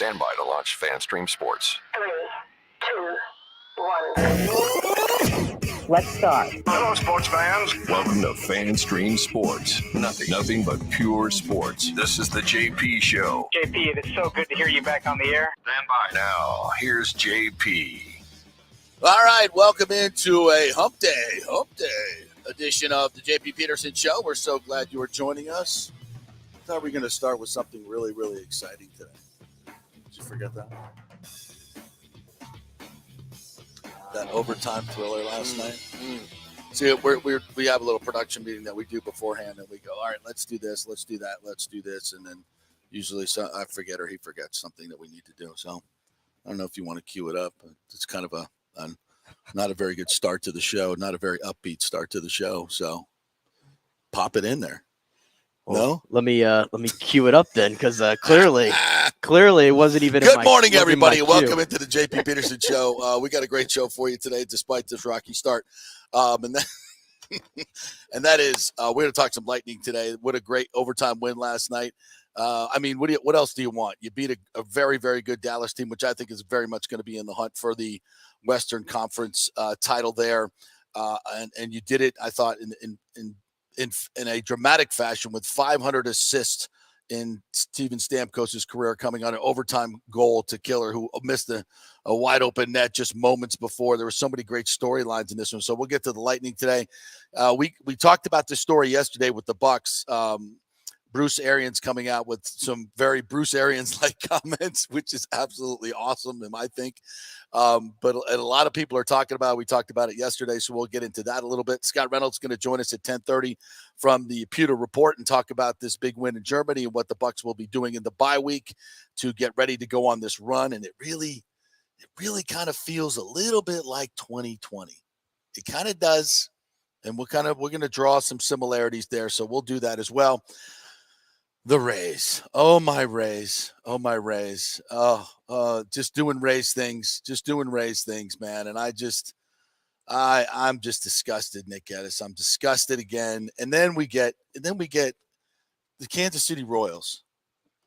Stand by to launch FanStream Sports. 3, 2, 1. Let's start. Hello, sports fans. Welcome to FanStream Sports. Nothing but pure sports. This is the JP Show. JP, it's so good to hear you back on the air. Stand by. Now, here's JP. All right, welcome into a Hump Day edition of the JP Peterson Show. We're so glad you are joining us. I thought we were going to start with something really, really exciting today. Did you forget that? That overtime thriller last night. See, we have a little production meeting that we do beforehand, and we go, all right, let's do this, let's do that, let's do this, and then usually I forget or he forgets something that we need to do. So I don't know if you want to cue it up. It's kind of not a very good start to the show, not a very upbeat start to the show. So pop it in there. Well, let me cue it up then, because clearly it wasn't even. Good morning, everybody. Welcome into the JP Peterson Show. We got a great show for you today, despite this rocky start. And that is we're going to talk some Lightning today. What a great overtime win last night. What else do you want? You beat a very, very good Dallas team, which I think is very much going to be in the hunt for the Western Conference title there. And you did it, I thought, in a dramatic fashion with 500 assists in Steven Stamkos' career, coming on an overtime goal to Killer, who missed a wide open net just moments before. There were so many great storylines in this one. So we'll get to the Lightning today. We talked about this story yesterday with the Bucs. Bruce Arians coming out with some very Bruce Arians-like comments, which is absolutely awesome, I think. But a lot of people are talking about it. We talked about it yesterday, so we'll get into that a little bit. Scott Reynolds is going to join us at 10:30 from the Pewter Report and talk about this big win in Germany and what the Bucs will be doing in the bye week to get ready to go on this run. And it really kind of feels a little bit like 2020. It kind of does. And we're going to draw some similarities there, so we'll do that as well. The Rays. Oh, my Rays. Just doing Rays things, man. And I'm just disgusted, Nick Geddes. I'm disgusted again. And then we get the Kansas City Royals.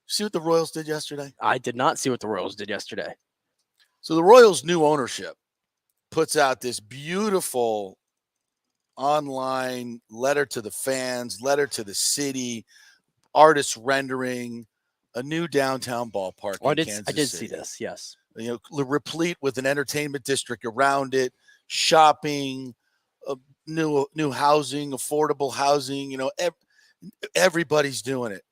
See what the Royals did yesterday? I did not see what the Royals did yesterday. So the Royals' new ownership puts out this beautiful online letter to the fans, letter to the city, artist rendering a new downtown ballpark in Kansas City. I did see this, yes. Replete with an entertainment district around it, shopping, new housing, affordable housing. Everybody's doing it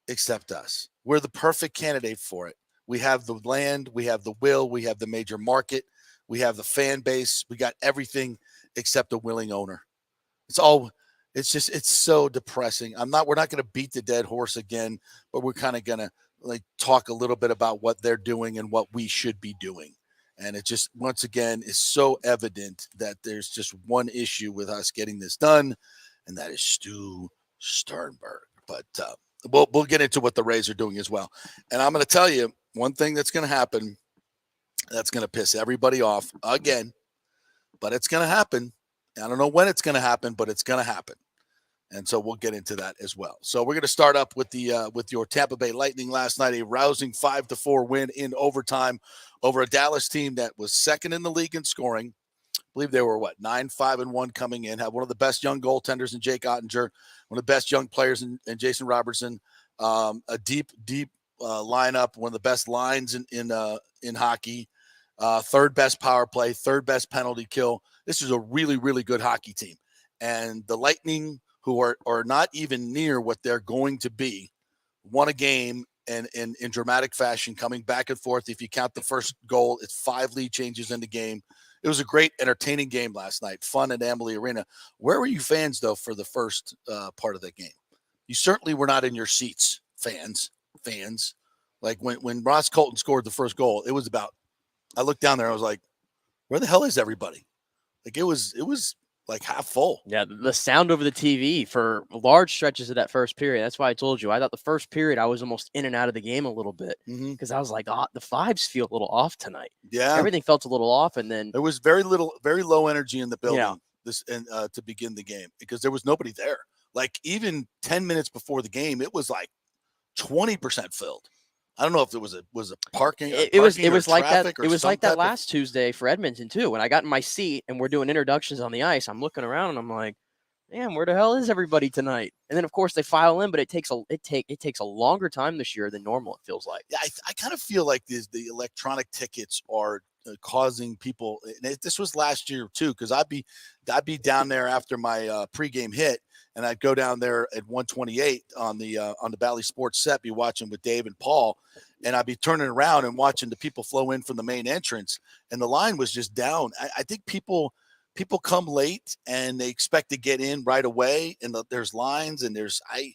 except us. We're the perfect candidate for it. We have the land, we have the will, we have the major market, we have the fan base, we got everything except a willing owner. It's so depressing. We're not going to beat the dead horse again, but we're kind of going to talk a little bit about what they're doing and what we should be doing. And it just, once again, is so evident that there's just one issue with us getting this done, and that is Stu Sternberg. But we'll get into what the Rays are doing as well. And I'm going to tell you one thing that's going to happen that's going to piss everybody off again, but it's going to happen. I don't know when it's going to happen, but it's going to happen. And so we'll get into that as well. So we're going to start up with with your Tampa Bay Lightning last night, a rousing 5-4 win in overtime over a Dallas team that was second in the league in scoring. I believe they were 9-5-1 coming in, had one of the best young goaltenders in Jake Ottinger, one of the best young players in Jason Robertson, a deep lineup, one of the best lines in hockey, third best power play, third best penalty kill. This is a really, really good hockey team. And the Lightning, who are not even near what they're going to be, won a game and in dramatic fashion, coming back and forth. If you count the first goal, it's 5 lead changes in the game. It was a great, entertaining game last night, fun at Amalie Arena. Where were you fans, though, for the first part of the game? You certainly were not in your seats, fans. Like when Ross Colton scored the first goal, it was about, I looked down there, I was like, where the hell is everybody? Like it was like half full. Yeah, the sound over the TV for large stretches of that first period. That's why I told you. I thought the first period I was almost in and out of the game a little bit because I was like, the vibes feel a little off tonight. Yeah, everything felt a little off, and then there was very low energy in the building to begin the game because there was nobody there. Like even 10 minutes before the game, it was like 20% filled. I don't know if it was a parking. It was like that. It was like that last Tuesday for Edmonton too. When I got in my seat and we're doing introductions on the ice, I'm looking around and I'm like, "Damn, where the hell is everybody tonight?" And then of course they file in, but it takes a longer time this year than normal. It feels like. Yeah, I kind of feel like the electronic tickets are causing people. And this was last year too, because I'd be down there after my pregame hit. And I'd go down there at 128 on the Bally Sports set, be watching with Dave and Paul, and I'd be turning around and watching the people flow in from the main entrance, and the line was just down. I think people come late and they expect to get in right away, and there's lines, and I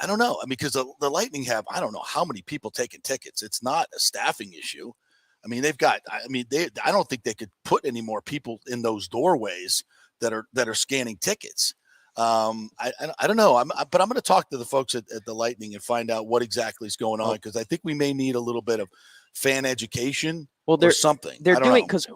don't know. I mean, because the Lightning have, I don't know how many people taking tickets. It's not a staffing issue. I mean, I don't think they could put any more people in those doorways that are scanning tickets. I don't know. But I'm going to talk to the folks at the Lightning and find out what exactly is going on, because I think we may need a little bit of fan education or something. They're doing, because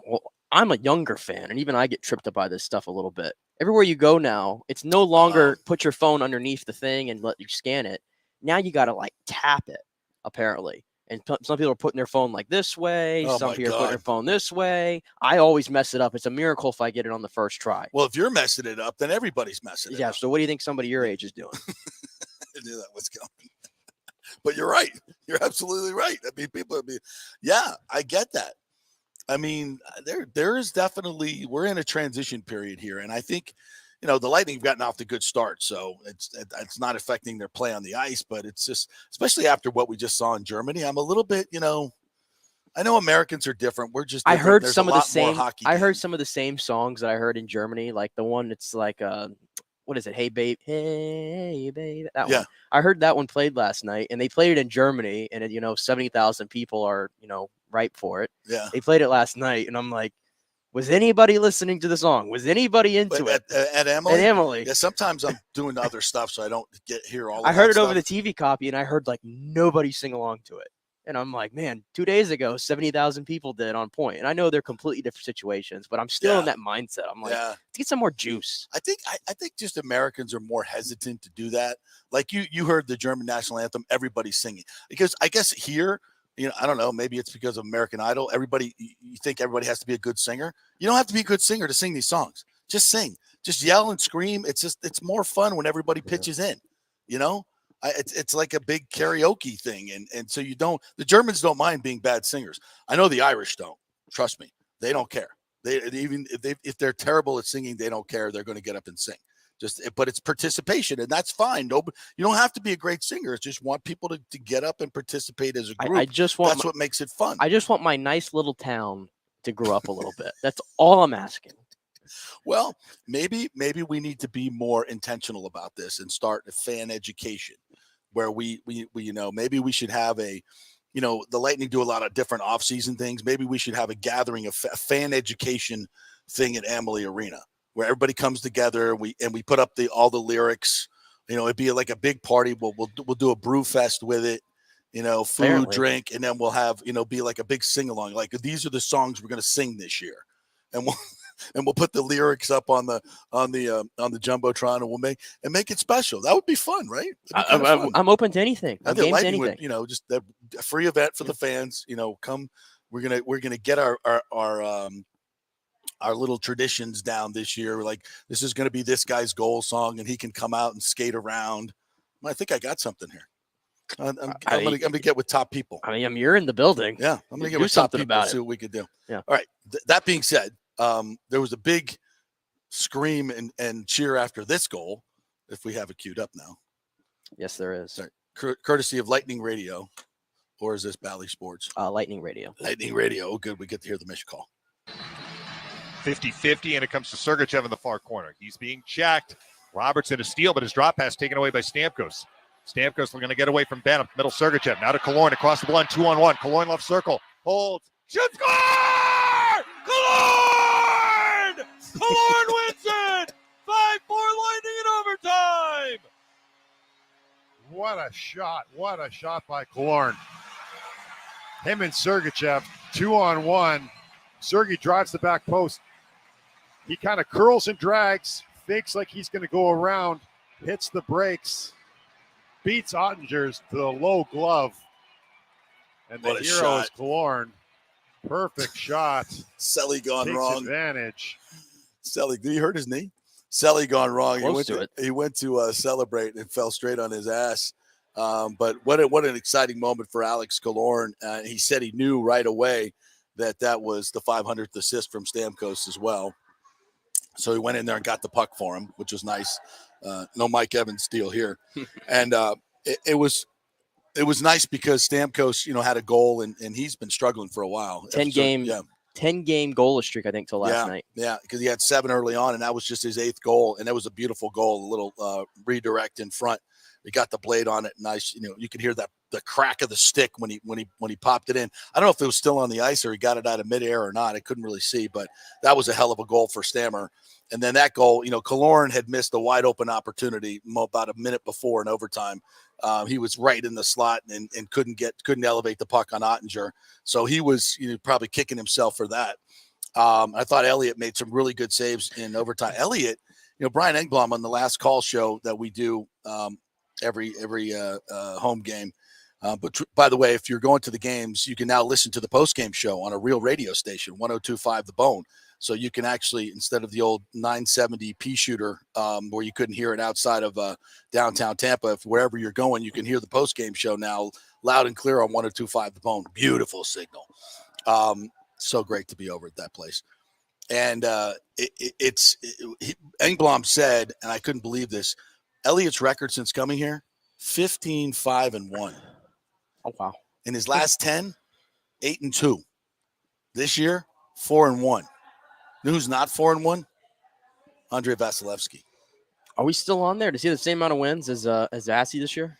I'm a younger fan, and even I get tripped up by this stuff a little bit. Everywhere you go now, it's no longer put your phone underneath the thing and let you scan it. Now you got to like tap it, apparently. And some people are putting their phone like this way. Some people are putting their phone this way. I always mess it up. It's a miracle if I get it on the first try. Well, if you're messing it up, then everybody's messing it up. Yeah, so what do you think somebody your age is doing? I knew that was coming. But you're right. You're absolutely right. I mean, yeah, I get that. I mean, there is definitely, we're in a transition period here. And I think, the Lightning have gotten off to a good start, so it's not affecting their play on the ice, but it's just, especially after what we just saw in Germany, I'm a little bit, I know Americans are different. We're just different. I heard There's some a of the lot more same. hockey I heard games. some of the same songs that I heard in Germany, like the one that's like what is it? Hey babe, hey babe. That one. I heard that one played last night, and they played it in Germany, and 70,000 people are ripe for it. Yeah, they played it last night, and I'm like, was anybody listening to the song? Was anybody into it? At Emily? At Emily. Yeah, sometimes I'm doing other stuff, so I don't hear all of I heard that it stuff. over the TV copy, and I heard like nobody sing along to it. And I'm like, man, 2 days ago, 70,000 people did on point. And I know they're completely different situations, but I'm still in that mindset. I'm like, let's get some more juice. I think just Americans are more hesitant to do that. Like you heard the German national anthem, everybody's singing. Because I guess here, I don't know, maybe it's because of American Idol. You think everybody has to be a good singer. You don't have to be a good singer to sing these songs. Just sing. Just yell and scream. It's more fun when everybody pitches in, It's like a big karaoke thing. And so the Germans don't mind being bad singers. I know the Irish don't. Trust me. They don't care. If they're terrible at singing, they don't care. They're going to get up and sing. But it's participation, and that's fine. No, you don't have to be a great singer. It's just want people to get up and participate as a group. That's what makes it fun. I just want my nice little town to grow up a little bit. That's all I'm asking. Well, maybe we need to be more intentional about this and start a fan education where we maybe we should have the Lightning do a lot of different off-season things. Maybe we should have a gathering of fan education thing at Amalie Arena, where everybody comes together. We put up all the lyrics. It'd be like a big party. We'll do a brew fest with it. Food, Apparently. drink, and then we'll have be like a big sing along. Like, these are the songs we're going to sing this year, and we'll put the lyrics up on the jumbotron, and make it special. That would be fun, right? I'm open to anything. I'm game to anything. Just a free event for the fans. Come. We're gonna get our little traditions down this year. Like, this is going to be this guy's goal song, and he can come out and skate around. I think I got something here. I'm going to get with top people. I mean, you're in the building. Yeah, I'm going to get with top people and see what we could do. Yeah. All right. That being said, there was a big scream and cheer after this goal, if we have it queued up now. Yes, there is. Sorry. Courtesy of Lightning Radio, or is this Bally Sports? Lightning Radio. Lightning Radio. Oh, good. We get to hear the mission call. 50-50, and it comes to Sergachev in the far corner. He's being checked. Robertson a steal, but his drop pass taken away by Stamkos. Stamkos going to get away from Benham. Middle Sergachev. Now to Killorn across the blood. 2-on-1. Killorn left circle. Holds. Shoot, score! Killorn! Killorn wins it! 5-4 Lightning in overtime! What a shot. What a shot by Killorn. Him and Sergachev, 2-on-1. Sergei drives the back post. He kind of curls and drags, fakes like he's going to go around, hits the brakes, beats Ottinger's to the low glove. And the What a hero shot. is Killorn. Perfect shot. Selly gone Takes wrong. advantage. Selly, did he hurt his knee? Selly gone wrong. Close He went to celebrate and fell straight on his ass. But what an exciting moment for Alex Killorn. He said he knew right away that was the 500th assist from Stamkos as well. So he went in there and got the puck for him, which was nice. No Mike Evans deal here. And it was nice because Stamkos, had a goal and he's been struggling for a while. 10-game goal streak, I think, till last night. Yeah, because he had 7 early on, and that was just his 8th goal, and that was a beautiful goal, a little redirect in front. He got the blade on it, nice. You could hear the crack of the stick when he popped it in. I don't know if it was still on the ice or he got it out of midair or not. I couldn't really see, but that was a hell of a goal for Stammer. And then that goal, Killorn had missed a wide open opportunity about a minute before in overtime. He was right in the slot and couldn't elevate the puck on Ottinger. So he was probably kicking himself for that. I thought Elliott made some really good saves in overtime. Elliott, Brian Engblom on the last call show that we do every home game. But by the way, if you're going to the games, you can now listen to the post-game show on a real radio station, 102.5 The Bone. So you can actually, instead of the old 970 pea shooter where you couldn't hear it outside of downtown Tampa, if wherever you're going, you can hear the post-game show now loud and clear on 102.5 The Bone. Beautiful signal. So great to be over at that place. And Engblom said, and I couldn't believe this, Elliott's record since coming here, 15-5-1. Oh, wow. In his last 10, 8-2. This year, 4-1. You know who's not 4-1? Andrei Vasilevsky. Are we still on there? Does he have the same amount of wins as Vasi this year?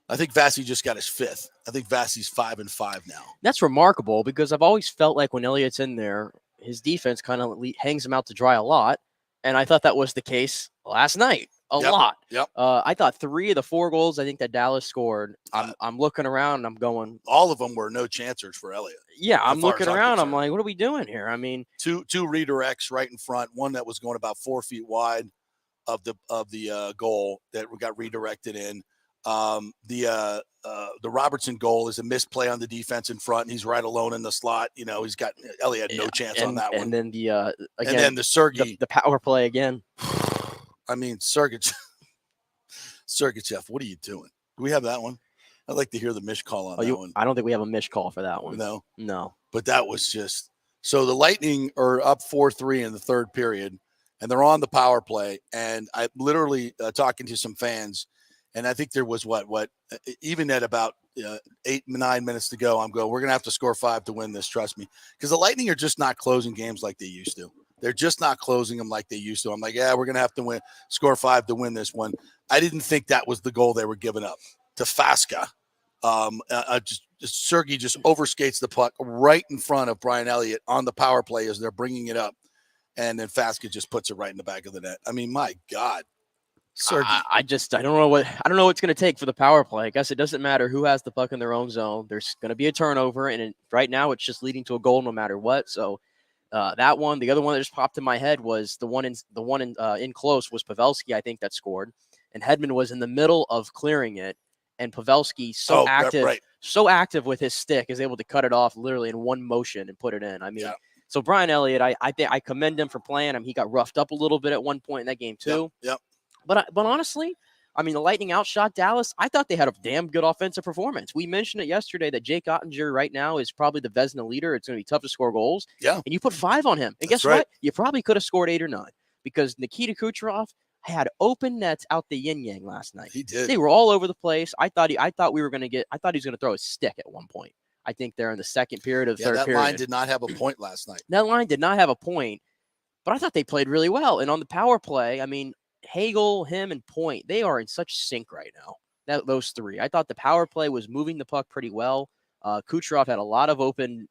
I think Vasi just got his 5th. I think Vasi's 5-5 now. That's remarkable because I've always felt like when Elliott's in there, his defense kind of hangs him out to dry a lot. And I thought that was the case last night. A lot. Yep. I thought 3 of the 4 goals I think that Dallas scored. I'm looking around and I'm going. All of them were no chancers for Elliott. Yeah, I'm looking around. I'm like, what are we doing here? I mean, two redirects right in front. One that was going about 4 feet wide of the goal that got redirected in. The Robertson goal is a misplay on the defense in front, and he's right alone in the slot. He's got Elliott had no chance on that one. And then the Sergey, the power play again. I mean, Sergachev, what are you doing? Do we have that one? I'd like to hear the Mish call on that one. I don't think we have a Mish call for that one. No. But that was just so the Lightning are up 4-3 in the third period, and they're on the power play. And I'm literally talking to some fans, and I think there was even at about 8-9 minutes to go, I'm going, we're going to have to score 5 to win this. Trust me, because the Lightning are just not closing games like they used to. They're just not closing them like they used to. I'm like, yeah, we're going to have to score 5 to win this one. I didn't think that was the goal they were giving up to Faska. Sergey just overskates the puck right in front of Brian Elliott on the power play as they're bringing it up. And then Faska just puts it right in the back of the net. I mean, my God. Sergey. I don't know what's going to take for the power play. I guess it doesn't matter who has the puck in their own zone. There's going to be a turnover, and right now it's just leading to a goal no matter what. So that one, the other one that just popped in my head was the one in close was Pavelski, I think, that scored, and Hedman was in the middle of clearing it, and Pavelski so active with his stick is able to cut it off literally in one motion and put it in. I mean, So Brian Elliott, I commend him for playing him. He got roughed up a little bit at one point in that game too. Yep. But honestly, I mean, the Lightning outshot Dallas. I thought they had a damn good offensive performance. We mentioned it yesterday that Jake Ottinger right now is probably the Vezina leader. It's going to be tough to score goals. Yeah. And you put 5 on him. And guess what? You probably could have scored 8 or 9 because Nikita Kucherov had open nets out the yin-yang last night. He did. They were all over the place. I thought he was going to throw a stick at one point. I think they're in the second period of the third period. That line did not have a point last night. That line did not have a point, but I thought they played really well. And on the power play, I mean, Hagel, him, and Point, they are in such sync right now. Those 3. I thought the power play was moving the puck pretty well. Kucherov had a lot of open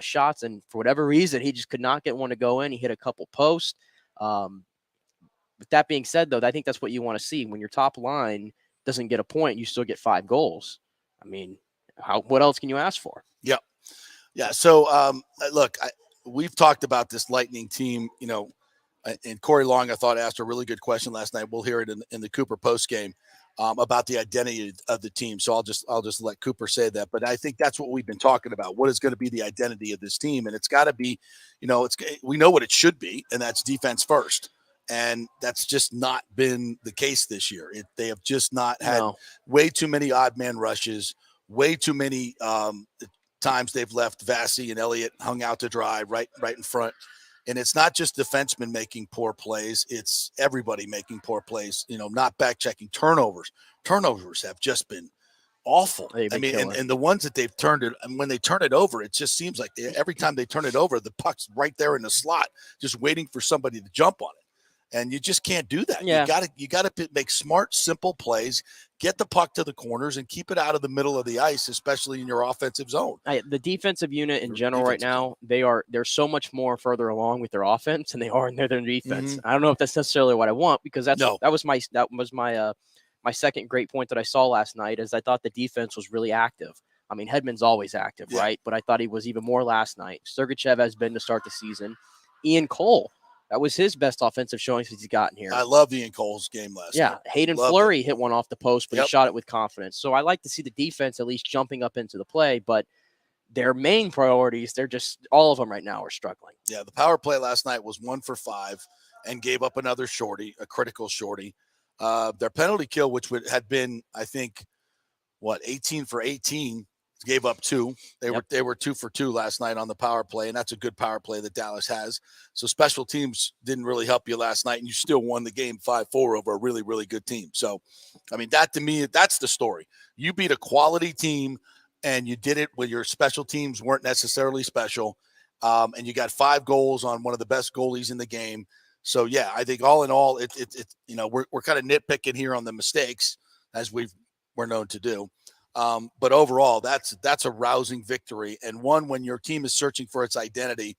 shots, and for whatever reason, he just could not get one to go in. He hit a couple posts. With that being said, though, I think that's what you want to see. When your top line doesn't get a point, you still get 5 goals. I mean, what else can you ask for? Yeah. Yeah. So, look, we've talked about this Lightning team, and Corey Long, I thought, asked a really good question last night. We'll hear it in the Cooper post game. about the identity of the team. So I'll just let Cooper say that. But I think that's what we've been talking about. What is going to be the identity of this team? And it's got to be, we know what it should be, and that's defense first. And that's just not been the case this year. They have just not had way too many odd man rushes, way too many times they've left Vassie and Elliott hung out to dry right in front. And it's not just defensemen making poor plays. It's everybody making poor plays, not back checking. Turnovers have just been awful. I mean, and the ones that they've turned it, and when they turn it over, it just seems like every time they turn it over, the puck's right there in the slot, just waiting for somebody to jump on it. And you just can't do that. Yeah. You got to make smart, simple plays, get the puck to the corners, and keep it out of the middle of the ice, especially in your offensive zone. The defensive unit in general right now, they're so much more further along with their offense than they are in their defense. Mm-hmm. I don't know if that's necessarily what I want, because that was my second great point that I saw last night, is I thought the defense was really active. I mean, Hedman's always active, right? But I thought he was even more last night. Sergachev has been to start the season. Ian Cole. That was his best offensive showing since he's gotten here. I love Ian Cole's game last night. Hayden Fleury hit one off the post, but he shot it with confidence. So I like to see the defense at least jumping up into the play, but their main priorities, they're just, all of them right now are struggling. Yeah, the power play last night was 1 for 5 and gave up another shorty, a critical shorty. Their penalty kill, which had been, I think, 18 for 18, gave up 2. They were 2 for 2 last night on the power play, and that's a good power play that Dallas has. So special teams didn't really help you last night, and you still won the game 5-4 over a really, really good team. So, I mean, that to me, that's the story. You beat a quality team, and you did it when your special teams weren't necessarily special, and you got 5 goals on one of the best goalies in the game. So, yeah, I think all in all, we're kind of nitpicking here on the mistakes, as we're known to do. But overall, that's a rousing victory, and one when your team is searching for its identity,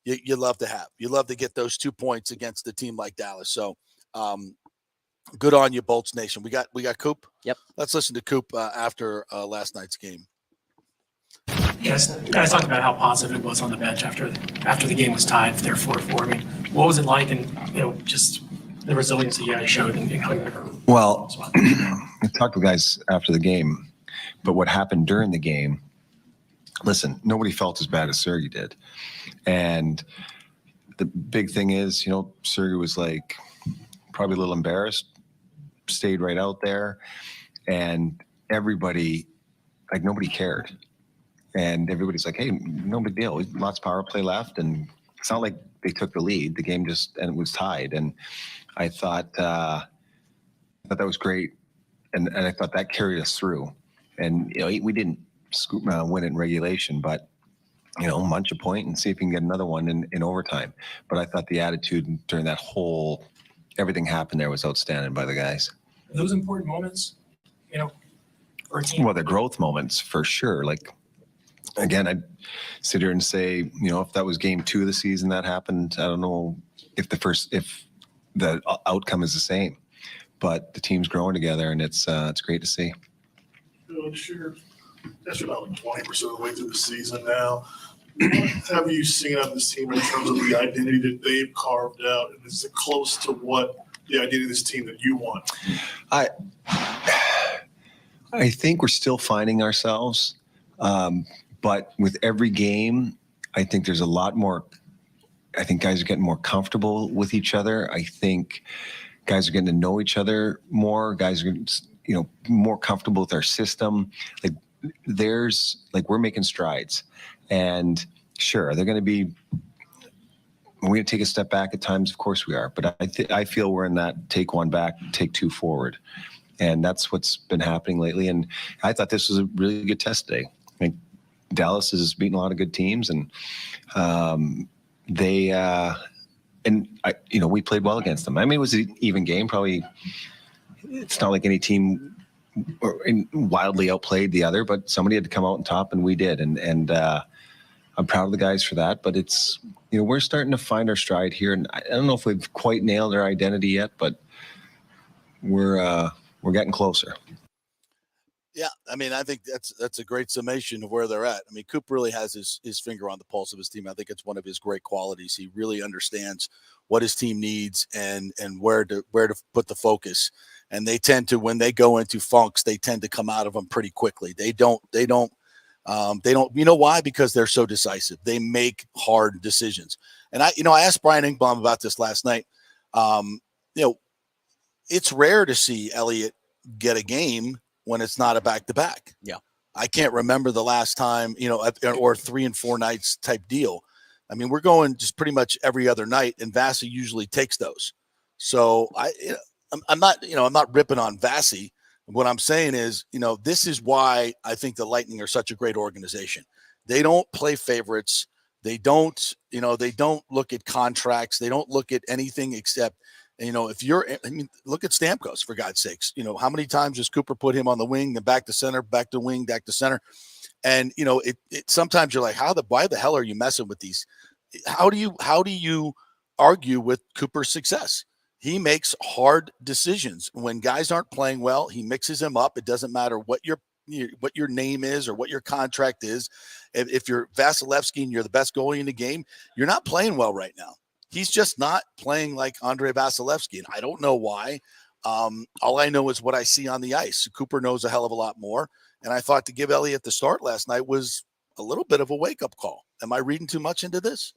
you love to have. You love to get those 2 points against a team like Dallas. So, good on you, Bolts Nation. We got Coop. Yep. Let's listen to Coop after last night's game. Yes, guys talked about how positive it was on the bench after the game was tied, there 4-4. I mean, what was it like, and just the resilience that you guys showed in coming back? Well, I talked to guys after the game. But what happened during the game, listen, nobody felt as bad as Sergey did. And the big thing is, Sergey was like probably a little embarrassed, stayed right out there. And everybody, like nobody cared. And everybody's like, hey, no big deal. Lots of power play left. And it's not like they took the lead. The game and it was tied. And I thought that was great. And I thought that carried us through. And, we didn't win it in regulation, but, munch a point and see if we can get another one in overtime. But I thought the attitude during that whole, everything happened there was outstanding by the guys. Are those important moments, for a team? Well, the growth moments for sure. Like, again, I'd sit here and say, if that was game 2 of the season that happened, I don't know if the outcome is the same. But the team's growing together, and it's great to see. Sure. That's about 20% of the way through the season now. What have you seen out of this team in terms of the identity that they've carved out? And is it close to what the identity of this team that you want? I think we're still finding ourselves. But with every game, I think there's a lot more. I think guys are getting more comfortable with each other. I think guys are getting to know each other more. Guys are, more comfortable with our system. Like we're making strides, and sure, they're going to be. We're going to take a step back at times. Of course we are, but I feel we're in that take 1 back, take 2 forward, and that's what's been happening lately. And I thought this was a really good test today. I mean, Dallas has beaten a lot of good teams, and we played well against them. I mean, it was an even game. Probably, it's not like any team wildly outplayed the other, but somebody had to come out on top, and we did. And I'm proud of the guys for that. But it's, we're starting to find our stride here, and I don't know if we've quite nailed our identity yet, but we're getting closer. Yeah, I mean, I think that's a great summation of where they're at. I mean, Coop really has his finger on the pulse of his team. I think it's one of his great qualities. He really understands what his team needs and where to put the focus. And they tend to, when they go into funks, they tend to come out of them pretty quickly. They don't, you know why? Because they're so decisive. They make hard decisions. And I asked Brian Ingbaum about this last night. It's rare to see Elliott get a game when it's not a back-to-back. Yeah. I can't remember the last time, or 3 and 4 nights type deal. I mean, we're going just pretty much every other night, and Vassie usually takes those. So I'm not ripping on Vassie. What I'm saying is, this is why I think the Lightning are such a great organization. They don't play favorites. They don't look at contracts. They don't look at anything except, look at Stamkos, for God's sakes. How many times does Cooper put him on the wing, then back to center, back to wing, back to center? And, sometimes you're like, why the hell are you messing with these? How do you argue with Cooper's success? He makes hard decisions. When guys aren't playing well, he mixes them up. It doesn't matter what your name is or what your contract is. If you're Vasilevsky and you're the best goalie in the game, you're not playing well right now. He's just not playing like Andre Vasilevsky, and I don't know why. All I know is what I see on the ice. Cooper knows a hell of a lot more, and I thought to give Elliott the start last night was a little bit of a wake-up call. Am I reading too much into this?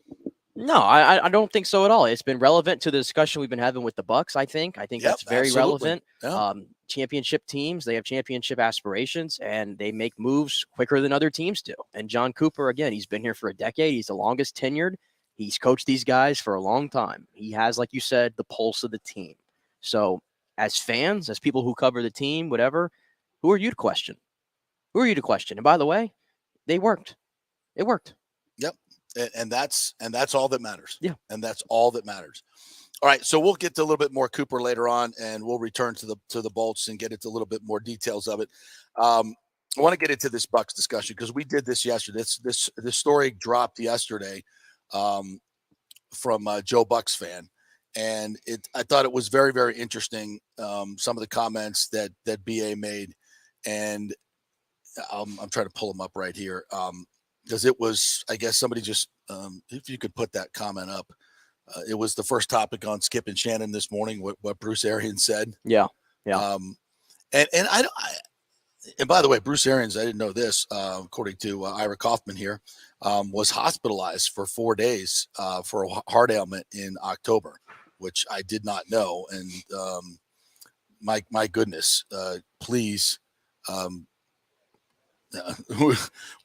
No, I don't think so at all. It's been relevant to the discussion we've been having with the Bucs. I think that's very relevant. Yeah. Championship teams, they have championship aspirations, and they make moves quicker than other teams do. And John Cooper, again, he's been here for a decade. He's the longest tenured. He's coached these guys for a long time. He has, like you said, the pulse of the team. So as fans, as people who cover the team, whatever, who are you to question? Who are you to question? And by the way, they worked. It worked. Yep. And that's all that matters. Yeah. And that's all that matters. All right. So we'll get to a little bit more Cooper later on, and we'll return to the Bolts and get into a little bit more details of it. I want to get into this Bucs discussion because we did this yesterday. This story dropped yesterday from Joe Bucs fan. And I thought it was very, very interesting. Some of the comments that BA made, and I'm trying to pull them up right here. Because it was, I guess somebody just, if you could put that comment up, it was the first topic on Skip and Shannon this morning, what Bruce Arians said. Yeah. And by the way, Bruce Arians, I didn't know this, according to Ira Kaufman here, was hospitalized for 4 days for a heart ailment in October, which I did not know. And my goodness, please.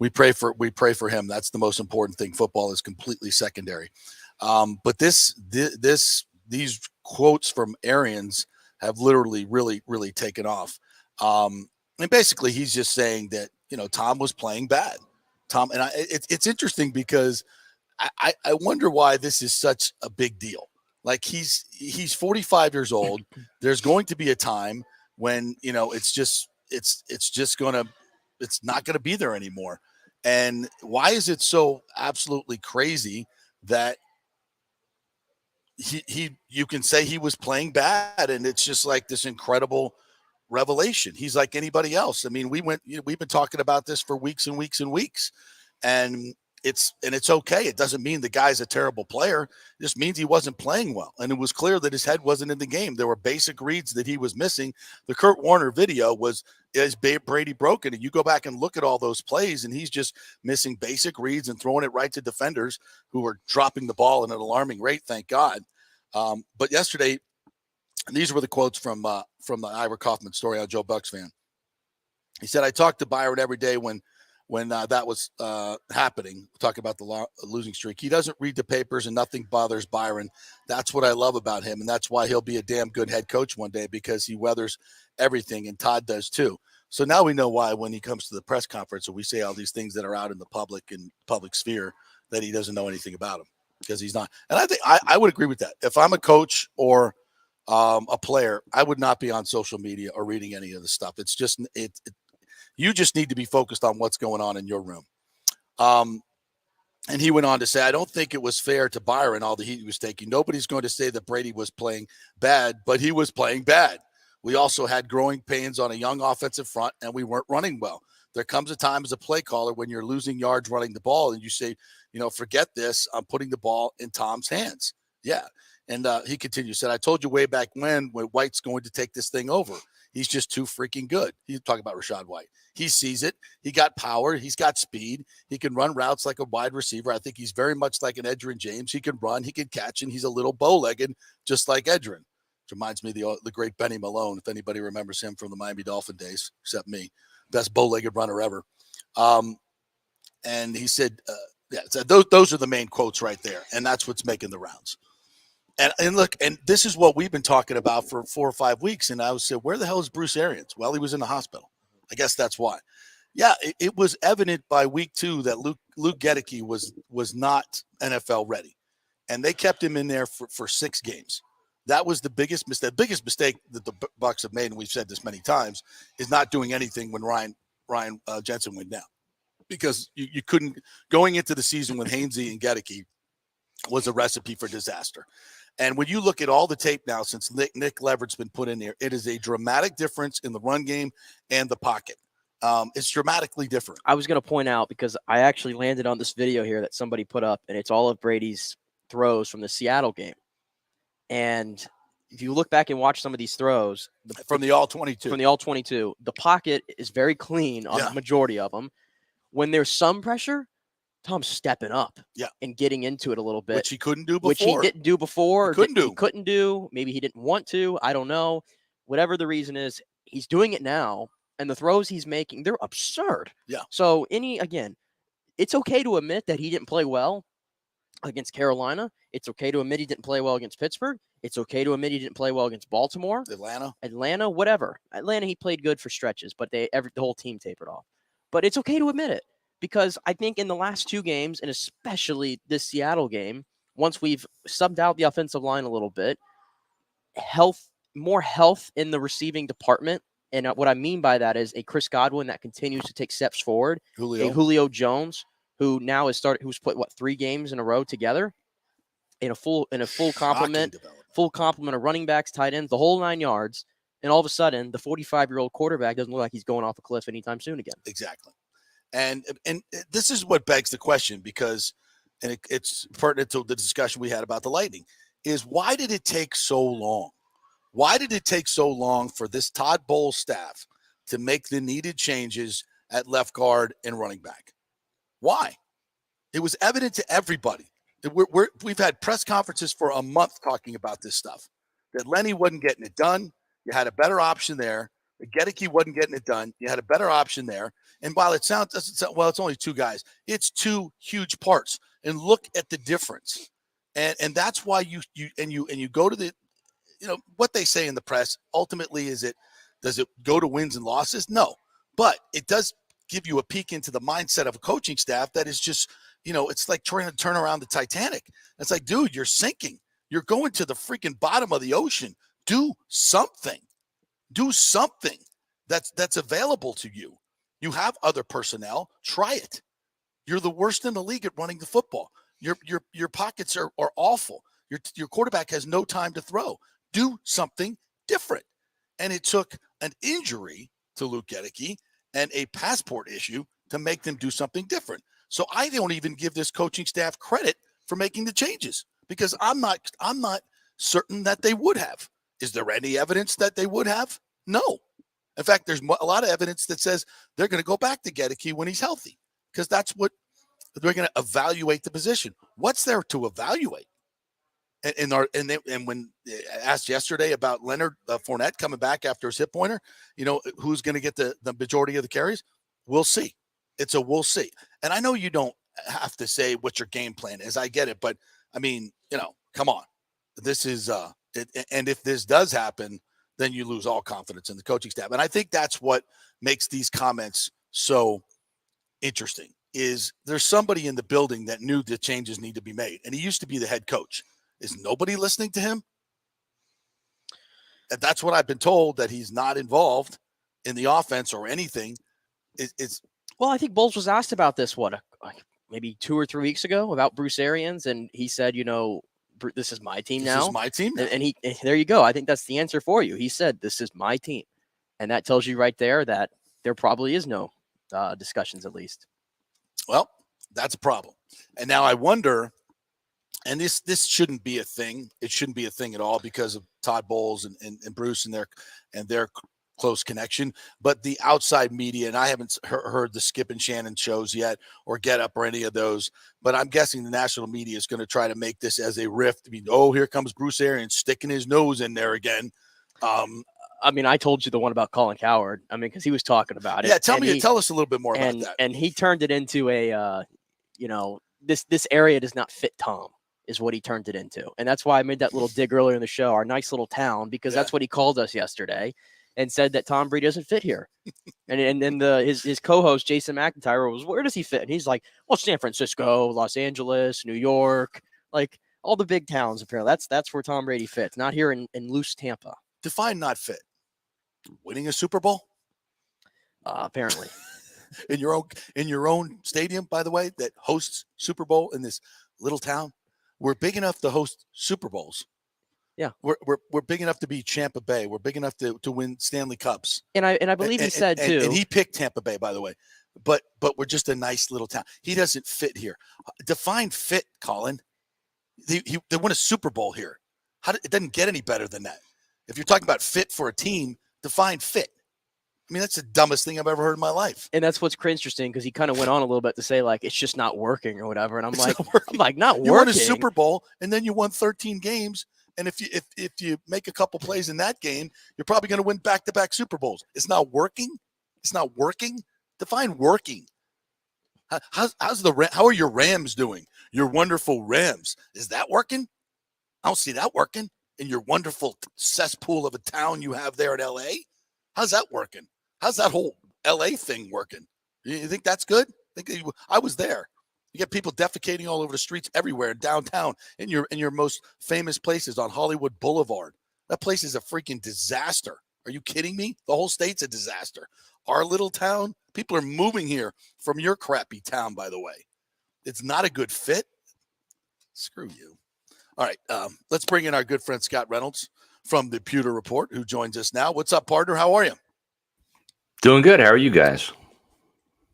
We pray for him. That's the most important thing. Football is completely secondary. But these quotes from Arians have literally really, really taken off. And basically he's just saying that, Tom was playing bad. Tom, and it's interesting because I wonder why this is such a big deal. Like he's 45 years old. There's going to be a time when, it's not going to be there anymore. And why is it so absolutely crazy that you can say he was playing bad and it's just like this incredible revelation? He's like anybody else. I mean, we've been talking about this for weeks and weeks and weeks, and it's okay. It doesn't mean the guy's a terrible player. It just means he wasn't playing well. And it was clear that his head wasn't in the game. There were basic reads that he was missing. The Kurt Warner video is Brady broken? And you go back and look at all those plays, and he's just missing basic reads and throwing it right to defenders who were dropping the ball at an alarming rate, thank God. But yesterday, these were the quotes from the Ira Kaufman story on Joe Bucs fan. He said, I talked to Byron every day when that was happening, talking about the losing streak. He doesn't read the papers and nothing bothers Byron. That's what I love about him, and that's why he'll be a damn good head coach one day, because he weathers everything, and Todd does too. So now we know why when he comes to the press conference and we say all these things that are out in the public sphere that he doesn't know anything about them, because he's not. And I think I would agree with that. If I'm a coach or a player, I would not be on social media or reading any of the stuff. It's just you just need to be focused on what's going on in your room. And he went on to say, I don't think it was fair to Byron, all the heat he was taking. Nobody's going to say that Brady was playing bad, but he was playing bad. We also had growing pains on a young offensive front, and we weren't running well. There comes a time as a play caller when you're losing yards running the ball, and you say, forget this. I'm putting the ball in Tom's hands. Yeah. And he continues, said, I told you way back when White's going to take this thing over. He's just too freaking good. He's talking about Rachaad White. He sees it. He got power. He's got speed. He can run routes like a wide receiver. I think he's very much like an Edgerrin James. He can run. He can catch, and he's a little bow-legged, just like Edgerrin. Which reminds me of the great Benny Malone, if anybody remembers him from the Miami Dolphin days, except me. Best bow-legged runner ever. And he said, so those are the main quotes right there, and that's what's making the rounds. And look, and this is what we've been talking about for 4 or 5 weeks. And I was saying, where the hell is Bruce Arians? Well, he was in the hospital. I guess that's why. Yeah, it was evident by week 2 that Luke Gedeke was not NFL ready. And they kept him in there for 6 games. That was the biggest mistake. The biggest mistake that the Bucs have made, and we've said this many times, is not doing anything when Ryan Jensen went down. Because you couldn't – going into the season with Hainsey and Gedeke was a recipe for disaster. And when you look at all the tape now since Nick Leverett's been put in there, it is a dramatic difference in the run game and the pocket. It's dramatically different. I was going to point out, because I actually landed on this video here that somebody put up, and it's all of Brady's throws from the Seattle game. And if you look back and watch some of these throws from the all-22, the pocket is very clean on the majority of them. When there's some pressure, Tom's stepping up and getting into it a little bit. Which he couldn't do before. Which he didn't do before. He couldn't do. Maybe he didn't want to. I don't know. Whatever the reason is, he's doing it now. And the throws he's making, they're absurd. Yeah. So, again, it's okay to admit that he didn't play well against Carolina. It's okay to admit he didn't play well against Pittsburgh. It's okay to admit he didn't play well against Baltimore. Atlanta, whatever. Atlanta, he played good for stretches, but the whole team tapered off. But it's okay to admit it. Because I think in the last 2 games, and especially this Seattle game, once we've subbed out the offensive line a little bit, more health in the receiving department. And what I mean by that is a Chris Godwin that continues to take steps forward. A Julio Jones, who now has started, who's put 3 games in a row together in a full complement of running backs, tight ends, the whole 9 yards. And all of a sudden, the 45-year-old quarterback doesn't look like he's going off a cliff anytime soon again. Exactly. And this is what begs the question, because it's pertinent to the discussion we had about the Lightning, is why did it take so long? Why did it take so long for this Todd Bowles staff to make the needed changes at left guard and running back? Why? It was evident to everybody. We've had press conferences for a month talking about this stuff, that Lenny wasn't getting it done. You had a better option there. Gedeke wasn't getting it done. You had a better option there. And while it doesn't sound, well, it's only 2 guys. It's 2 huge parts. And look at the difference. And that's why you go to the, what they say in the press. Ultimately, does it go to wins and losses? No. But it does give you a peek into the mindset of a coaching staff that is just, it's like trying to turn around the Titanic. It's like, dude, you're sinking. You're going to the freaking bottom of the ocean. Do something. Do something that's available to you. You have other personnel. Try it. You're the worst in the league at running the football. Your pockets are awful. Your quarterback has no time to throw. Do something different. And it took an injury to Luke Gedeke and a passport issue to make them do something different. So I don't even give this coaching staff credit for making the changes, because I'm not certain that they would have. Is there any evidence that they would have? No. In fact, there's a lot of evidence that says they're going to go back to Gedeke when he's healthy, because that's what they're going to evaluate the position. What's there to evaluate? And when asked yesterday about Leonard Fournette coming back after his hip pointer, who's going to get the majority of the carries? We'll see. We'll see. And I know you don't have to say what your game plan is. I get it. But, I mean, come on. This is and if this does happen, then you lose all confidence in the coaching staff. And I think that's what makes these comments so interesting, is there's somebody in the building that knew the changes need to be made. And he used to be the head coach. Is nobody listening to him? And that's what I've been told, that he's not involved in the offense or anything. Well, I think Bowles was asked about this, maybe 2 or 3 weeks ago, about Bruce Arians. And he said, this is my team now. This is my team now. And there you go. I think that's the answer for you. He said, this is my team. And that tells you right there that there probably is no discussions, at least. Well, that's a problem. And now I wonder, And this shouldn't be a thing. It shouldn't be a thing at all because of Todd Bowles and Bruce and their close connection. But the outside media, and I haven't heard the Skip and Shannon shows yet or Get Up or any of those, but I'm guessing the national media is going to try to make this as a rift. I mean, oh, here comes Bruce Arians sticking his nose in there again. I mean, I told you the one about Colin Cowherd. I mean, because he was talking about it. Yeah, tell us a little bit more about that. And he turned it into a, this area does not fit Tom, is what he turned it into. And that's why I made that little dig earlier in the show, our nice little town, because that's what he called us yesterday and said that Tom Brady doesn't fit here. and then his co-host, Jason McIntyre, was, where does he fit? And he's like, well, San Francisco, Los Angeles, New York, like all the big towns, apparently. That's where Tom Brady fits, not here in loose Tampa. Define not fit. Winning a Super Bowl? Apparently. in your own stadium, by the way, that hosts Super Bowl in this little town. We're big enough to host Super Bowls. Yeah. We're big enough to be Tampa Bay. We're big enough to win Stanley Cups. And I believe he said too. And he picked Tampa Bay, by the way. But we're just a nice little town. He doesn't fit here. Define fit, Colin. They won a Super Bowl here. It doesn't get any better than that. If you're talking about fit for a team, define fit. I mean, that's the dumbest thing I've ever heard in my life. And that's what's interesting, because he kind of went on a little bit to say, like, it's just not working or whatever. And I'm It's like, not working. not You working. won a Super Bowl, and then you won 13 games. And if you make a couple plays in that game, you're probably going to win back-to-back Super Bowls. It's not working. It's not working. Define working. How are your Rams doing? Your wonderful Rams. Is that working? I don't see that working in your wonderful cesspool of a town you have there in L.A. How's that working? How's that whole L.A. thing working? You think that's good? I was there. You get people defecating all over the streets everywhere in downtown, in your most famous places on Hollywood Boulevard. That place is a freaking disaster. Are you kidding me? The whole state's a disaster. Our little town, people are moving here from your crappy town, by the way. It's not a good fit. Screw you. All right, let's bring in our good friend Scott Reynolds from the Pewter Report, who joins us now. What's up, partner? How are you? Doing good. How are you guys?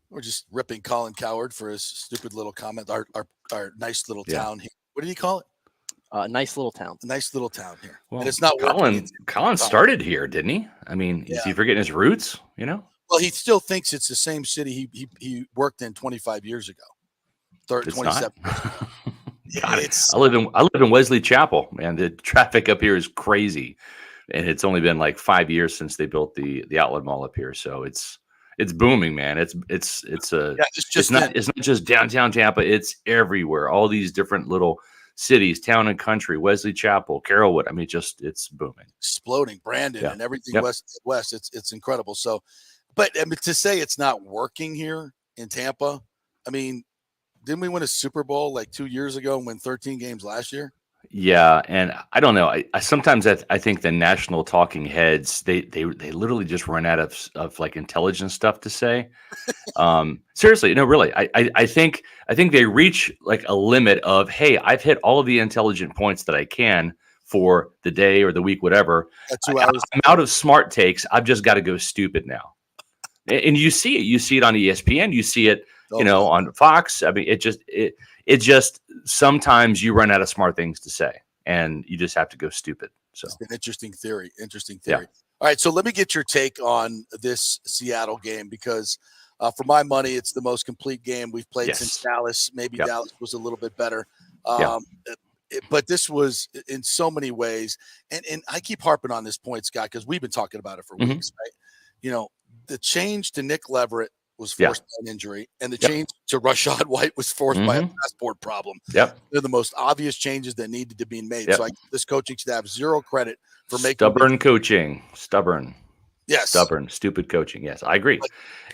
We're just ripping Colin Cowherd for his stupid little comment. Our nice little town here. What did he call it? Nice little town. A nice little town here. Well, and it's not Colin started here, didn't he? I mean, is he forgetting his roots? Well, he still thinks it's the same city he worked in 25 years ago. 27 years ago. God, I live in Wesley Chapel, man. The traffic up here is crazy, and it's only been like 5 years since they built the outlet mall up here. So it's booming, man. It's not just downtown Tampa. It's everywhere. All these different little cities, town and country, Wesley Chapel, Carrollwood. I mean, it's booming, exploding. Brandon and everything west. It's incredible. So, but I mean, to say it's not working here in Tampa, I mean. Didn't we win a Super Bowl like 2 years ago and win 13 games last year? Yeah, and I don't know. I sometimes I think the national talking heads they literally just run out of like intelligent stuff to say. Seriously, no, really. I think they reach like a limit of, hey, I've hit all of the intelligent points that I can for the day or the week, whatever. I'm out of smart takes. I've just got to go stupid now. And you see it. You see it on ESPN. You see it. On Fox. I mean, it just sometimes you run out of smart things to say and you just have to go stupid. So it's an interesting theory. Yeah. All right. So let me get your take on this Seattle game, because for my money, it's the most complete game we've played since Dallas. Maybe Dallas was a little bit better. But this was in so many ways. And I keep harping on this point, Scott, because we've been talking about it for weeks, right? The change to Nick Leverett was forced by an injury, and the change to Rashad White was forced by a passport problem. They're the most obvious changes that needed to be made. So I give this coaching staff zero credit for making stubborn coaching. Yes. Stubborn, stupid coaching. Yes, I agree.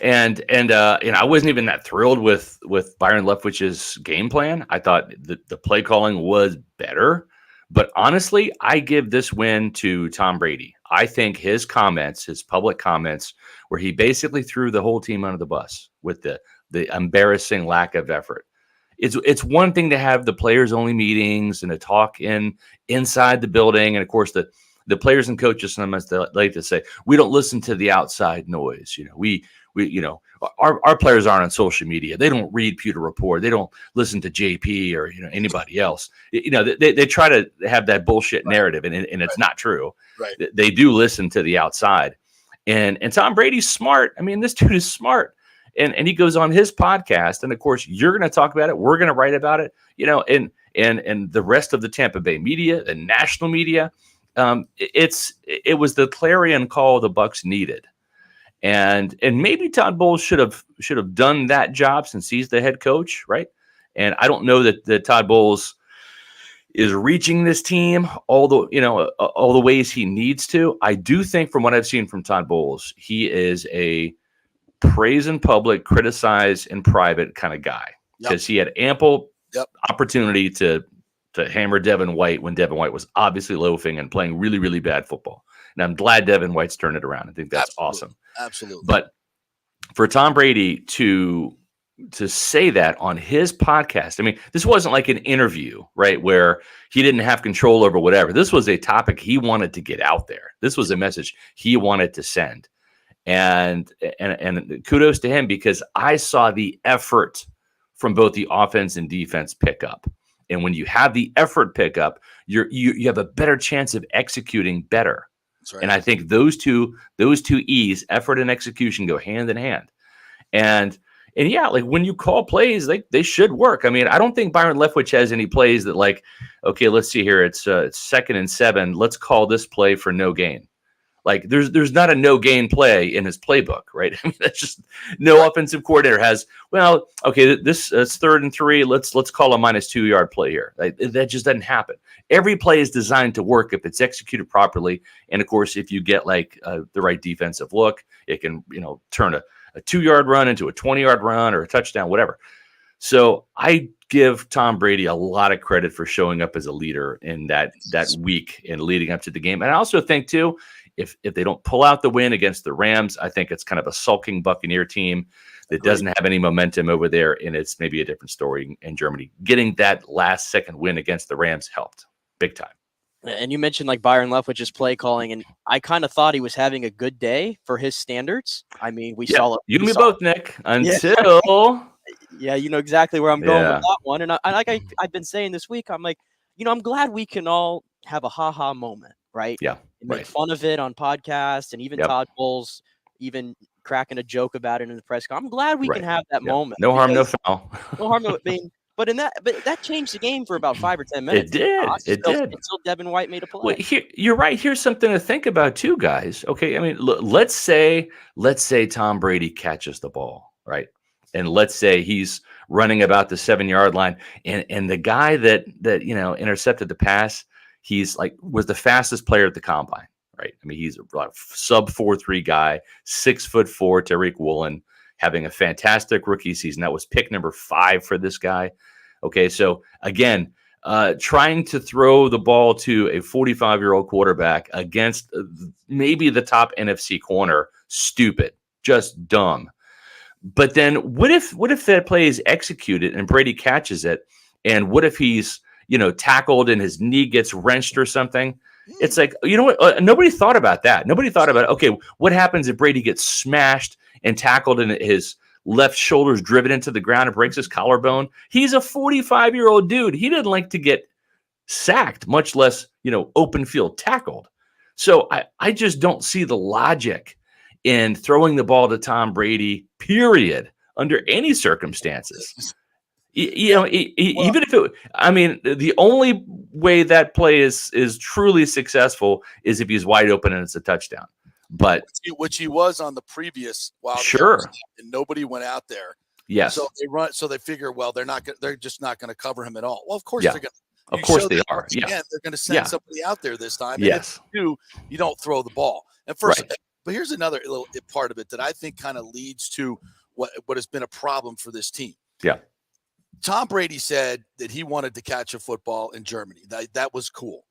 And I wasn't even that thrilled with Byron Leftwich's game plan. I thought the play calling was better. But honestly, I give this win to Tom Brady. I think his public comments, where he basically threw the whole team under the bus with the embarrassing lack of effort. It's one thing to have the players only meetings and to talk inside the building. And of course, the players and coaches sometimes they like to say, we don't listen to the outside noise. We our players aren't on social media. They don't read Pewter Report. They don't listen to JP or anybody else. They try to have that bullshit narrative, and it's not true. Right. They do listen to the outside, and Tom Brady's smart. I mean, this dude is smart, and he goes on his podcast, and of course you're going to talk about it. We're going to write about it. And the rest of the Tampa Bay media, the national media, it was the clarion call the Bucs needed. And maybe Todd Bowles should have done that job since he's the head coach, right? And I don't know that Todd Bowles is reaching this team all the ways he needs to. I do think, from what I've seen from Todd Bowles, he is a praise in public, criticize in private kind of guy, because he had ample opportunity to hammer Devin White when Devin White was obviously loafing and playing really, really bad football. And I'm glad Devin White's turned it around. I think that's awesome. Absolutely. But for Tom Brady to say that on his podcast, I mean, this wasn't like an interview, right, where he didn't have control over whatever. This was a topic he wanted to get out there. This was a message he wanted to send. And kudos to him, because I saw the effort from both the offense and defense pick up. And when you have the effort pick up, you have a better chance of executing better. Right. And I think those two E's, effort and execution, go hand in hand. And yeah, like when you call plays, they should work. I mean, I don't think Byron Leftwich has any plays that, like, okay, let's see here, it's 2nd and 7, let's call this play for no gain. Like there's not a no gain play in his playbook, right? I mean, that's just no offensive coordinator has. Well, okay, this it's 3rd and 3. Let's call a -2 yard play here. That just doesn't happen. Every play is designed to work if it's executed properly, and of course, if you get the right defensive look, it can turn a 2-yard run into a 20-yard run or a touchdown, whatever. So I give Tom Brady a lot of credit for showing up as a leader in that week and leading up to the game. And I also think too, if they don't pull out the win against the Rams, I think it's kind of a sulking Buccaneer team that doesn't have any momentum over there, and it's maybe a different story in Germany. Getting that last second win against the Rams helped big time. And you mentioned like Byron Leftwich's play calling, and I kind of thought he was having a good day for his standards. I mean, we saw it. You and me both, Nick. Until yeah, you know exactly where I'm going with that one. And I've been saying this week, I'm like, I'm glad we can all have a ha-ha moment, right? Yeah. And make fun of it on podcasts, and even Todd Bowles even cracking a joke about it in the press conference. I'm glad we can have that moment. No harm, no foul. No harm, no. I mean, but that changed the game for about 5 or 10 minutes. It did. It did until Devin White made a play. Well, you're right. Here's something to think about too, guys. Okay, I mean, let's say Tom Brady catches the ball, right? And let's say he's running about the 7-yard line, and the guy that intercepted the pass, was the fastest player at the combine, right? I mean, he's a sub 4.3 guy, 6'4" Tariq Woolen, having a fantastic rookie season. That was pick number 5 for this guy. Okay, so again, trying to throw the ball to a 45-year-old quarterback against maybe the top NFC corner, stupid, just dumb. But then what if that play is executed and Brady catches it, and what if he's tackled and his knee gets wrenched or something? It's like, what? Nobody thought about that. Nobody thought about, okay, what happens if Brady gets smashed and tackled and his left shoulder's driven into the ground and breaks his collarbone? He's a 45-year-old dude. He didn't like to get sacked, much less, open field tackled. So I just don't see the logic in throwing the ball to Tom Brady, period, under any circumstances. Even if the only way that play is truly successful is if he's wide open and it's a touchdown. But which he was on the previous Wildcats, and nobody went out there. Yes. So they figure, well, they're just not going to cover him at all. Well, of course they're going to. Of course they are. Yeah. Again, they're going to send somebody out there this time. And yes. if you don't throw the ball. And first, but here's another little part of it that I think kind of leads to what has been a problem for this team. Yeah. Tom Brady said that he wanted to catch a football in Germany. That was cool.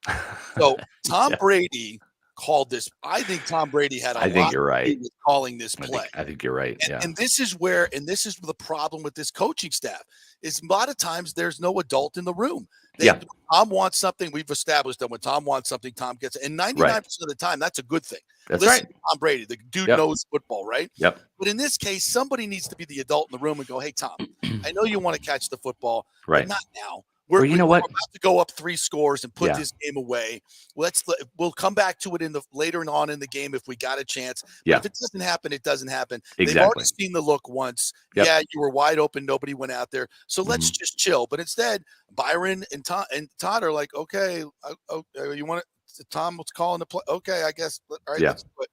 So Tom Brady called this. I think Tom Brady had I think you're right with calling this play. I think you're right. And this is the problem with this coaching staff is a lot of times there's no adult in the room. Yeah. Tom wants something. We've established that when Tom wants something, Tom gets it. And 99% of the time, that's a good thing. That's Listen, right. Tom Brady, the dude Yep. knows football, right? Yep. But in this case, somebody needs to be the adult in the room and go, hey, Tom, I know you want to catch the football, Right. but not now. Or you know what? We're about to go up 3 scores and put Yeah. this game away. We'll come back to it later on in the game if we got a chance. But Yeah. if it doesn't happen, it doesn't happen. Exactly. They've already seen the look once. Yep. Yeah, you were wide open. Nobody went out there. So let's just chill. But instead, Byron and Todd are like, okay, you want it? Tom was calling the play. Okay, I guess. All right. Yeah. Let's do it.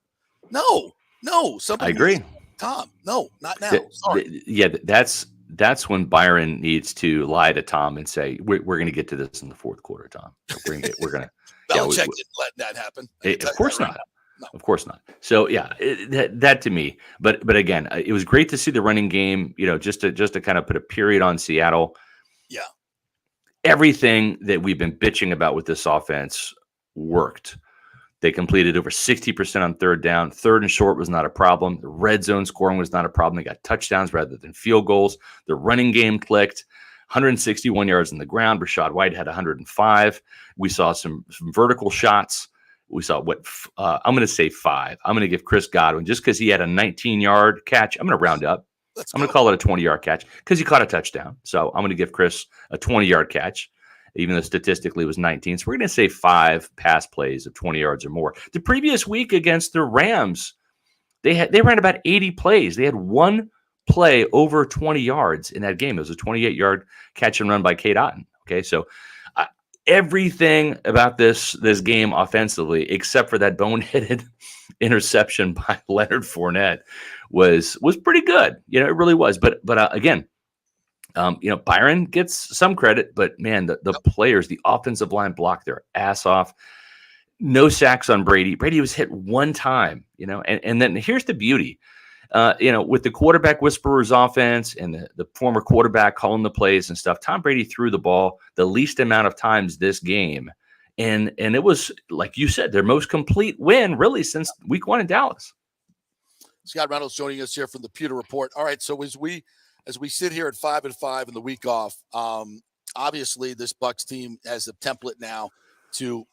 No. Somebody I agree. Tom, no, not now. Sorry. Yeah, that's when Byron needs to lie to Tom and say, "We're going to get to this in the fourth quarter, Tom. We're going to." Belichick didn't let that happen. Of course not. No. Of course not. So yeah, that to me. But again, it was great to see the running game. Just to kind of put a period on Seattle. Yeah. Everything that we've been bitching about with this offense worked. They completed over 60% on third down. Third and short was not a problem. The red zone scoring was not a problem. They got touchdowns rather than field goals. The running game clicked. 161 yards on the ground. Rashad White had 105. We saw some vertical shots. We saw I'm going to say 5. I'm going to give Chris Godwin, just because he had a 19-yard catch. I'm going to round up. I'm going to call it a 20-yard catch because he caught a touchdown. So I'm going to give Chris a 20-yard catch, even though statistically it was 19. So we're going to say 5 pass plays of 20 yards or more. The previous week against the Rams, they ran about 80 plays. They had one play over 20 yards in that game. It was a 28-yard catch and run by Kate Otten. Okay, so everything about this game offensively, except for that boneheaded interception by Leonard Fournette, was pretty good. It really was. But again, Byron gets some credit, but man, the players, the offensive line blocked their ass off. No sacks on Brady. Brady was hit one time, and then here's the beauty. With the quarterback whisperers offense and the former quarterback calling the plays and stuff, Tom Brady threw the ball the least amount of times this game. And it was, like you said, their most complete win really since week 1 in Dallas. Scott Reynolds joining us here from the Pewter Report. All right. So as we sit here at 5-5 in the week off, obviously this Bucs team has a template now to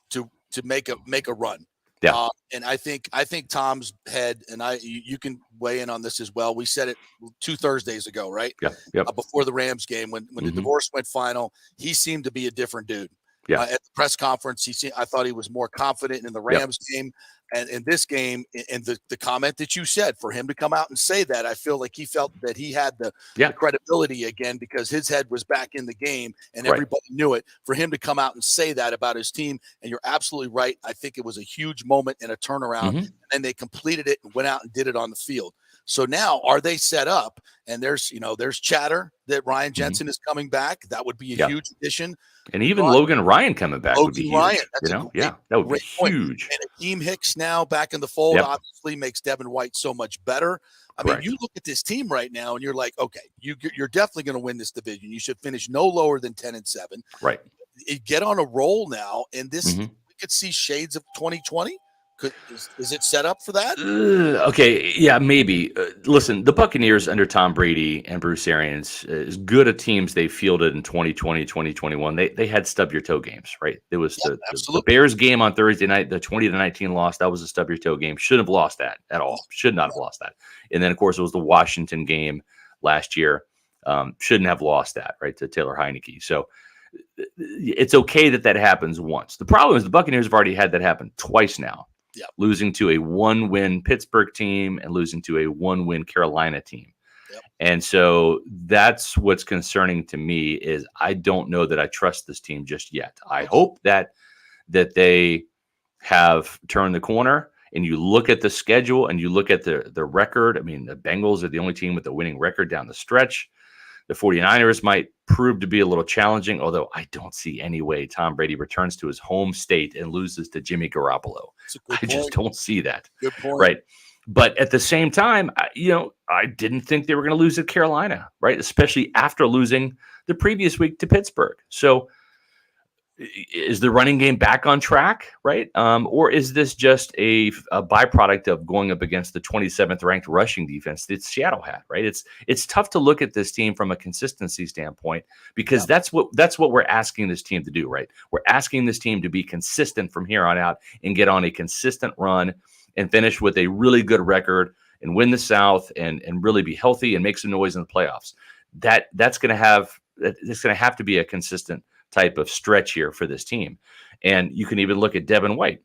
make a run. Yeah. And I think Tom's head, and you can weigh in on this as well. We said it 2 Thursdays ago, right? Yeah. Yep. Before the Rams game, when the divorce went final, he seemed to be a different dude. Yeah. At the press conference, I thought he was more confident in the Rams game. And in this game, and the comment that you said, for him to come out and say that, I feel like he felt that he had the credibility again because his head was back in the game and everybody knew it. For him to come out and say that about his team, and you're absolutely right. I think it was a huge moment and a turnaround, and they completed it and went out and did it on the field. So now, are they set up? And there's chatter that Ryan Jensen is coming back. That would be a huge addition. And even Logan Ryan coming back would be huge. That would be huge. And Akeem Hicks now back in the fold obviously makes Devin White so much better. I mean, you look at this team right now and you're like, okay, you're definitely going to win this division. You should finish no lower than 10-7. Right. Get on a roll now, and this we could see shades of 2020. Is it set up for that? Okay, yeah, maybe. Listen, the Buccaneers under Tom Brady and Bruce Arians, as good a teams they fielded in 2020, 2021, they had stub your toe games, right? There was the Bears game on Thursday night, the 20-19 loss. That was a stub your toe game. Shouldn't have lost that at all. Should not have lost that. And then, of course, it was the Washington game last year. Shouldn't have lost that, right, to Taylor Heineke. So it's okay that happens once. The problem is the Buccaneers have already had that happen twice now. Yeah. Losing to a 1-win Pittsburgh team and losing to a 1-win Carolina team. Yep. And so that's what's concerning to me is I don't know that I trust this team just yet. I hope that they have turned the corner, and you look at the schedule and you look at the record. I mean, the Bengals are the only team with a winning record down the stretch. The 49ers might prove to be a little challenging, although I don't see any way Tom Brady returns to his home state and loses to Jimmy Garoppolo. I just don't see that. Good point. Right. But at the same time, I didn't think they were going to lose at Carolina, right? Especially after losing the previous week to Pittsburgh. So is the running game back on track, right? Or is this just a byproduct of going up against the 27th ranked rushing defense that Seattle had, right? It's tough to look at this team from a consistency standpoint because that's what we're asking this team to do, right? We're asking this team to be consistent from here on out and get on a consistent run and finish with a really good record and win the South and really be healthy and make some noise in the playoffs. That's going to have to be a consistent type of stretch here for this team. And you can even look at Devin White,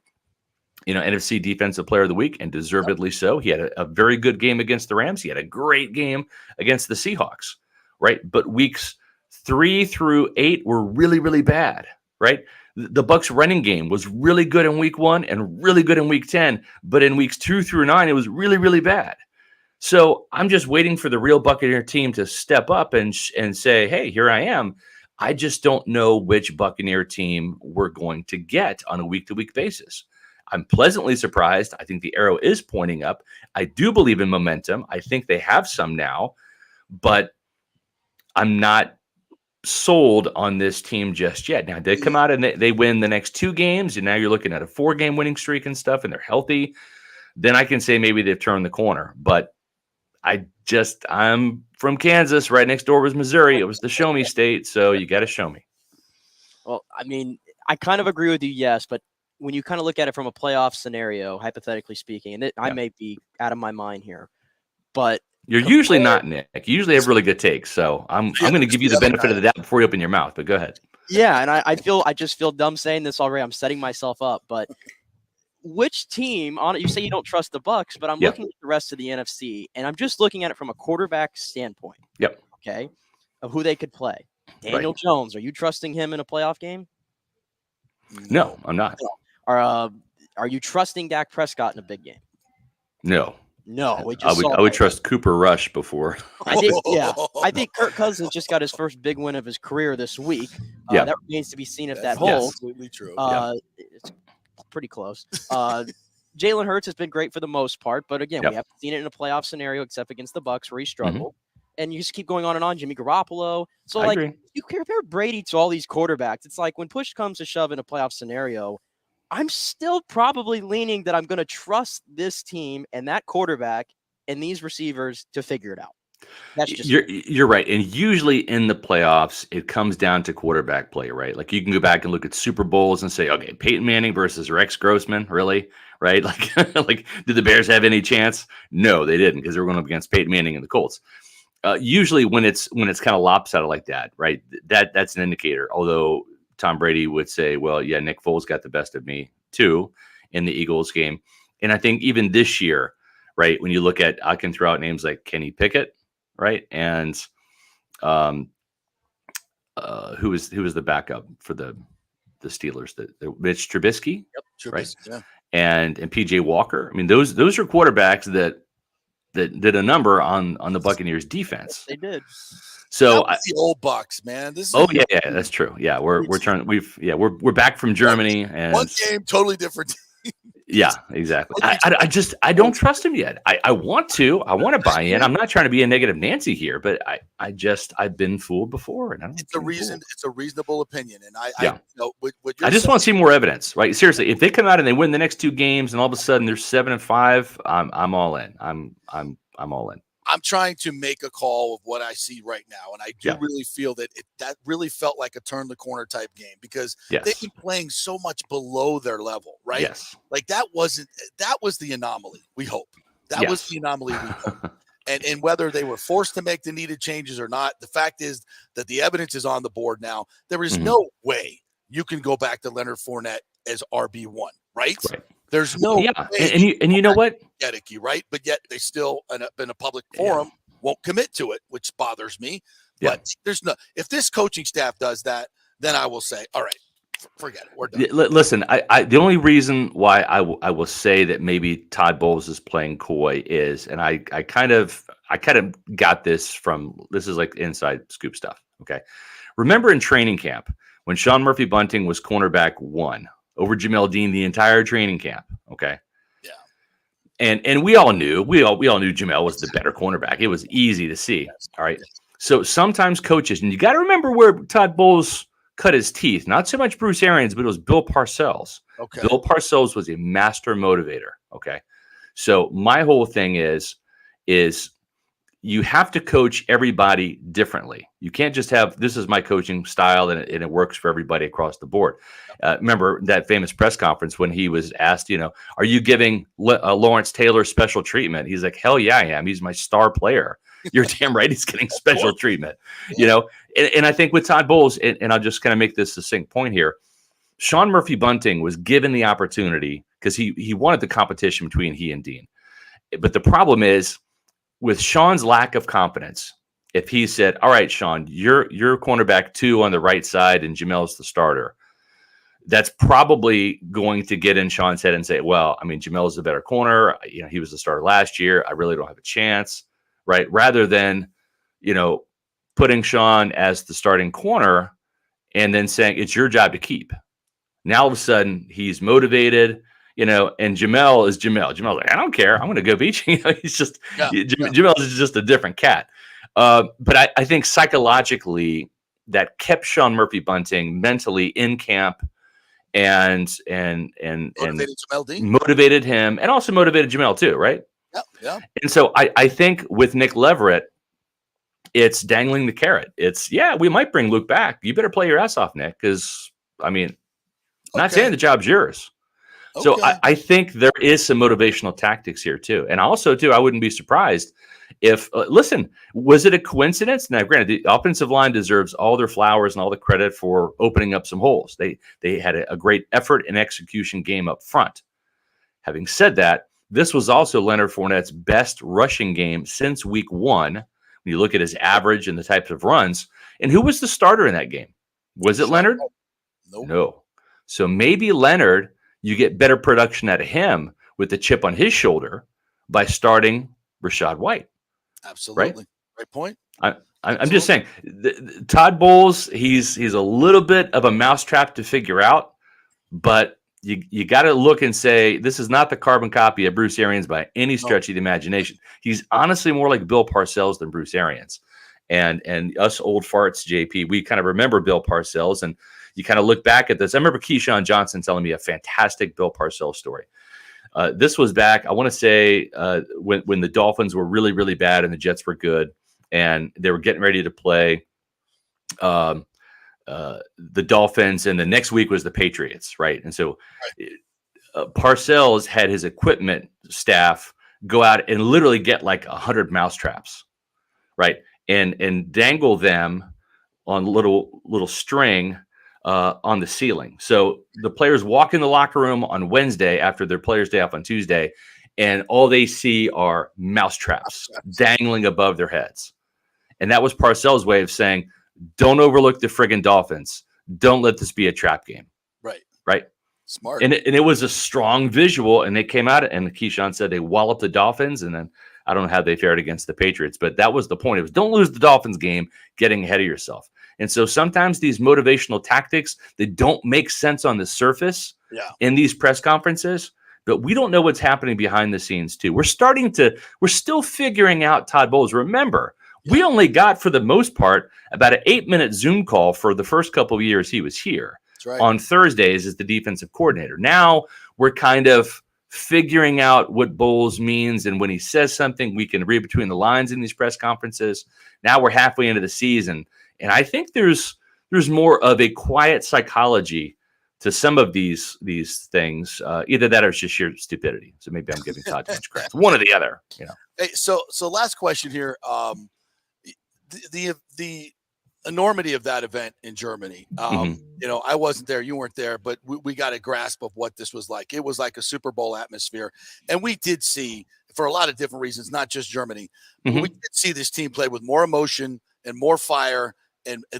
NFC Defensive Player of the Week, and deservedly so. He had a very good game against the Rams. He had a great game against the Seahawks, right? But weeks 3 through 8 were really, really bad, right? The Bucs running game was really good in week 1 and really good in week 10, but in weeks 2 through 9, it was really, really bad. So I'm just waiting for the real Buccaneer team to step up and say, hey, here I am. I just don't know which Buccaneer team we're going to get on a week-to-week basis. I'm pleasantly surprised. I think the arrow is pointing up. I do believe in momentum. I think they have some now, but I'm not sold on this team just yet. Now, they come out and they win the next 2 games, and now you're looking at a 4-game winning streak and stuff, and they're healthy. Then I can say maybe they've turned the corner, but I'm from Kansas. Right next door was Missouri. It was the show me state. So you got to show me. Well, I mean, I kind of agree with you. Yes. But when you kind of look at it from a playoff scenario, hypothetically speaking, and I may be out of my mind here, but you're usually not, Nick. You usually have really good takes. So I'm going to give you the benefit of the doubt before you open your mouth, but go ahead. Yeah. And I just feel dumb saying this already. I'm setting myself up, but which team you say you don't trust the Bucs, but I'm looking at the rest of the NFC, and I'm just looking at it from a quarterback standpoint. Yep. Okay. Of who they could play. Daniel Jones, are you trusting him in a playoff game? No, I'm not. Are you trusting Dak Prescott in a big game? No. No. I would trust Cooper Rush before. I think Kirk Cousins just got his first big win of his career this week. That remains to be seen if that holds. Absolutely true. It's pretty close. Jalen Hurts has been great for the most part, but again, we haven't seen it in a playoff scenario except against the Bucs where he struggled. And you just keep going on and on. Jimmy Garoppolo. So you compare Brady to all these quarterbacks. It's like when push comes to shove in a playoff scenario, I'm still probably leaning that I'm going to trust this team and that quarterback and these receivers to figure it out. That's just you're right. And usually in the playoffs, it comes down to quarterback play, right? Like you can go back and look at Super Bowls and say, okay, Peyton Manning versus Rex Grossman, really? Right? Like did the Bears have any chance? No, they didn't, because they were going up against Peyton Manning and the Colts. Usually when it's kind of lopsided like that, right? That's an indicator. Although Tom Brady would say, well, yeah, Nick Foles got the best of me too in the Eagles game. And I think even this year, right, when you look at, I can throw out names like Kenny Pickett, right? And who was the backup for the Steelers? The Mitch Trubisky, Trubisky, right? And PJ Walker. I mean, those are quarterbacks that did a number on the Buccaneers defense. They did. So the old Bucs, man. This is yeah, that's true. Yeah, we're back from Germany, and one game, totally different. Yeah, exactly. I don't trust him yet. I want to buy in. I'm not trying to be a negative Nancy here, but I've been fooled before, and I don't. It's a reasonable opinion, and I just want to see more evidence, right? Seriously, if they come out and they win the next 2 games, and all of a sudden they're 7-5, I'm all in. I'm all in. I'm trying to make a call of what I see right now, and I do really feel that that really felt like a turn the corner type game because they've been playing so much below their level, right? Yes. Like that was the anomaly. We hope that was the anomaly. We hope, and whether they were forced to make the needed changes or not, the fact is that the evidence is on the board now. There is no way you can go back to Leonard Fournette as RB1, right? There's no way and you know what? Right? But yet they still in a public forum won't commit to it, which bothers me. But there's no if this coaching staff does that, then I will say, all right, forget it. We're done. Listen, I the only reason why I will say that maybe Todd Bowles is playing coy is, and I kind of got this is like inside scoop stuff. Okay. Remember in training camp when Sean Murphy Bunting was cornerback 1 over Jamel Dean the entire training camp. Okay. Yeah. And we all knew Jamel was the better cornerback. It was easy to see. All right. So sometimes coaches, and you got to remember where Todd Bowles cut his teeth. Not so much Bruce Arians, but it was Bill Parcells. Okay. Bill Parcells was a master motivator. Okay. So my whole thing is you have to coach everybody differently. You can't just have, this is my coaching style and it works for everybody across the board. Remember that famous press conference when he was asked, are you giving Lawrence Taylor special treatment? He's like, hell yeah, I am. He's my star player. You're damn right he's getting special treatment. And I think with Todd Bowles, and I'll just kind of make this succinct point here, Sean Murphy-Bunting was given the opportunity because he wanted the competition between he and Dean. But the problem is, with Sean's lack of confidence, if he said, all right, Sean, you're cornerback 2 on the right side and Jamel's the starter, that's probably going to get in Sean's head and say, well, I mean, Jamel's a better corner. He was the starter last year. I really don't have a chance, right? Rather than, putting Sean as the starting corner and then saying it's your job to keep. Now, all of a sudden, he's motivated. And Jamel is Jamel. Jamel's like, I don't care. I'm going to go beat you. He's just Jamel is just a different cat. But I think psychologically that kept Sean Murphy-Bunting mentally in camp and motivated him and also motivated Jamel too, right? Yeah. And so I think with Nick Leverett, it's dangling the carrot. It's we might bring Luke back. You better play your ass off, Nick, because not saying the job's yours. So I think there is some motivational tactics here too. And also too, I wouldn't be surprised if, listen, was it a coincidence? Now, granted, the offensive line deserves all their flowers and all the credit for opening up some holes. They had a great effort and execution game up front. Having said that, this was also Leonard Fournette's best rushing game since week 1. When you look at his average and the types of runs, and who was the starter in that game? Was it Leonard? No. So maybe Leonard, you get better production out of him with the chip on his shoulder by starting Rachaad White. Absolutely. Right point. I'm just saying, Todd Bowles, he's a little bit of a mousetrap to figure out, but you got to look and say, this is not the carbon copy of Bruce Arians by any stretch of the imagination. He's honestly more like Bill Parcells than Bruce Arians. And us old farts, JP, we kind of remember Bill Parcells, and you kind of look back at this. I remember Keyshawn Johnson telling me a fantastic Bill Parcells story. This was back, I want to say, when the Dolphins were really, really bad and the Jets were good, and they were getting ready to play the Dolphins, and the next week was the Patriots, right? And so Parcells had his equipment staff go out and literally get like 100 mousetraps, right? And dangle them on little string on the ceiling. So the players walk in the locker room on Wednesday after their players' day off on Tuesday, and all they see are mousetraps dangling above their heads. And that was Parcells' way of saying, don't overlook the friggin' Dolphins. Don't let this be a trap game. Right. Smart. And it was a strong visual, and they came out, and Keyshawn said they walloped the Dolphins, and then I don't know how they fared against the Patriots, but that was the point. It was don't lose the Dolphins game getting ahead of yourself. And so sometimes these motivational tactics, they don't make sense on the surface in these press conferences, but we don't know what's happening behind the scenes too. We're still figuring out Todd Bowles. Remember, we only got, for the most part, about an 8-minute Zoom call for the first couple of years he was here. That's right. On Thursdays as the defensive coordinator. Now we're kind of figuring out what Bowles means, and when he says something, we can read between the lines in these press conferences. Now we're halfway into the season, and I think there's more of a quiet psychology to some of these things. Either that or it's just sheer stupidity. So maybe I'm giving Todd too much credit. One or the other. Hey, so last question here. The enormity of that event in Germany. I wasn't there, you weren't there, but we got a grasp of what this was like. It was like a Super Bowl atmosphere. And we did see, for a lot of different reasons, not just Germany, we did see this team play with more emotion and more fire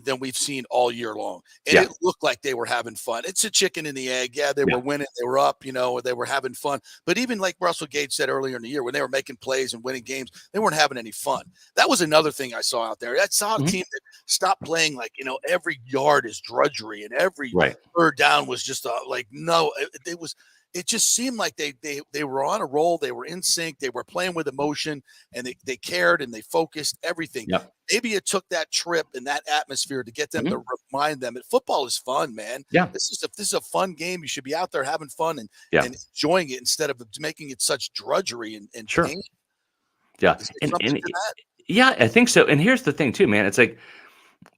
than we've seen all year long. And it looked like they were having fun. It's a chicken and the egg. Yeah, they were winning. They were up, they were having fun. But even like Russell Gage said earlier in the year, when they were making plays and winning games, they weren't having any fun. That was another thing I saw out there. I saw a team that stopped playing like, every yard is drudgery and every third down was just it was it just seemed like they were on a roll. They were in sync. They were playing with emotion, and they cared and they focused everything. Yep. Maybe it took that trip and that atmosphere to get them to remind them that football is fun, man. Yeah. This is a fun game. You should be out there having fun and enjoying it instead of making it such drudgery and Sure. pain. Yeah. Yeah, I think so. And here's the thing too, man. It's like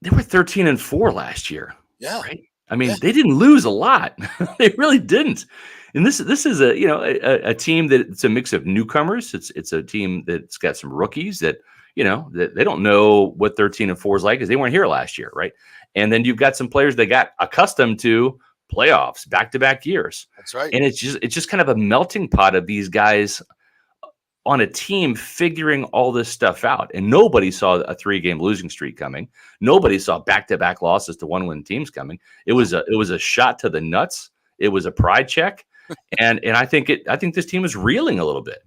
they were 13-4 last year. Yeah. Right. I mean, they didn't lose a lot. They really didn't. And this is a team that it's a mix of newcomers. It's a team that's got some rookies that that they don't know what 13-4 is like because they weren't here last year, right? And then you've got some players that got accustomed to playoffs back-to-back years. That's right. And it's just kind of a melting pot of these guys on a team figuring all this stuff out. And nobody saw a 3-game losing streak coming. Nobody saw back-to-back losses to 1-win teams coming. It was a shot to the nuts. It was a pride check. And I think this team is reeling a little bit,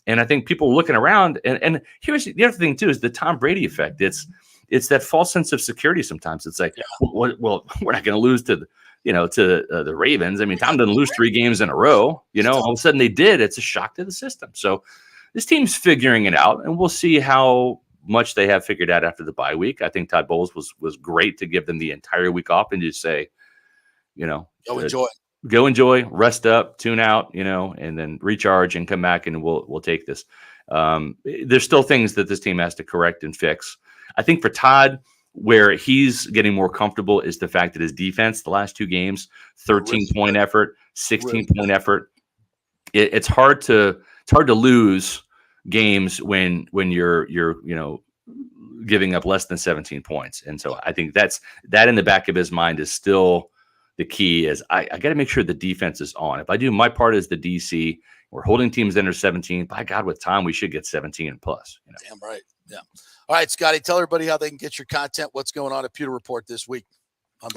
and I think people looking around and here's the other thing too, is the Tom Brady effect. It's that false sense of security. Sometimes it's like, well, we're not going to lose to the Ravens. I mean, Tom didn't lose 3 games in a row, all of a sudden they did. It's a shock to the system. So this team's figuring it out, and we'll see how much they have figured out after the bye week. I think Todd Bowles was great to give them the entire week off and just say, go enjoy, rest up, tune out, and then recharge and come back, and we'll take this. There's still things that this team has to correct and fix. I think for Todd, where he's getting more comfortable is the fact that his defense, the last 2 games, 13-point effort, 16-point effort. It's hard to lose games when you're giving up less than 17 points. And so I think that in the back of his mind is still the key. Is I got to make sure the defense is on. If I do my part as the DC, we're holding teams under 17. By God, with time, we should get 17 and plus. Damn right. Yeah. All right, Scotty, tell everybody how they can get your content. What's going on at Pewter Report this week?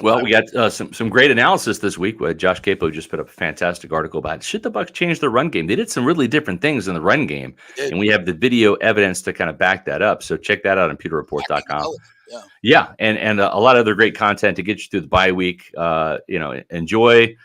Well, we got some great analysis this week. Josh Capo just put up a fantastic article about should the Bucs change their run game. They did some really different things in the run game, and we have the video evidence to kind of back that up. So check that out on pewterreport.com. Yeah, and a lot of other great content to get you through the bye week. Enjoy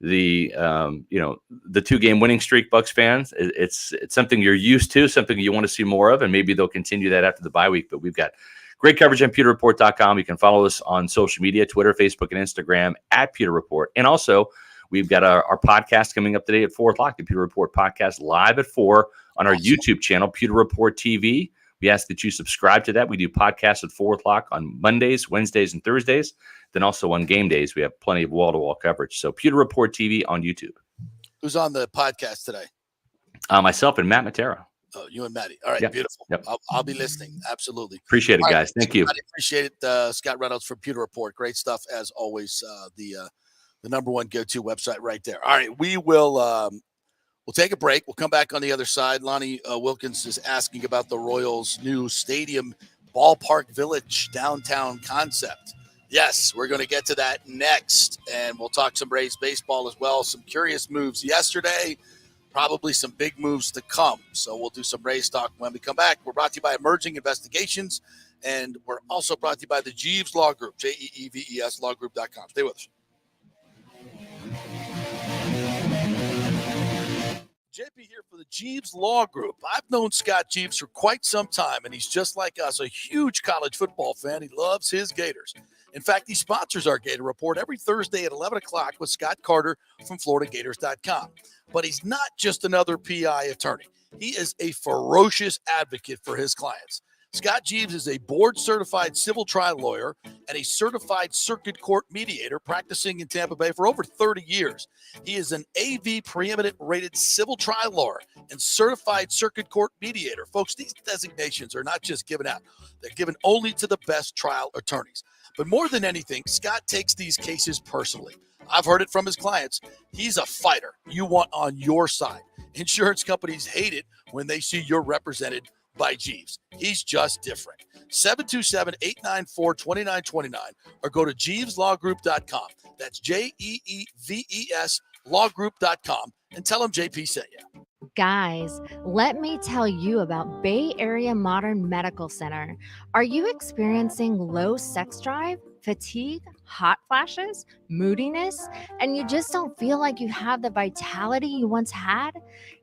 the 2-game winning streak, Bucs fans. It's something you're used to, something you want to see more of, and maybe they'll continue that after the bye week. But we've got great coverage on pewterreport.com. You can follow us on social media, Twitter, Facebook, and Instagram at Pewter Report. And also, we've got our podcast coming up today at 4 o'clock, the Pewter Report podcast live at 4 on our YouTube channel, Pewter Report TV. We ask that you subscribe to that. We do podcasts at 4 o'clock on Mondays, Wednesdays, and Thursdays. Then also on game days, we have plenty of wall-to-wall coverage. So Pewter Report TV on YouTube. Who's on the podcast today? Myself and Matt Matera. Oh, you and Matty. All right, Yep. beautiful. Yep. I'll be listening. Absolutely. Appreciate it, All guys. Right. Thank you. I appreciate it. Scott Reynolds from Pewter Report. Great stuff, as always. The number one go-to website right there. All right, we will we'll take a break. We'll come back on the other side. Lonnie Wilkins is asking about the Royals' new stadium, Ballpark Village downtown concept. Yes, we're going to get to that next, and we'll talk some Rays baseball as well. Some curious moves yesterday, probably some big moves to come. So we'll do some Rays talk when we come back. We're brought to you by Emerging Investigations, and we're also brought to you by the Jeeves Law Group, JEEVES lawgroup.com. Stay with us. JP here for the Jeeves Law Group. I've known Scott Jeeves for quite some time, and he's just like us, a huge college football fan. He loves his Gators. In fact, he sponsors our Gator Report every Thursday at 11 o'clock with Scott Carter from FloridaGators.com. But he's not just another PI attorney. He is a ferocious advocate for his clients. Scott Jeeves is a board-certified civil trial lawyer and a certified circuit court mediator practicing in Tampa Bay for over 30 years. He is an AV preeminent rated civil trial lawyer and certified circuit court mediator. Folks, these designations are not just given out. They're given only to the best trial attorneys. But more than anything, Scott takes these cases personally. I've heard it from his clients. He's a fighter you want on your side. Insurance companies hate it when they see you're represented by Jeeves. He's just different. 727-894-2929 or go to JeevesLawGroup.com. That's JEEVES lawgroup.com and tell him JP sent you. Guys, let me tell you about Bay Area Modern Medical Center. Are you experiencing low sex drive? fatigue, hot flashes, moodiness, and you just don't feel like you have the vitality you once had?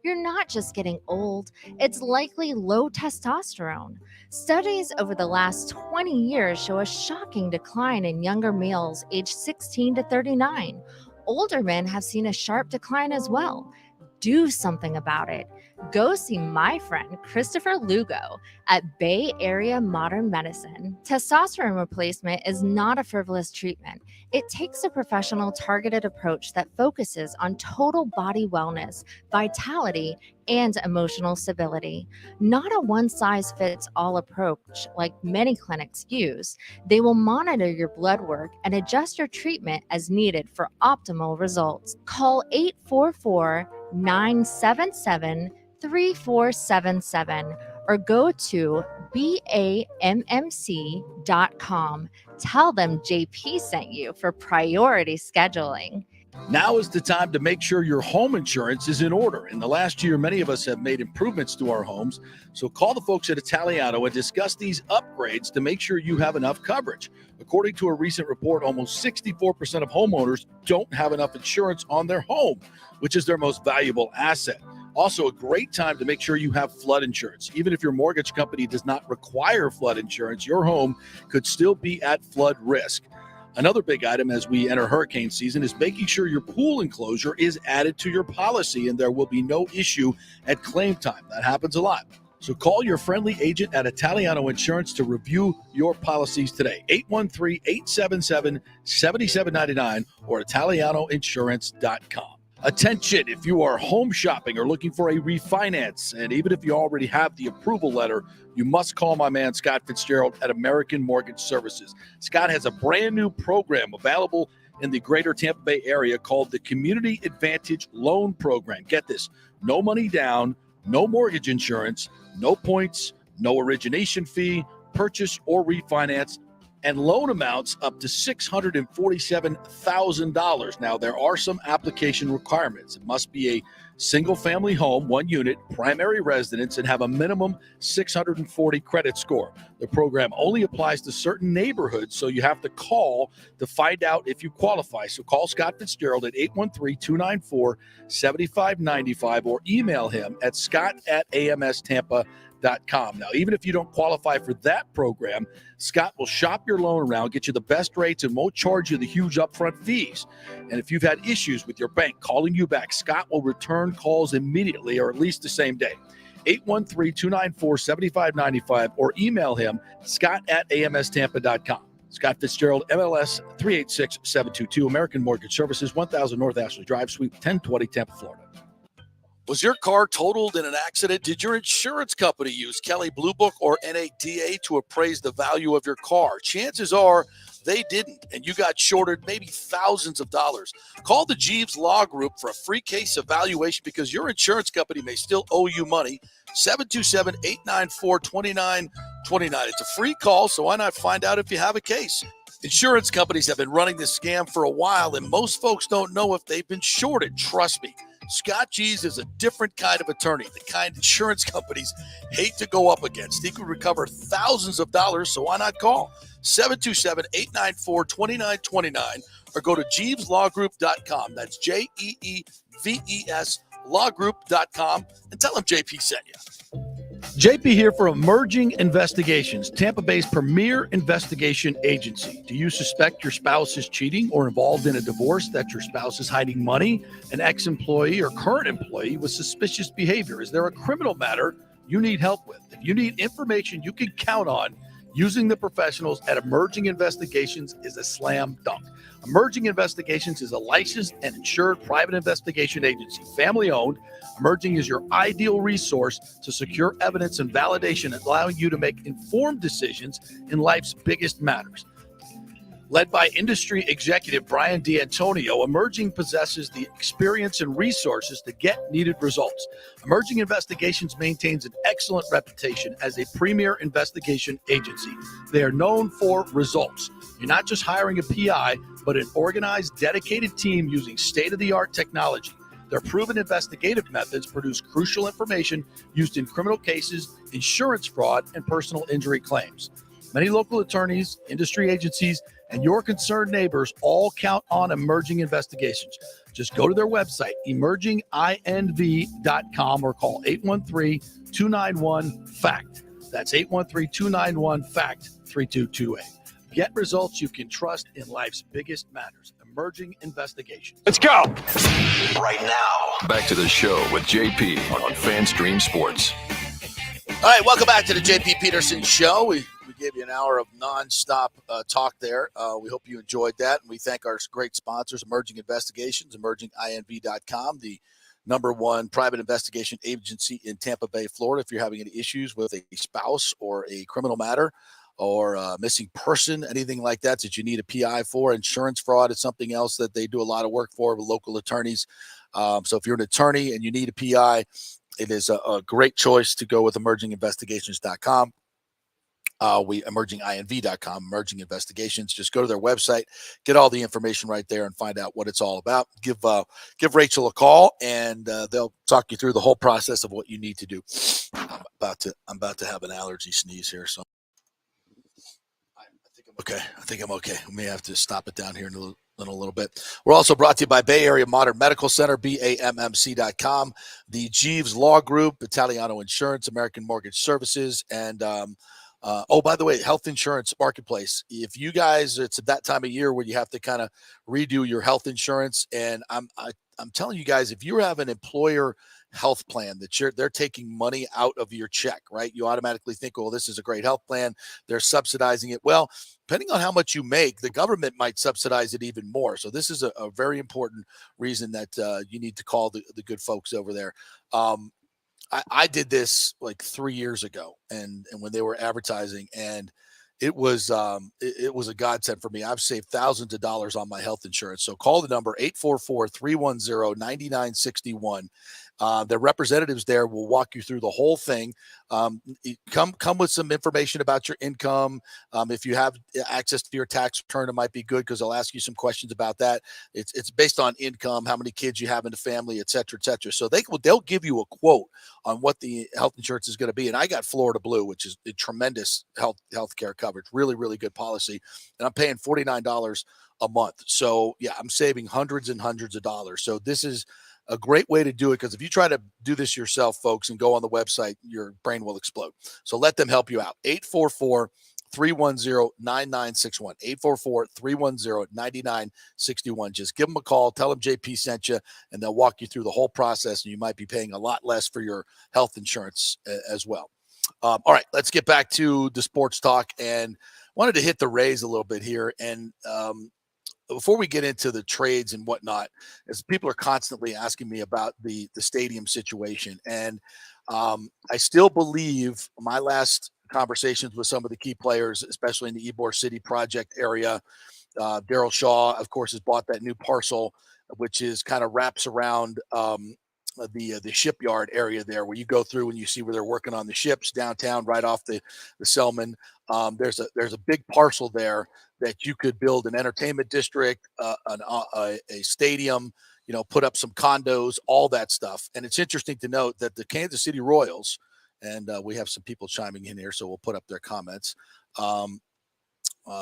You're not just getting old, it's likely low testosterone. Studies over the last 20 years show a shocking decline in younger males aged 16 to 39. Older men have seen a sharp decline as well. Do something about it. Go see my friend Christopher Lugo at Bay Area Modern Medicine. Testosterone replacement is not a frivolous treatment. It takes a professional, targeted approach that focuses on total body wellness, vitality, and emotional stability. Not a one-size-fits-all approach like many clinics use. They will monitor your blood work and adjust your treatment as needed for optimal results. Call 844-977-3477 or go to BAMMC.com. Tell them JP sent you for priority scheduling. Now is the time to make sure your home insurance is in order. In the last year, many of us have made improvements to our homes. So call the folks at Italiano and discuss these upgrades to make sure you have enough coverage. According to a recent report, almost 64% of homeowners don't have enough insurance on their home, which is their most valuable asset. Also, a great time to make sure you have flood insurance. Even if your mortgage company does not require flood insurance, your home could still be at flood risk. Another big item as we enter hurricane season is making sure your pool enclosure is added to your policy and there will be no issue at claim time. That happens a lot. So call your friendly agent at Italiano Insurance to review your policies today. 813-877-7799 or ItalianoInsurance.com. Attention, if you are home shopping or looking for a refinance, and even if you already have the approval letter, you must call my man Scott Fitzgerald at American Mortgage Services. Scott has a brand new program available in the greater Tampa Bay area called the Community Advantage Loan Program. Get this, no money down, no mortgage insurance, no points, no origination fee, purchase or refinance, and loan amounts up to $647,000. Now, there are some application requirements. It must be a single-family home, one unit, primary residence, and have a minimum 640 credit score. The program only applies to certain neighborhoods, so you have to call to find out if you qualify. So call Scott Fitzgerald at 813-294-7595 or email him at scott@amstampa.com. Now, even if you don't qualify for that program, Scott will shop your loan around, get you the best rates, and won't charge you the huge upfront fees. And if you've had issues with your bank calling you back, Scott will return calls immediately or at least the same day. 813-294-7595 or email him, scott@amstampa.com. Scott Fitzgerald, MLS 386722, American Mortgage Services, 1000 North Ashley Drive, Suite 1020, Tampa, Florida. Was your car totaled in an accident? Did your insurance company use Kelley Blue Book or NADA to appraise the value of your car? Chances are they didn't, and you got shorted maybe thousands of dollars. Call the Jeeves Law Group for a free case evaluation because your insurance company may still owe you money. 727-894-2929. It's a free call, so why not find out if you have a case? Insurance companies have been running this scam for a while, and most folks don't know if they've been shorted. Trust me. Scott Jeeves is a different kind of attorney, the kind insurance companies hate to go up against. He could recover thousands of dollars, so why not call? 727-894-2929 or go to JeevesLawGroup.com. That's JEEVES lawgroup.com and tell him JP sent you. JP here for Emerging Investigations, Tampa Bay's premier investigation agency. Do you suspect your spouse is cheating or involved in a divorce, that your spouse is hiding money, an ex-employee or current employee with suspicious behavior? Is there a criminal matter you need help with? If you need information you can count on, using the professionals at Emerging Investigations is a slam dunk. Emerging Investigations is a licensed and insured private investigation agency, family-owned. Emerging is your ideal resource to secure evidence and validation, allowing you to make informed decisions in life's biggest matters. Led by industry executive Brian D'Antonio, Emerging possesses the experience and resources to get needed results. Emerging Investigations maintains an excellent reputation as a premier investigation agency. They are known for results. You're not just hiring a PI, but an organized, dedicated team using state-of-the-art technology. Their proven investigative methods produce crucial information used in criminal cases, insurance fraud, and personal injury claims. Many local attorneys, industry agencies, and your concerned neighbors all count on Emerging Investigations. Just go to their website, emerginginv.com, or call 813-291-FACT. That's 813-291-FACT-3228. Get results you can trust in life's biggest matters. Emerging Investigations. Let's go. Right now, back to the show with JP on FanStream Sports. All right, welcome back to the JP Peterson Show. We gave you an hour of nonstop talk there. We hope you enjoyed that. And we thank our great sponsors, Emerging Investigations, emerginginv.com, the #1 private investigation agency in Tampa Bay, Florida. If you're having any issues with a spouse or a criminal matter or a missing person, anything like that you need a PI for, insurance fraud is something else that they do a lot of work for with local attorneys. So if you're an attorney and you need a PI, it is a great choice to go with emerginginvestigations.com. Emerginginv.com, Emerging Investigations. Just go to their website, get all the information right there, and find out what it's all about. Give Rachel a call, and they'll talk you through the whole process of what you need to do. I'm about to have an allergy sneeze here, so I think I'm okay. We may have to stop it down here in a little bit. We're also brought to you by Bay Area Modern Medical Center, BAMMC.com, the Jeeves Law Group, Italiano Insurance, American Mortgage Services, and by the way, Health Insurance Marketplace. If you guys, it's at that time of year where you have to kind of redo your health insurance, and I'm telling you guys, if you have an employer health plan that they're taking money out of your check, right? You automatically think, well, this is a great health plan. They're subsidizing it. Well, depending on how much you make, the government might subsidize it even more. So this is a very important reason that you need to call the good folks over there. I did this like 3 years ago, and when they were advertising, and it was a godsend for me. I've saved thousands of dollars on my health insurance. So call the number 844-310-9961. The representatives there will walk you through the whole thing. Come with some information about your income. If you have access to your tax return, it might be good because they'll ask you some questions about that. It's based on income, how many kids you have in the family, et cetera, et cetera. So they'll give you a quote on what the health insurance is going to be. And I got Florida Blue, which is a tremendous health care coverage, really, really good policy. And I'm paying $49 a month. So yeah, I'm saving hundreds and hundreds of dollars. So this is a great way to do it, because if you try to do this yourself, folks, and go on the website, your brain will explode. So let them help you out. 844-310-9961. 844-310-9961. Just give them a call. Tell them JP sent you, and they'll walk you through the whole process, and you might be paying a lot less for your health insurance as well. All right, let's get back to the sports talk, and wanted to hit the Rays a little bit here. And before we get into the trades and whatnot, as people are constantly asking me about the stadium situation, and I still believe my last conversations with some of the key players, especially in the Ybor City project area, Daryl Shaw, of course, has bought that new parcel, which is kind of wraps around the shipyard area there, where you go through and you see where they're working on the ships downtown, right off the Selman. There's a big parcel there that you could build an entertainment district, a stadium, put up some condos, all that stuff. And it's interesting to note that the Kansas City Royals, and we have some people chiming in here, so we'll put up their comments.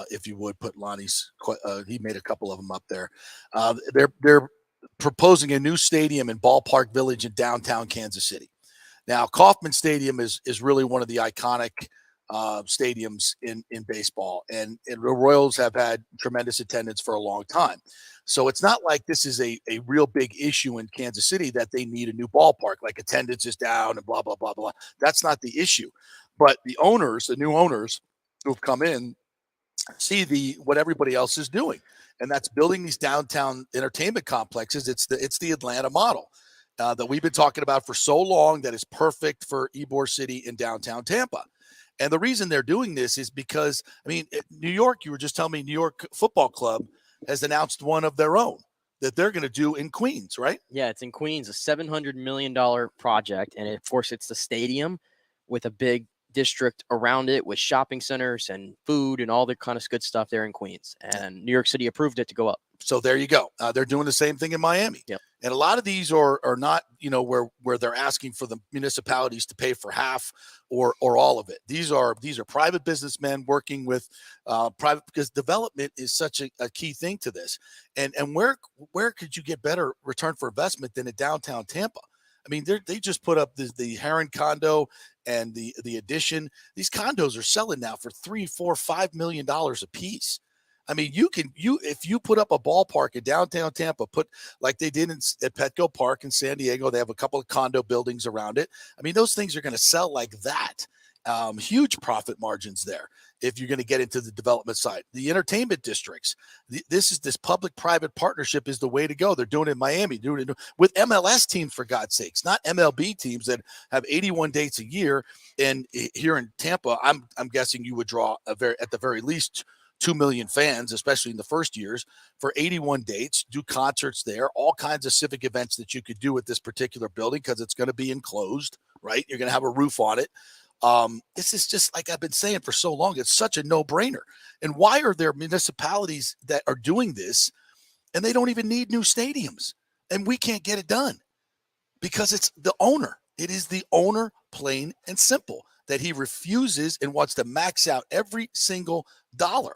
If you would put Lonnie's, he made a couple of them up there. They're proposing a new stadium in Ballpark Village in downtown Kansas City. Now, Kauffman Stadium is really one of the iconic stadiums in baseball, and the Royals have had tremendous attendance for a long time. So it's not like this is a real big issue in Kansas City that they need a new ballpark, like attendance is down and blah, blah, blah, blah. That's not the issue. But the new owners who've come in, see what everybody else is doing, and that's building these downtown entertainment complexes. It's the Atlanta model that we've been talking about for so long, that is perfect for Ybor City in downtown Tampa. And the reason they're doing this is because, New York, you were just telling me, New York Football Club has announced one of their own that they're going to do in Queens, right? Yeah, it's in Queens, a $700 million project. And of course, it's the stadium with a big district around it with shopping centers and food and all the kind of good stuff there in Queens. And New York City approved it to go up. So there you go. They're doing the same thing in Miami. Yep. And a lot of these are not, where they're asking for the municipalities to pay for half or all of it. These are private businessmen working with private, because development is such a key thing to this. And where could you get better return for investment than in downtown Tampa? I mean, they just put up the Heron condo and the addition. These condos are selling now for $3, $4, $5 million a piece. I mean, if you put up a ballpark in downtown Tampa, put like they did at Petco Park in San Diego, they have a couple of condo buildings around it. I mean, those things are going to sell like that. Huge profit margins there if you're going to get into the development side. The entertainment districts, this public-private partnership is the way to go. They're doing it in Miami, doing it with MLS teams, for God's sakes, not MLB teams that have 81 dates a year. And here in Tampa, I'm guessing you would draw at the very least 2 million fans, especially in the first years, for 81 dates, do concerts there, all kinds of civic events that you could do at this particular building because it's going to be enclosed, right? You're going to have a roof on it. This is just like I've been saying for so long. It's such a no-brainer. And why are there municipalities that are doing this and they don't even need new stadiums? And we can't get it done because it's the owner. It is the owner, plain and simple, that he refuses and wants to max out every single dollar.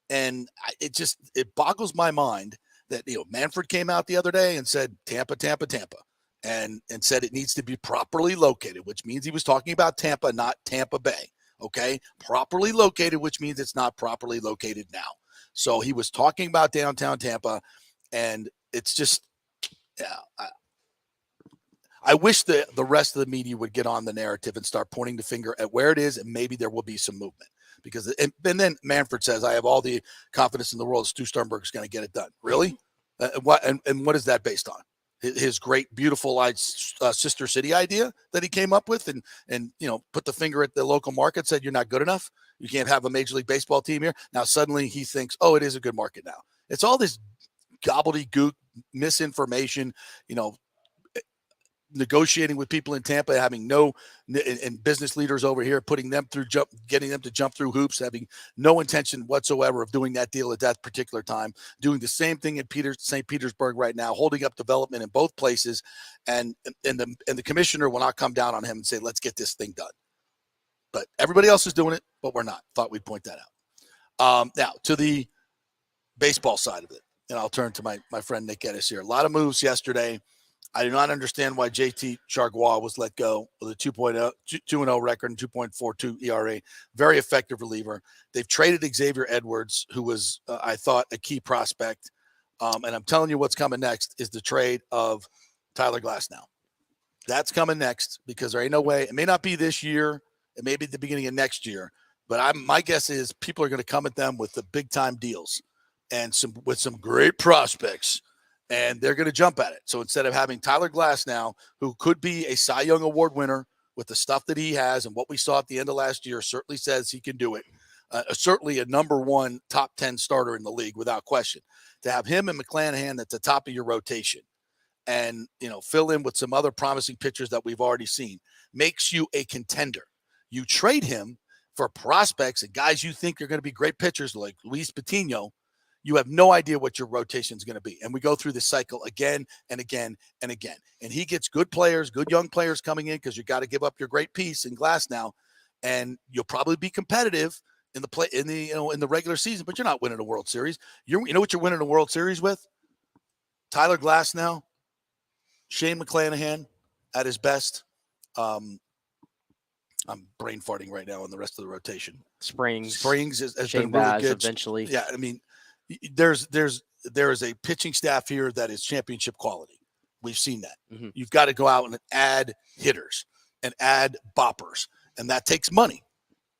And it boggles my mind that, Manfred came out the other day and said, Tampa, Tampa, Tampa, and said it needs to be properly located, which means he was talking about Tampa, not Tampa Bay. Okay. Properly located, which means it's not properly located now. So he was talking about downtown Tampa, and it's just, I wish the rest of the media would get on the narrative and start pointing the finger at where it is, and maybe there will be some movement. Because and then Manfred says, I have all the confidence in the world Stu Sternberg is going to get it done. Really? What is that based on? His great, beautiful sister city idea that he came up with and put the finger at the local market, said, you're not good enough. You can't have a Major League Baseball team here. Now suddenly he thinks, oh, it is a good market now. It's all this gobbledygook misinformation, negotiating with people in Tampa, having and business leaders over here, getting them to jump through hoops, having no intention whatsoever of doing that deal at that particular time, doing the same thing in St. Petersburg right now, holding up development in both places. And the commissioner will not come down on him and say, let's get this thing done. But everybody else is doing it, but we're not. Thought we'd point that out. Now to the baseball side of it. And I'll turn to my friend Nick Geddes here. A lot of moves yesterday. I do not understand why JT Chargois was let go with a 2.0 record and 2.42 ERA. Very effective reliever. They've traded Xavier Edwards, who was, I thought, a key prospect. And I'm telling you what's coming next is the trade of Tyler Glasnow. That's coming next because there ain't no way. It may not be this year. It may be at the beginning of next year. But my guess is people are going to come at them with the big-time deals and with some great prospects. And they're going to jump at it. So instead of having Tyler Glasnow, who could be a Cy Young Award winner with the stuff that he has and what we saw at the end of last year, certainly says he can do it. Certainly a number one top 10 starter in the league without question. To have him and McClanahan at the top of your rotation and, fill in with some other promising pitchers that we've already seen makes you a contender. You trade him for prospects and guys you think are going to be great pitchers like Luis Patino. You have no idea what your rotation is going to be. And we go through this cycle again and again and again. And he gets good players, good young players coming in because you got to give up your great piece in Glasnow, and you'll probably be competitive in the regular season, but you're not winning a World Series. You know what you're winning a World Series with? Tyler Glasnow, Shane McClanahan at his best. I'm brain farting right now on the rest of the rotation. Springs has Shane been really Baz good. Eventually. Yeah, I mean, there is a pitching staff here that is championship quality. We've seen that. Mm-hmm. You've got to go out and add hitters and add boppers, and that takes money.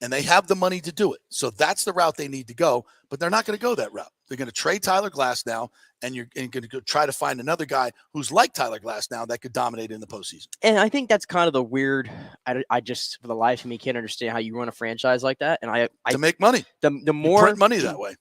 And they have the money to do it. So that's the route they need to go, but they're not going to go that route. They're going to trade Tyler Glasnow, and you're going to go try to find another guy who's like Tyler Glasnow that could dominate in the postseason. And I think that's kind of the weird. I just, for the life of me, can't understand how you run a franchise like that. And to make money, the more you print money that way.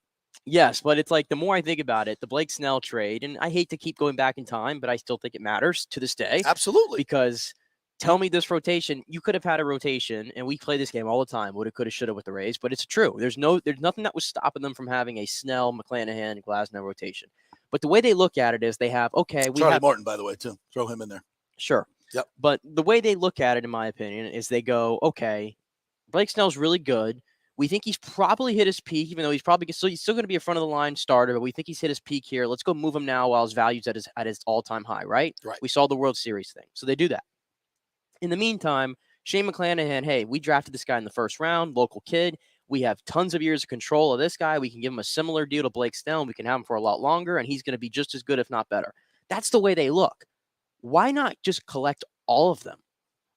Yes, but it's like the more I think about it, the Blake Snell trade, and I hate to keep going back in time, but I still think it matters to this day. Absolutely. Because tell me this rotation, you could have had a rotation, and we play this game all the time, woulda, coulda, shoulda with the Rays, but it's true. There's nothing that was stopping them from having a Snell, McClanahan, Glasnow rotation. But the way they look at it is they have, okay, we Charlie have Morton, by the way, too. Throw him in there. Sure. Yep. But the way they look at it, in my opinion, is they go, okay, Blake Snell's really good. We think he's probably hit his peak, even though he's still going to be a front of the line starter, but we think he's hit his peak here. Let's go move him now while his value's at his all-time high, right? Right. We saw the World Series thing. So they do that. In the meantime, Shane McClanahan, hey, we drafted this guy in the first round, local kid. We have tons of years of control of this guy. We can give him a similar deal to Blake Snell, and we can have him for a lot longer, and he's going to be just as good, if not better. That's the way they look. Why not just collect all of them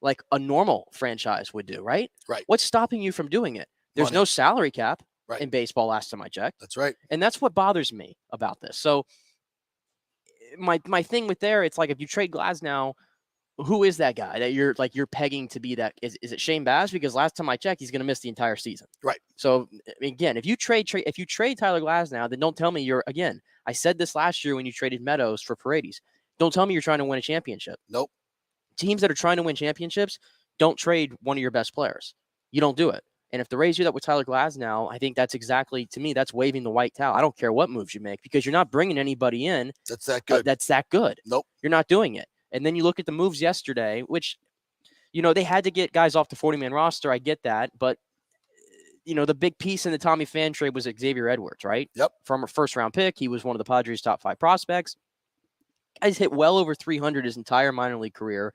like a normal franchise would do, right? Right. What's stopping you from doing it? There's Money. no salary cap Right. in baseball last time I checked. That's right. And that's what bothers me about this. So my thing with there, it's like if you trade Glasnow, who is that guy that you're pegging to be that? Is it Shane Baz? Because last time I checked, he's going to miss the entire season. Right. So again, if you trade Tyler Glasnow, then don't tell me again. I said this last year when you traded Meadows for Paredes. Don't tell me you're trying to win a championship. Nope. Teams that are trying to win championships don't trade one of your best players. You don't do it. And if the Rays do that with Tyler Glasnow, I think that's exactly, to me, that's waving the white towel. I don't care what moves you make because you're not bringing anybody in that's that good. That's that good. Nope. You're not doing it. And then you look at the moves yesterday, which, they had to get guys off the 40-man roster. I get that. But, the big piece in the Tommy Pham trade was Xavier Edwards, right? Yep. From a first-round pick. He was one of the Padres' top 5 prospects. He's hit well over 300 his entire minor league career.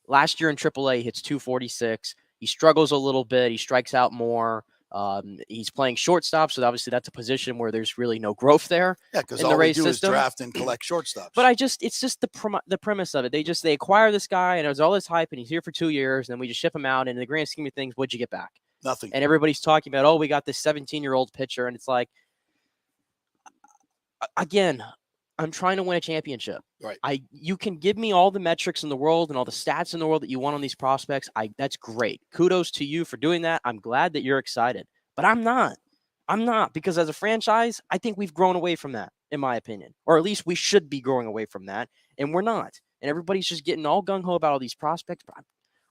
Last year in AAA, he hits 246. He struggles a little bit. He strikes out more. He's playing shortstop, so obviously that's a position where there's really no growth there. Yeah, because in all the we Rays do system. is draft and collect shortstops. But it's just the premise of it. They acquire this guy, and there's all this hype, and he's here for 2 years, and then we just ship him out. And in the grand scheme of things, what'd you get back? Nothing. And everybody's talking about, we got this 17-year-old pitcher, and it's like, again, I'm trying to win a championship. Right. You can give me all the metrics in the world and all the stats in the world that you want on these prospects. That's great. Kudos to you for doing that. I'm glad that you're excited. But I'm not. Because as a franchise, I think we've grown away from that, in my opinion. Or at least we should be growing away from that. And we're not. And everybody's just getting all gung-ho about all these prospects. But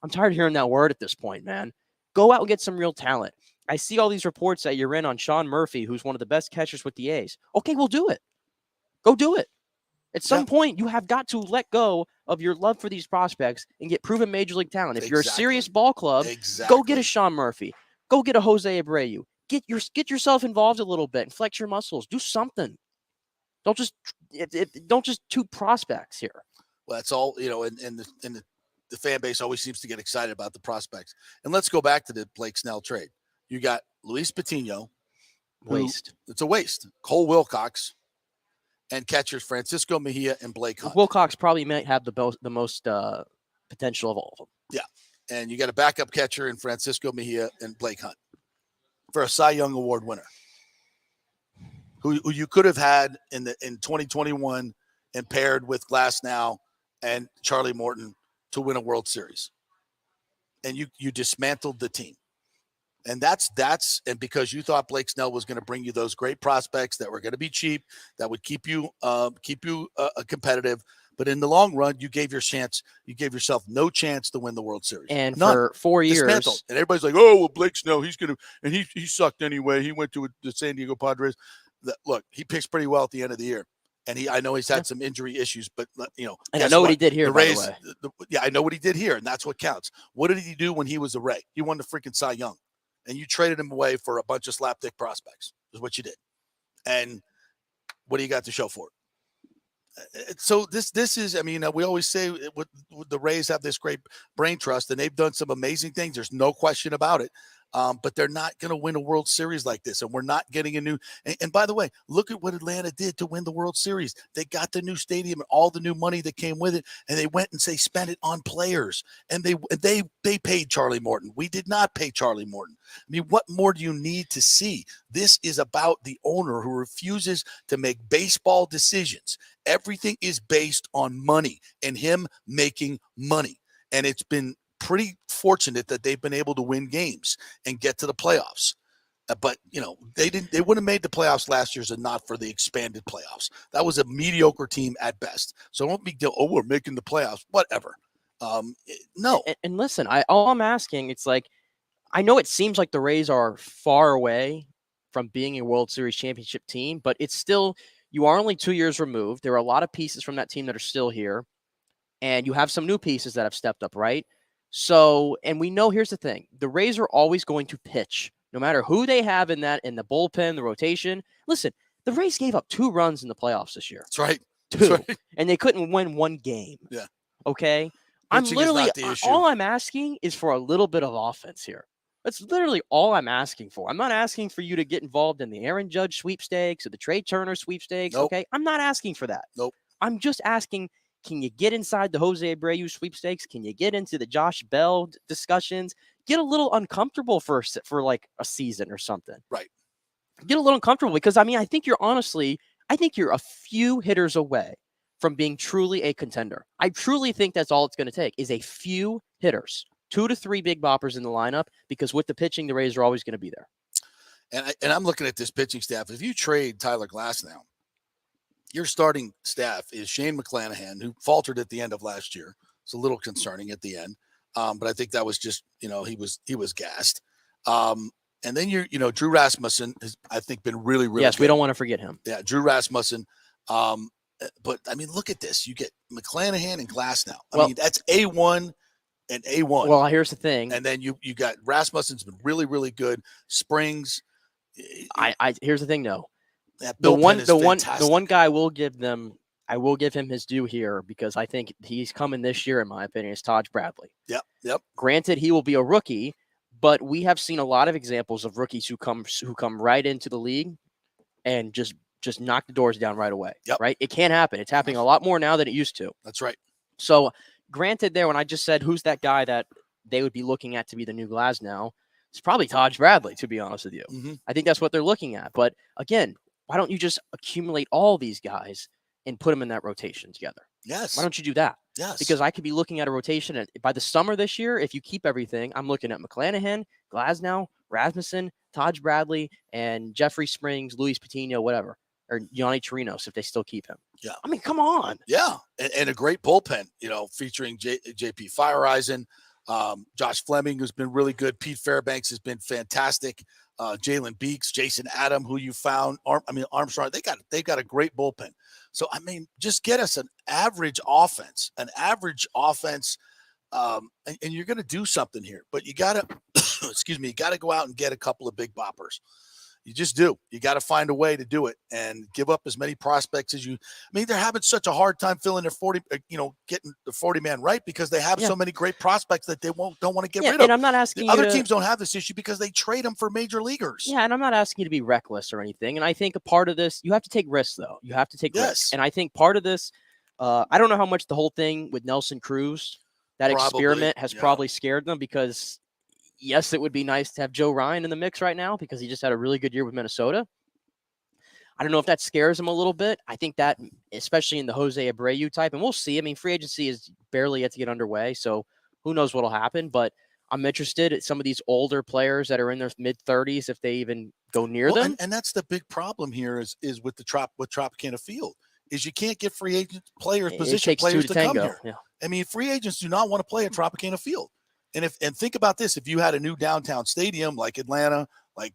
I'm tired of hearing that word at this point, man. Go out and get some real talent. I see all these reports that you're in on Sean Murphy, who's one of the best catchers with the A's. Okay, we'll do it. Go do it. At some point, you have got to let go of your love for these prospects and get proven major league talent. If you're a serious ball club, go get a Sean Murphy. Go get a Jose Abreu. Get yourself involved a little bit and flex your muscles. Do something. Don't just two prospects here. Well, that's all, and the fan base always seems to get excited about the prospects. And let's go back to the Blake Snell trade. You got Luis Patino. Waste. It's a waste. Cole Wilcox. And catchers Francisco Mejia and Blake Hunt. Wilcox probably might have the most potential of all of them. Yeah. And you got a backup catcher in Francisco Mejia and Blake Hunt for a Cy Young Award winner who you could have had in 2021 and paired with Glasnow and Charlie Morton to win a World Series. And you dismantled the team. And that's because you thought Blake Snell was going to bring you those great prospects that were going to be cheap, that would keep you competitive. But in the long run, you gave yourself no chance to win the World Series. And none. For 4 years, dismantled. And everybody's like, "Oh, well, Blake Snell, he's going to," and he sucked anyway. He went to the San Diego Padres. Look, he pitched pretty well at the end of the year, and I know he's had some injury issues, but and I know what he did here. The by Rays, the way. I know what he did here, and that's what counts. What did he do when he was a Ray? He won the freaking Cy Young. And you traded him away for a bunch of slapdick prospects is what you did. And what do you got to show for it? So this is, we always say the Rays have this great brain trust, and they've done some amazing things. There's no question about it. But they're not going to win a World Series like this, and we're not getting a new. And by the way, look at what Atlanta did to win the World Series. They got the new stadium and all the new money that came with it, and they went and spent it on players. And they paid Charlie Morton. We did not pay Charlie Morton. I mean, what more do you need to see? This is about the owner who refuses to make baseball decisions. Everything is based on money and him making money, and it's been pretty fortunate that they've been able to win games and get to the playoffs. But, they wouldn't have made the playoffs last year and not for the expanded playoffs. That was a mediocre team at best. So don't be, we're making the playoffs, whatever. No. And listen, all I'm asking, it's like, I know it seems like the Rays are far away from being a World Series championship team, but it's still, You are only 2 years removed. There are a lot of pieces from that team that are still here, and you have some new pieces that have stepped up, right? So, and we know, here's the thing. The Rays are always going to pitch, no matter who they have in the bullpen, the rotation. Listen, the Rays gave up 2 runs in the playoffs this year. That's right. 2. That's right. And they couldn't win 1 game. Yeah. Okay? Pitching is not the issue. All I'm asking is for a little bit of offense here. That's literally all I'm asking for. I'm not asking for you to get involved in the Aaron Judge sweepstakes or the Trey Turner sweepstakes. Nope. Okay? I'm not asking for that. Nope. I'm just asking, can you get inside the Jose Abreu sweepstakes? Can you get into the Josh Bell discussions? Get a little uncomfortable for like a season or something. Right. Get a little uncomfortable because, I mean, I think you're a few hitters away from being truly a contender. I truly think that's all it's going to take is a few hitters, 2 to 3 big boppers in the lineup, because with the pitching, the Rays are always going to be there. And I'm looking at this pitching staff. If you trade Tyler Glasnow, your starting staff is Shane McClanahan, who faltered at the end of last year. It's a little concerning at the end, but I think that was just, he was gassed. And then Drew Rasmussen has, I think, been really, really yes, good. We don't want to forget him. Yeah, Drew Rasmussen. But I mean, look at this. You get McClanahan and Glasnow. I mean, that's A1 and A1. Well, here's the thing. And then you got Rasmussen's been really, really good. Springs. Here's the thing, though. The one guy I will give him his due here, because I think he's coming this year, in my opinion, is Taj Bradley. Yep. Granted, he will be a rookie, but we have seen a lot of examples of rookies who come right into the league and just knock the doors down right away. Yep. Right? It can't happen. It's happening a lot more now than it used to. That's right. So, granted, there, when I just said who's that guy that they would be looking at to be the new Glasnow, it's probably Taj Bradley, to be honest with you. Mm-hmm. I think that's what they're looking at. But again, why don't you just accumulate all these guys and put them in that rotation together? Yes. Why don't you do that? Yes. Because I could be looking at a rotation, and by the summer this year, if you keep everything, I'm looking at McClanahan, Glasnow, Rasmussen, Taj Bradley, and Jeffrey Springs, Luis Patino, whatever, or Yonny Chirinos if they still keep him. Yeah. I mean, come on. Yeah. And a great bullpen, featuring JP Peterson, Josh Fleming, who's been really good. Pete Fairbanks has been fantastic. Jalen Beeks, Jason Adam, who you found, Armstrong, they got a great bullpen. So, I mean, just get us an average offense, and you're going to do something here. But you got to, you got to go out and get a couple of big boppers. You just do. You got to find a way to do it and give up as many prospects as you. I mean, they're having such a hard time filling their 40, getting the 40-man right, because they have so many great prospects that they don't want to get rid of. And I'm not asking other teams don't have this issue because they trade them for major leaguers. Yeah, and I'm not asking you to be reckless or anything. And I think a part of this, you have to take risks, though. You have to take risks. And I think part of this, I don't know how much the whole thing with Nelson Cruz, that experiment has probably scared them, because yes, it would be nice to have Joe Ryan in the mix right now because he just had a really good year with Minnesota. I don't know if that scares him a little bit. I think that, especially in the Jose Abreu type, and we'll see. I mean, free agency is barely yet to get underway, so who knows what will happen. But I'm interested in some of these older players that are in their mid-30s, if they even go near them. And that's the big problem here is with Tropicana Field, is you can't get free agent players, position players to come here. Yeah. I mean, free agents do not want to play at Tropicana Field. And think about this, if you had a new downtown stadium like Atlanta, like,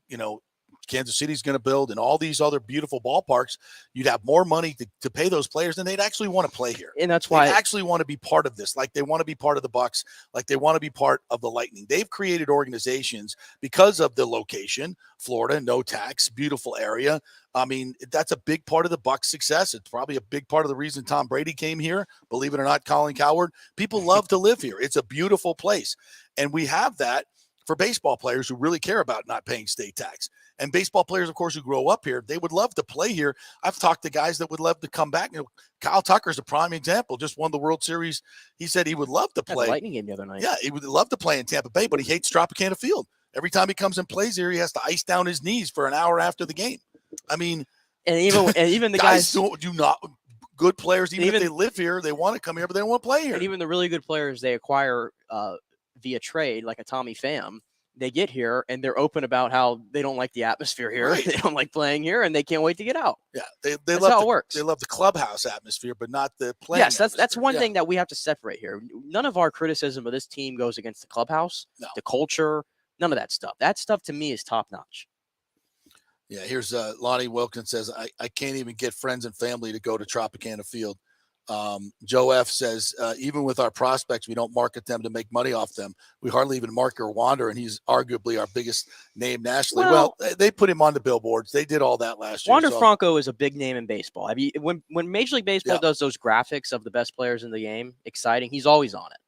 Kansas City's going to build, and all these other beautiful ballparks, you'd have more money to pay those players, and they'd actually want to play here. And that's why they actually want to be part of this. Like, they want to be part of the Bucs, like they want to be part of the Lightning. They've created organizations because of the location, Florida, no tax, beautiful area. I mean, that's a big part of the Bucs' success. It's probably a big part of the reason Tom Brady came here. Believe it or not, Colin Cowherd. People love to live here. It's a beautiful place. And we have that for baseball players who really care about not paying state tax. And baseball players, of course, who grow up here, they would love to play here. I've talked to guys that would love to come back. Kyle Tucker's a prime example. Just won the World Series. He said he would love to play. Lightning game the other night. Yeah, he would love to play in Tampa Bay, but he hates Tropicana Field. Every time he comes and plays here, he has to ice down his knees for an hour after the game. I mean, and even the guys do not. Good players, even if they live here, they want to come here, but they don't want to play here. And even the really good players they acquire via trade, like a Tommy Pham, they get here and they're open about how they don't like the atmosphere here. Right. They don't like playing here, and they can't wait to get out. Yeah, that's love how it works. They love the clubhouse atmosphere, but not the playing. Yes, that's one thing that we have to separate here. None of our criticism of this team goes against the clubhouse, the culture, none of that stuff. That stuff to me is top notch. Yeah, here's Lonnie Wilkins says, I can't even get friends and family to go to Tropicana Field. Joe F says, even with our prospects, we don't market them to make money off them. We hardly even market Wander, and he's arguably our biggest name nationally. Well, they put him on the billboards. They did all that last year. Wander Franco is a big name in baseball. I mean, when Major League Baseball does those graphics of the best players in the game, exciting, he's always on it.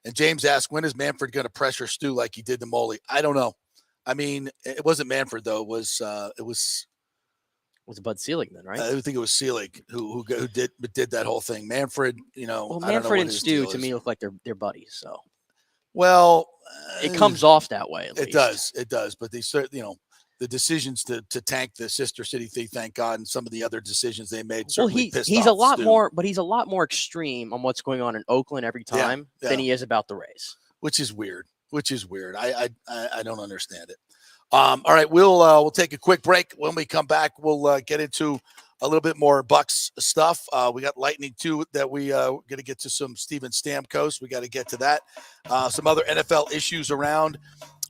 And James asked, when is Manfred going to pressure Stu like he did to Moley? I don't know. I mean, it wasn't Manfred though. It was Bud Selig then, right? I think it was Selig who did that whole thing. Manfred, well, Manfred and Stu to me look like they're buddies. So, well, it comes off that way. It does. But they certainly, the decisions to tank the sister city thing, thank God, and some of the other decisions they made certainly pissed he's off a lot Stu. more, but he's a lot more extreme on what's going on in Oakland every time than he is about the Rays, which is weird. I don't understand it. All right, we'll take a quick break. When we come back, we'll get into a little bit more Bucs stuff. We got Lightning too that we going to get to some Steven Stamkos. We got to get to that. Some other NFL issues around.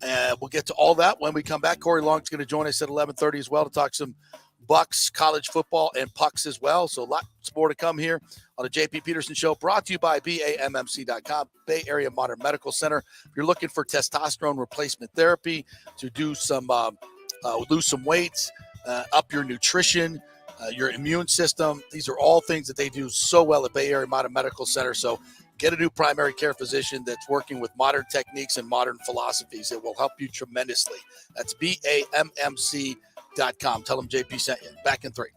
We'll get to all that when we come back. Corey Long's going to join us at 11:30 as well to talk some Bucs, college football, and pucks as well. So lots more to come here on the JP Peterson Show, brought to you by BAMMC.com, Bay Area Modern Medical Center. If you're looking for testosterone replacement therapy to do some lose some weight, up your nutrition, your immune system, these are all things that they do so well at Bay Area Modern Medical Center. So get a new primary care physician that's working with modern techniques and modern philosophies. It will help you tremendously. That's BAMMC.com. Tell them JP sent you. Back in 3.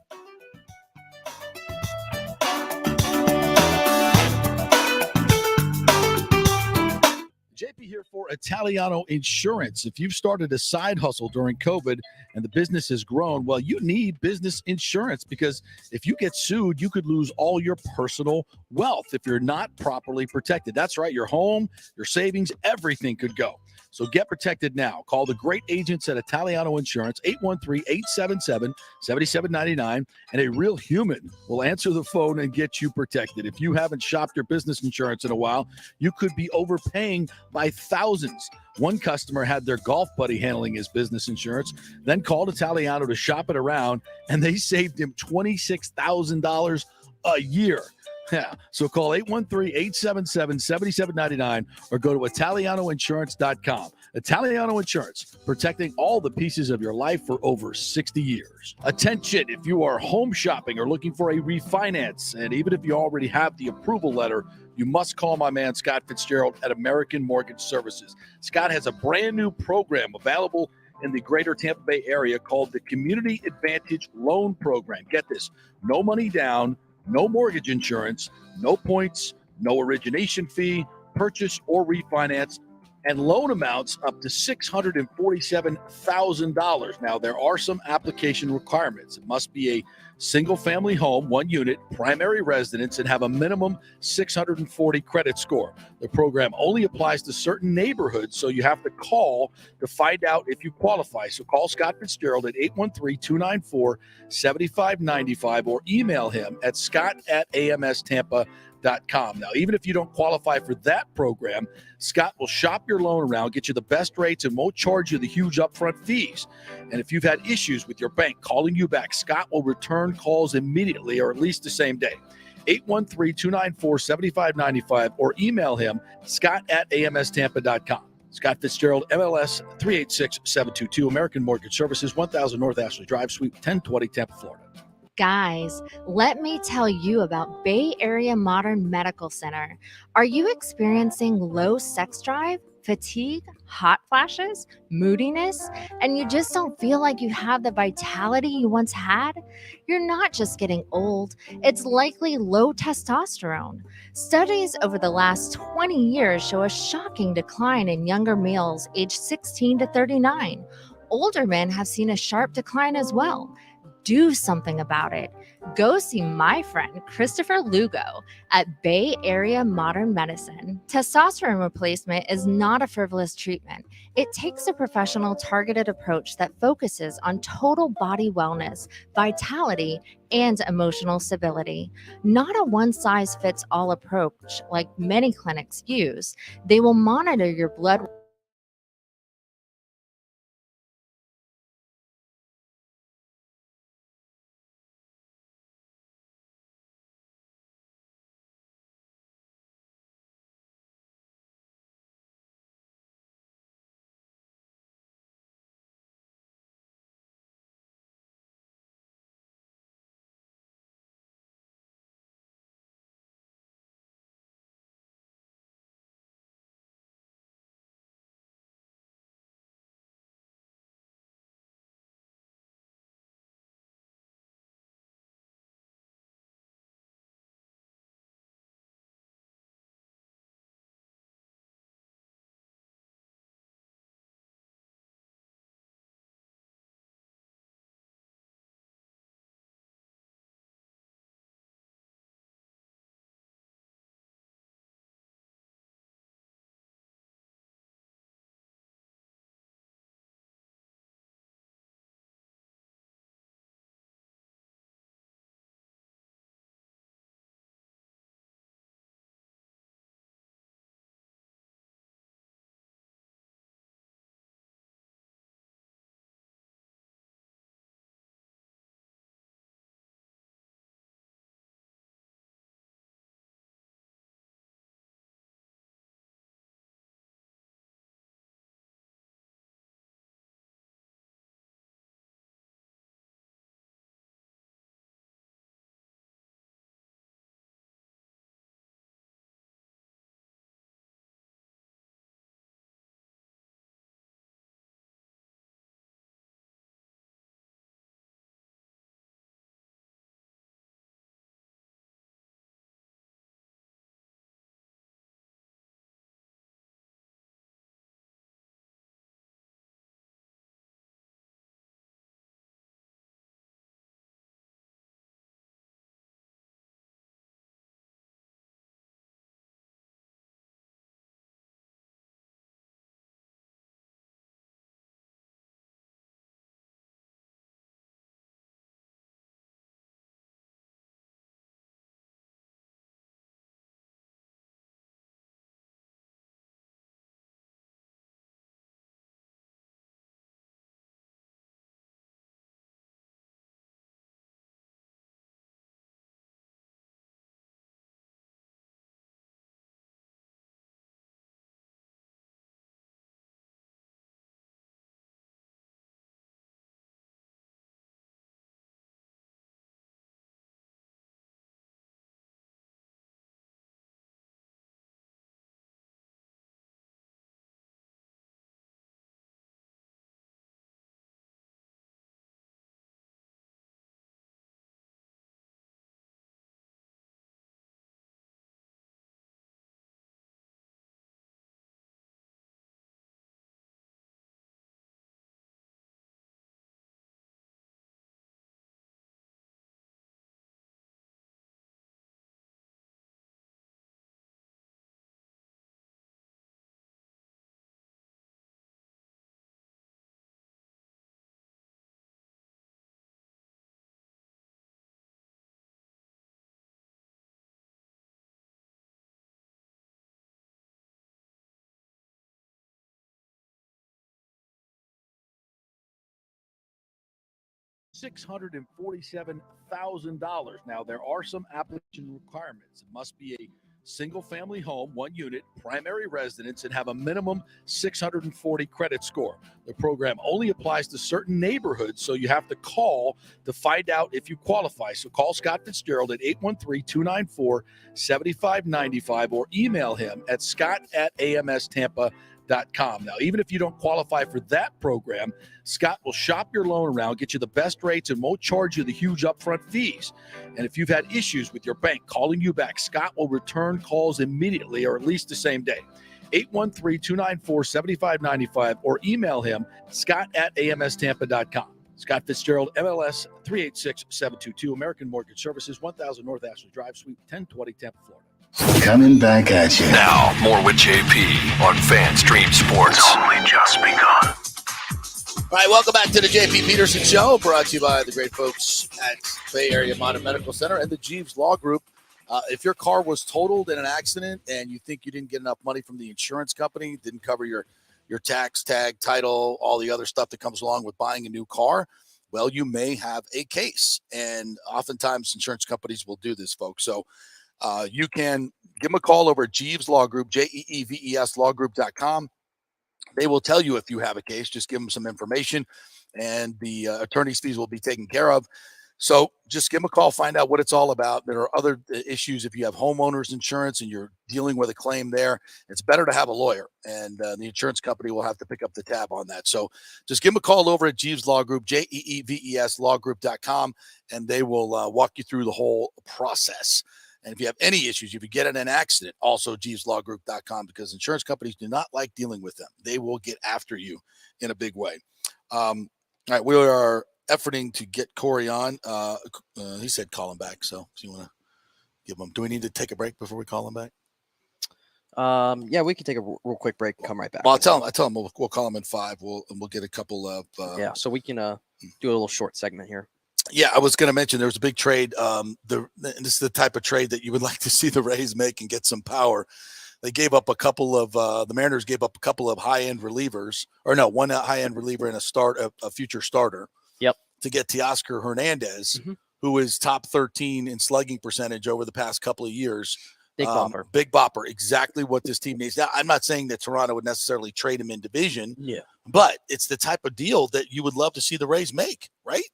JP here for Italiano Insurance. If you've started a side hustle during COVID and the business has grown, well, you need business insurance, because if you get sued, you could lose all your personal wealth if you're not properly protected. That's right. Your home, your savings, everything could go. So get protected now. Call the great agents at Italiano Insurance, 813-877-7799, and a real human will answer the phone and get you protected. If you haven't shopped your business insurance in a while, you could be overpaying by thousands. One customer had their golf buddy handling his business insurance, then called Italiano to shop it around, and they saved him $26,000 a year. Yeah. So call 813-877-7799 or go to ItalianoInsurance.com. Italiano Insurance, protecting all the pieces of your life for over 60 years. Attention, if you are home shopping or looking for a refinance, and even if you already have the approval letter, you must call my man Scott Fitzgerald at American Mortgage Services. Scott has a brand new program available in the greater Tampa Bay area called the Community Advantage Loan Program. Get this, no money down, no mortgage insurance, no points, no origination fee, purchase or refinance, and loan amounts up to $647,000. Now, there are some application requirements. It must be a single-family home, 1 unit, primary residence, and have a minimum 640 credit score. The program only applies to certain neighborhoods, so you have to call to find out if you qualify. So call Scott Fitzgerald at 813-294-7595 or email him at scott@amstampa.com. Now, even if you don't qualify for that program, Scott will shop your loan around, get you the best rates, and won't charge you the huge upfront fees. And if you've had issues with your bank calling you back, Scott will return calls immediately, or at least the same day. 813-294-7595 or email him, scott@amstampa.com. Scott Fitzgerald, MLS 386722, American Mortgage Services, 1000 North Ashley Drive, Suite 1020, Tampa, Florida. Guys, let me tell you about Bay Area Modern Medical Center. Are you experiencing low sex drive, fatigue, hot flashes, moodiness, and you just don't feel like you have the vitality you once had? You're not just getting old, it's likely low testosterone. Studies over the last 20 years show a shocking decline in younger males aged 16 to 39. Older men have seen a sharp decline as well. Do something about it. Go see my friend Christopher Lugo at Bay Area Modern Medicine. Testosterone replacement is not a frivolous treatment. It takes a professional, targeted approach that focuses on total body wellness, vitality, and emotional stability. Not a one-size-fits-all approach like many clinics use. They will monitor your blood $647,000. Now, there are some application requirements. It must be a single-family home, 1 unit, primary residence, and have a minimum 640 credit score. The program only applies to certain neighborhoods, so you have to call to find out if you qualify. So call Scott Fitzgerald at 813-294-7595 or email him at scott@amstampa.com. Now, even if you don't qualify for that program, Scott will shop your loan around, get you the best rates, and won't charge you the huge upfront fees. And if you've had issues with your bank calling you back, Scott will return calls immediately or at least the same day. 813-294-7595 or email him, scott@amstampa.com. Scott Fitzgerald, MLS 386722, American Mortgage Services, 1000 North Ashley Drive, Suite 1020, Tampa, Florida. Coming back at you. Now, more with JP on FanStream Sports. It's only just begun. All right, welcome back to the JP Peterson Show, brought to you by the great folks at Bay Area Modern Medical Center and the Jeeves Law Group. If your car was totaled in an accident and you think you didn't get enough money from the insurance company, didn't cover your tax, tag, title, all the other stuff that comes along with buying a new car, well, you may have a case. And oftentimes insurance companies will do this, folks. So you can give them a call over at Jeeves Law Group, JEEVES lawgroup.com. They will tell you if you have a case. Just give them some information, and the attorney's fees will be taken care of. So just give them a call, find out what it's all about. There are other issues. If you have homeowners insurance and you're dealing with a claim there, it's better to have a lawyer, and the insurance company will have to pick up the tab on that. So just give them a call over at Jeeves Law Group, JEEVES lawgroup.com, and they will walk you through the whole process. And if you have any issues, if you get in an accident, also jeeveslawgroup.com, because insurance companies do not like dealing with them. They will get after you in a big way. All right, we are efforting to get Corey on. He said call him back, so if you want to give him. Do we need to take a break before we call him back? Yeah, we can take a real quick break and come right back. Well, I tell him we'll call him in 5. We'll get a couple of so we can do a little short segment here. Yeah, I was going to mention there was a big trade. This is the type of trade that you would like to see the Rays make and get some power. They gave up a couple of the Mariners gave up a couple of high-end relievers, or no, one high-end reliever and a future starter. Yep. To get Teoscar Hernandez, who is top 13 in slugging percentage over the past couple of years. Big bopper. Big bopper. Exactly what this team needs. Now, I'm not saying that Toronto would necessarily trade him in division. Yeah. But it's the type of deal that you would love to see the Rays make, right?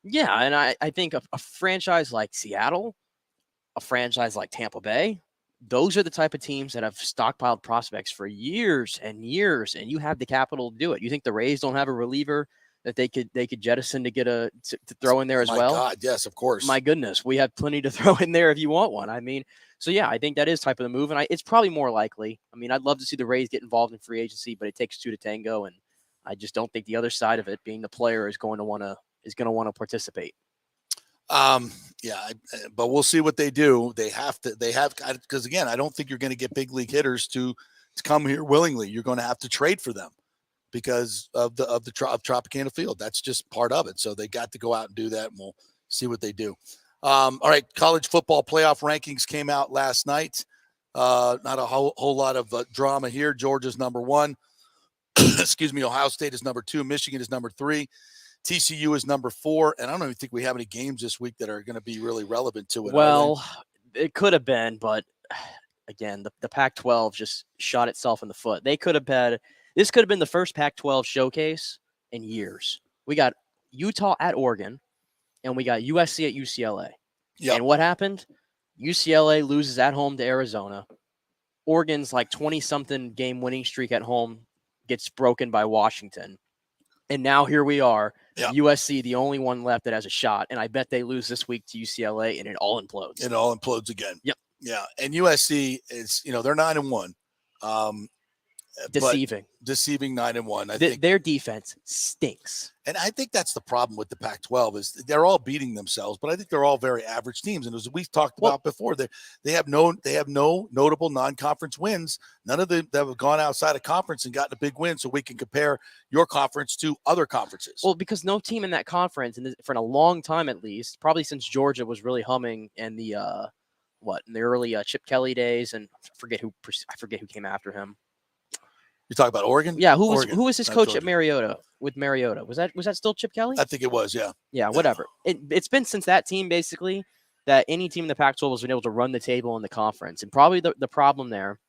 Yeah, and I think a franchise like Seattle, a franchise like Tampa Bay, those are the type of teams that have stockpiled prospects for years and years, and you have the capital to do it. You think the Rays don't have a reliever that they could jettison to get to throw in there as well? My God, yes, of course. My goodness, we have plenty to throw in there if you want one. I mean, so yeah, I think that is type of the move, and it's probably more likely. I mean, I'd love to see the Rays get involved in free agency, but it takes two to tango, and I just don't think the other side of it, being the player, is going to want to participate. But we'll see what they do. They have because again, I don't think you're going to get big league hitters to come here willingly. You're going to have to trade for them because of Tropicana Field. That's just part of it. So they got to go out and do that, and we'll see what they do. All right, college football playoff rankings came out last night. Not a whole lot of drama here. Georgia's number 1. Excuse me. Ohio State is number 2. Michigan is number 3. TCU is number 4, and I don't even think we have any games this week that are going to be really relevant to it. Well, it could have been, but again, the Pac-12 just shot itself in the foot. This could have been the first Pac-12 showcase in years. We got Utah at Oregon, and we got USC at UCLA. Yep. And what happened? UCLA loses at home to Arizona. Oregon's like 20-something game winning streak at home gets broken by Washington. And now here we are, USC, the only one left that has a shot. And I bet they lose this week to UCLA, and it all implodes. It all implodes again. Yep. Yeah. And USC is, they're 9-1. Deceiving 9-1. I think their defense stinks. And I think that's the problem with the Pac-12 is they're all beating themselves, but I think they're all very average teams. And as we've talked about before, they have no notable non-conference wins. None of them that have gone outside of conference and gotten a big win, so we can compare your conference to other conferences. Well, because no team in that conference, for a long time at least, probably since Georgia was really humming in the in the early Chip Kelly days, and I forget who came after him. You talk about Oregon? Yeah, who Oregon, was his not coach Georgia. at Mariota with Mariota? Was that still Chip Kelly? I think it was, yeah. Yeah, whatever. It's been since that team basically that any team in the Pac-12 has been able to run the table in the conference. And probably the problem there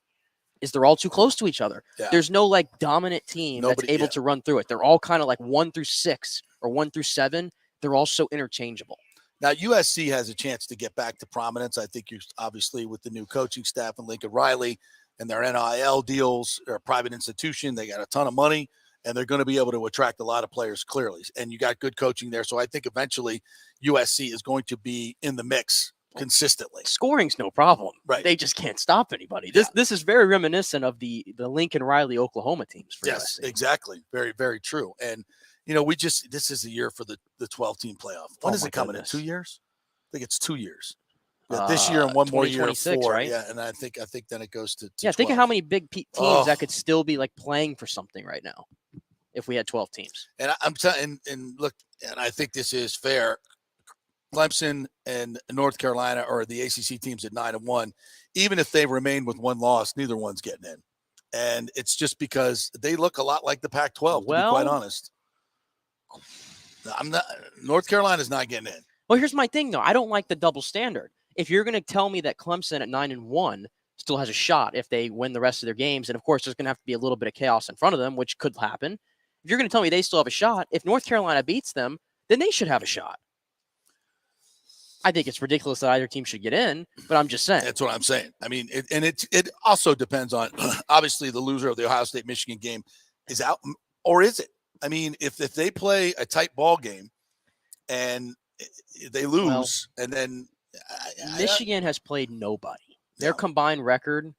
is they're all too close to each other. Yeah. There's no like dominant team that's able to run through it. They're all kind of like 1 through 6 or 1 through 7. They're all so interchangeable. Now, USC has a chance to get back to prominence. I think you're obviously with the new coaching staff and Lincoln Riley and their NIL deals. They're a private institution. They got a ton of money, and they're going to be able to attract a lot of players clearly. And you got good coaching there. So I think eventually USC is going to be in the mix consistently. Scoring's no problem. Right. They just can't stop anybody. This is very reminiscent of the Lincoln Riley Oklahoma teams for Yes, USC. exactly. Very, very true. And, this is the year for the 12-team playoff. When is it coming in? 2 years? I think it's 2 years. Yeah, this year and one more year, 4. Right? Yeah, and I think then it goes to yeah. 12. Think of how many big teams that could still be like playing for something right now if we had 12 teams. And I'm telling, and look, and I think this is fair. Clemson and North Carolina are the ACC teams at 9-1. Even if they remain with one loss, neither one's getting in. And it's just because they look a lot like the Pac-12. To be quite honest, North Carolina's not getting in. Well, here's my thing, though. I don't like the double standard. If you're going to tell me that Clemson at 9-1 still has a shot if they win the rest of their games, and of course there's going to have to be a little bit of chaos in front of them, which could happen. If you're going to tell me they still have a shot, if North Carolina beats them, then they should have a shot. I think it's ridiculous that either team should get in, but I'm just saying. That's what I'm saying. I mean, it also depends on, obviously, the loser of the Ohio State-Michigan game is out, or is it? I mean, if they play a tight ball game and they lose, and then Michigan has played nobody. Their combined record,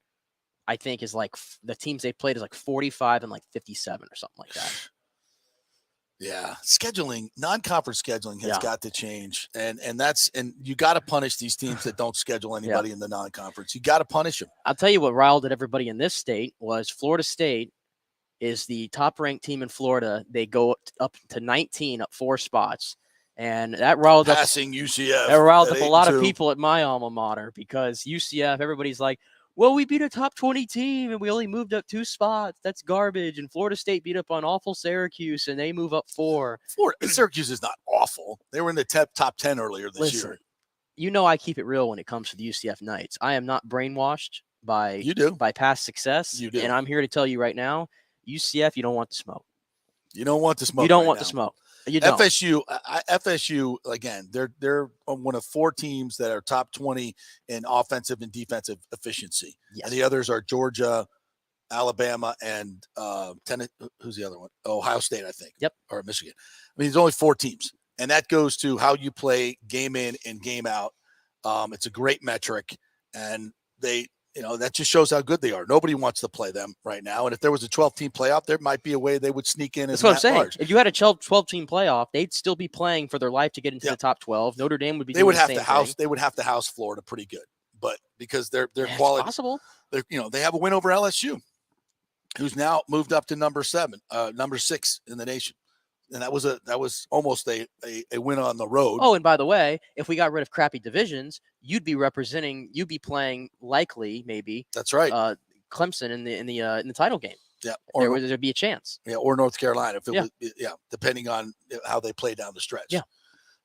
I think, is like the teams they played is like 45 and like 57 or something like that. Yeah, scheduling, non-conference scheduling has got to change, and you got to punish these teams that don't schedule anybody in the non-conference. You got to punish them. I'll tell you what riled everybody in this state was Florida State is the top-ranked team in Florida. They go up to 19, up 4 spots, and that riled passing UCF. That riled up a lot of people at my alma mater because UCF, everybody's like, well, we beat a top 20 team and we only moved up 2 spots. That's garbage. And Florida State beat up on awful Syracuse and they move up 4. Syracuse is not awful. They were in the top 10 earlier this year. You know I keep it real when it comes to the UCF Knights. I am not brainwashed by past success. You do. And I'm here to tell you right now, UCF, you don't want the smoke. You don't want the smoke. You don't want the smoke. You don't. FSU again. They're one of 4 teams that are top 20 in offensive and defensive efficiency, and the others are Georgia, Alabama, and Tennessee. Who's the other one? Ohio State, I think. Yep. Or Michigan. I mean, there's only 4 teams, and that goes to how you play game in and game out. It's a great metric, and that just shows how good they are. Nobody wants to play them right now. And if there was a 12-team playoff, there might be a way they would sneak in. That's what I'm saying. Large. If you had a 12-team playoff, they'd still be playing for their life to get into the top 12. Notre Dame would be. They would have to house Florida pretty good, but because their quality, possible. They have a win over LSU, who's now moved up to number 6 in the nation. And that was almost a win on the road. Oh, and by the way, if we got rid of crappy divisions, you'd be playing likely maybe. That's right. Clemson in the title game. Yeah, there'd be a chance. Yeah, or North Carolina if it was, depending on how they play down the stretch. Yeah.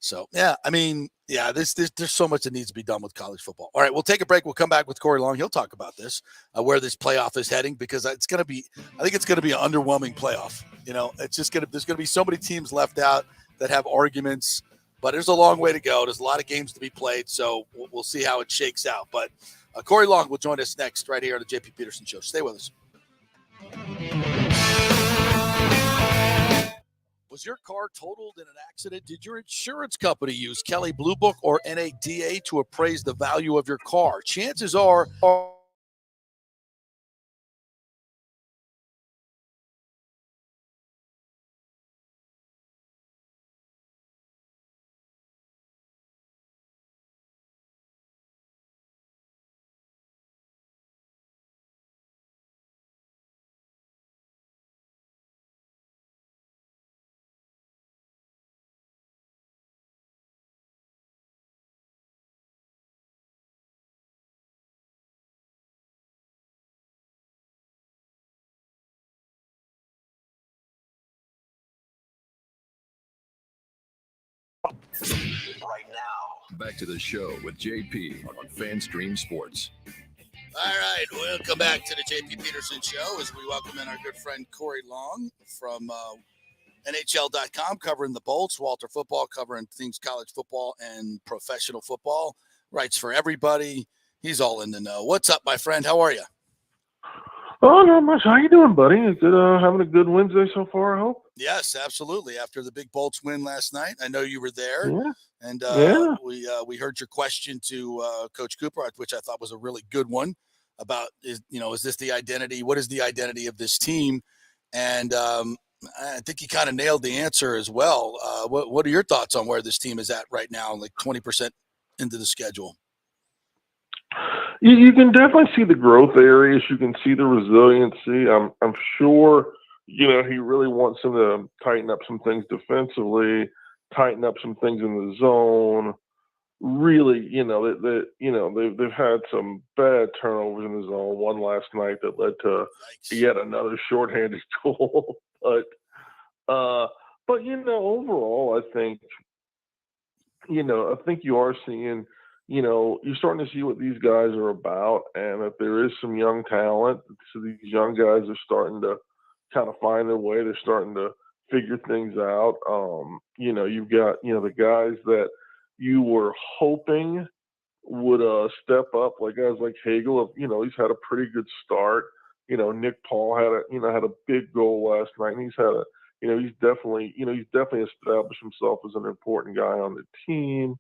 So I mean, there's so much that needs to be done with college football. All right, we'll take a break. We'll come back with Corey Long. He'll talk about this, where this playoff is heading, because I think it's going to be an underwhelming playoff. There's going to be so many teams left out that have arguments, but there's a long way to go. There's a lot of games to be played, so we'll see how it shakes out. But Corey Long will join us next right here on the JP Peterson Show. Stay with us. Was your car totaled in an accident? Did your insurance company use Kelley Blue Book or NADA to appraise the value of your car? Chances are Right now, back to the show with JP on FanStream Sports. All right, welcome back to the JP Peterson Show as we welcome in our good friend Corey Long from NHL.com, covering the Bolts, Walter Football, covering things college football and professional football, writes for everybody. He's all in the know. What's up, my friend? How are you? Oh, not much. How you doing, buddy? Good, having a good Wednesday so far, I hope? Yes, absolutely. After the big Bolts win last night, I know you were there. Yeah. And Yeah. we heard your question to Coach Cooper, which I thought was a really good one about, is this the identity? What is the identity of this team? And I think you kind of nailed the answer as well. What are your thoughts on where this team is at right now, like 20% into the schedule? You can definitely see the growth areas. You can see the resiliency. I'm sure, he really wants them to tighten up some things defensively, tighten up some things in the zone. Really, they've had some bad turnovers in the zone. One last night that led to yet another shorthanded goal. But overall, I think you are seeing, you're starting to see what these guys are about, and that there is some young talent. So these young guys are starting to kind of find their way. They're starting to figure things out. You've got, the guys that you were hoping would step up, like guys like Hagel. He's had a pretty good start. Nick Paul had a big goal last night, and he's had he's definitely established himself as an important guy on the team.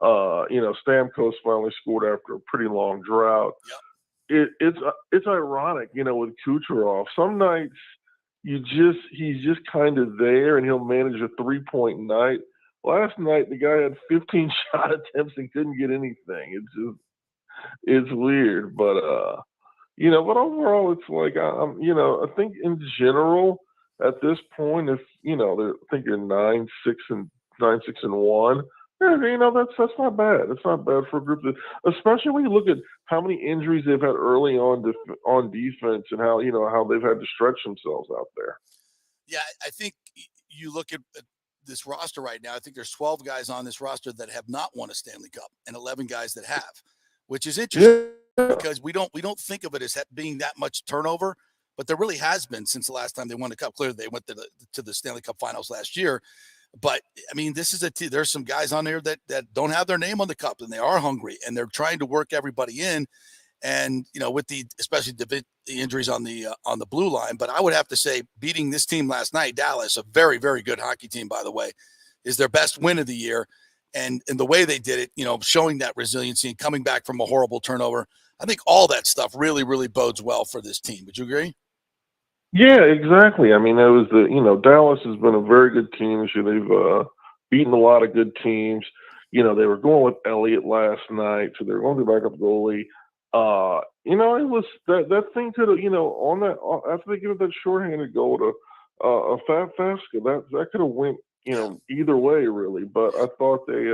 Stamkos finally scored after a pretty long drought. Yep. It's ironic, with Kucherov. Some nights he's just kind of there, and he'll manage a 3-point night. Last night the guy had 15 shot attempts and couldn't get anything. It's weird, but but overall it's like I think in general at this point, if I think you're 9-6 and 1. That's not bad. It's not bad for a group that, especially when you look at how many injuries they've had early on defense, and how they've had to stretch themselves out there. Yeah, I think you look at this roster right now. I think there's 12 guys on this roster that have not won a Stanley Cup, and 11 guys that have, which is interesting because we don't think of it as being that much turnover, but there really has been since the last time they won the Cup. Clearly, they went to the Stanley Cup Finals last year. But I mean, this is there's some guys on there that don't have their name on the cup, and they are hungry, and they're trying to work everybody in. And with especially the injuries on the blue line, but I would have to say beating this team last night, Dallas, a very, very good hockey team, by the way, is their best win of the year. And the way they did it, showing that resiliency and coming back from a horrible turnover, I think all that stuff really, really bodes well for this team. Would you agree? Yeah, exactly. I mean, it was Dallas has been a very good team this year. They've beaten a lot of good teams. They were going with Elliott last night, so they're going to be backup goalie. It was that thing could have, on that after they give it that shorthanded goal to Faska, that could have went, either way really. But I thought they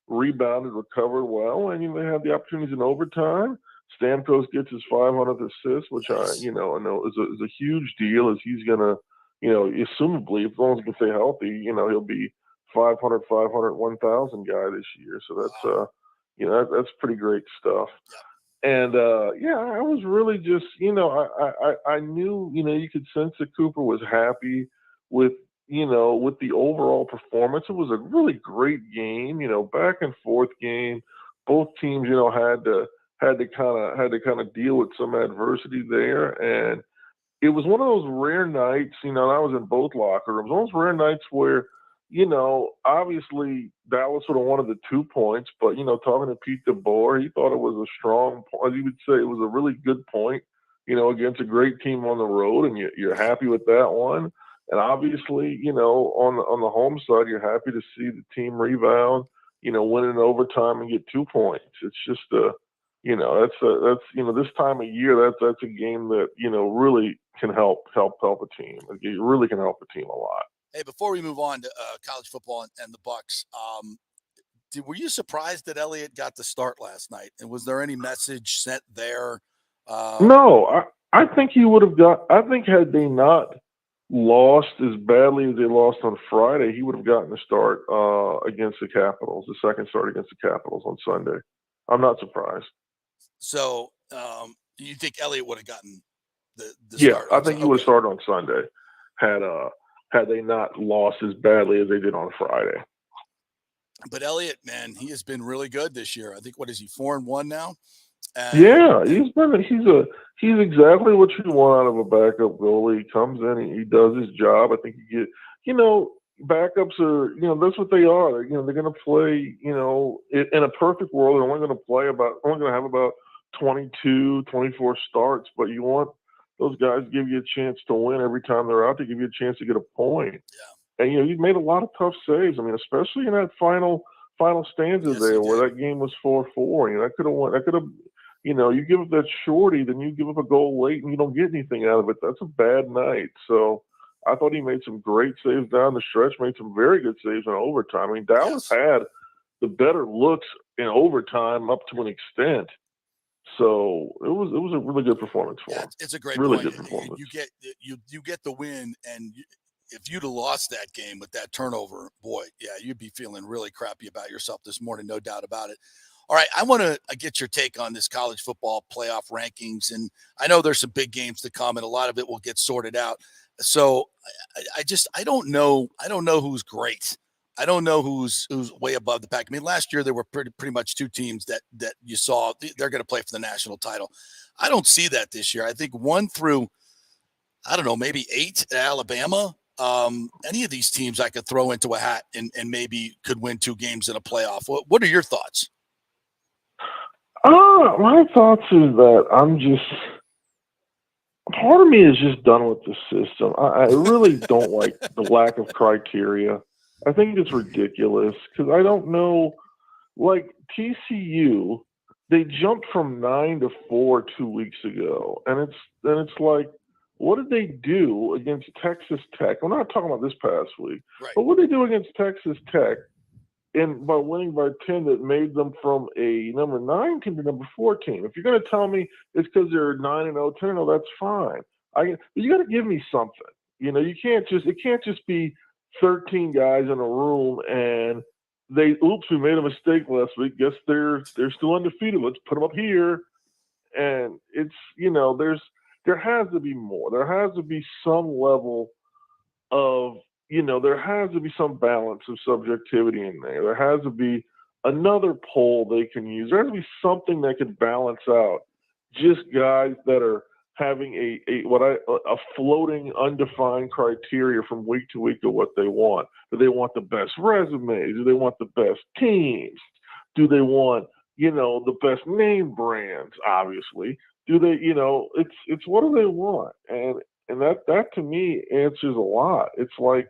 rebounded, recovered well, and they had the opportunities in overtime. Stamkos gets his 500th assist, which I know is a huge deal, as he's gonna, assumably, as long as he can stay healthy, he'll be 500, 1,000 guy this year. So that's that's pretty great stuff. And I was really just, I knew, you could sense that Cooper was happy with, with the overall performance. It was a really great game, back and forth game. Both teams, had to kind of deal with some adversity there, and it was one of those rare nights. I was in both locker rooms. One of those rare nights where, obviously Dallas would have wanted the 2 points, but talking to Pete DeBoer, he thought it was a strong point. He would say it was a really good point, against a great team on the road, and you're happy with that one. And obviously, on the home side, you're happy to see the team rebound, win in overtime and get 2 points. It's just that's this time of year, that's a game that really can help a team. It really can help a team a lot. Hey, before we move on to college football and the Bucs, were you surprised that Elliott got the start last night? And was there any message sent there? No, I think he would have got. I think had they not lost as badly as they lost on Friday, he would have gotten the start against the Capitals, the second start against the Capitals on Sunday. I'm not surprised. So you think Elliott would have gotten the start? Yeah, I think he would have started on Sunday had they not lost as badly as they did on Friday. But Elliott, man, he has been really good this year. I think, what is he, 4-1 now? He's exactly what you want out of a backup goalie. He comes in, he does his job. I think you get, backups are, that's what they are. They're going to play, in a perfect world, they're only going to have about 22, 24 starts, but you want those guys to give you a chance to win every time they're out, to give you a chance to get a point. Yeah. And, you've made a lot of tough saves. I mean, especially in that final stanza where that game was 4-4. That could have won. That could have, you give up that shorty, then you give up a goal late and you don't get anything out of it. That's a bad night. So I thought he made some great saves down the stretch, made some very good saves in overtime. I mean, Dallas had the better looks in overtime up to an extent. So it was a really good performance for him. It's a great really point. Good performance. You get the win, and if you'd have lost that game with that turnover, boy, you'd be feeling really crappy about yourself this morning, no doubt about it. All right, I want to get your take on this college football playoff rankings, and I know there's some big games to come, and a lot of it will get sorted out. So I don't know who's great. I don't know who's way above the pack. I mean, last year there were pretty much two teams that you saw they're going to play for the national title. I don't see that this year. I think 1 through, I don't know, maybe 8 at Alabama. Any of these teams I could throw into a hat and maybe could win 2 games in a playoff. What are your thoughts? My thoughts is that part of me is just done with the system. I really don't like the lack of criteria. I think it's ridiculous because I don't know, like TCU, they jumped from 9 to 4 2 weeks ago, and it's like, what did they do against Texas Tech? We're not talking about this past week, but what did they do against Texas Tech? And by winning by 10, that made them from a number 9 team to number 14. If you're going to tell me it's because they're 9-0, 10-0, that's fine. You got to give me something. It can't just be 13 guys in a room and we made a mistake last week. Guess they're still undefeated. Let's put them up here. And it's, there has to be more. There has to be some level of, there has to be some balance of subjectivity in there. There has to be another poll they can use. There has to be something that can balance out just guys that are having a floating, undefined criteria from week to week of what they want. Do they want the best resumes? Do they want the best teams? Do they want, the best name brands, obviously? Do they, it's what do they want? And that to me answers a lot. It's like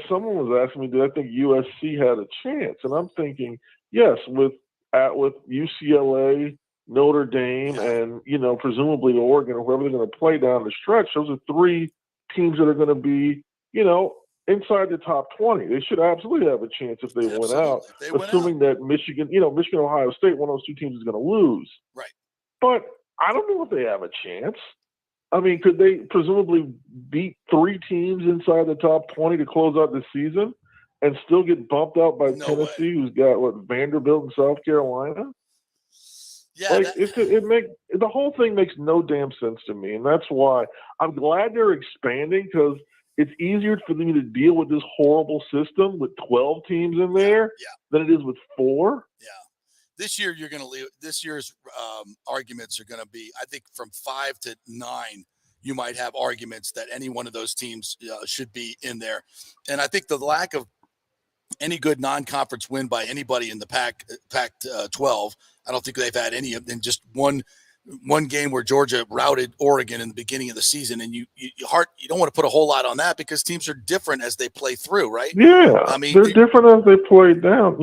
someone was asking me, do I think USC had a chance? And I'm thinking, yes, with UCLA, Notre Dame, and presumably Oregon or whoever they're going to play down the stretch. Those are 3 teams that are going to be, inside the top 20. They should absolutely have a chance if they win out, assuming that Michigan, Ohio State, one of those 2 teams is going to lose. Right. But I don't know if they have a chance. I mean, could they presumably beat 3 teams inside the top 20 to close out the season and still get bumped out by Tennessee, who's got Vanderbilt and South Carolina? Yeah, the whole thing makes no damn sense to me, and that's why I'm glad they're expanding, because it's easier for them to deal with this horrible system with 12 teams in there than it is with 4. Yeah. This year you're going to leave. This year's arguments are going to be, I think, from 5 to 9. You might have arguments that any one of those teams should be in there, and I think the lack of any good non-conference win by anybody in the Pac-12. I don't think they've had any of them. Just one game where Georgia routed Oregon in the beginning of the season, and you don't want to put a whole lot on that because teams are different as they play through, right? Yeah, I mean, they're different as they play down.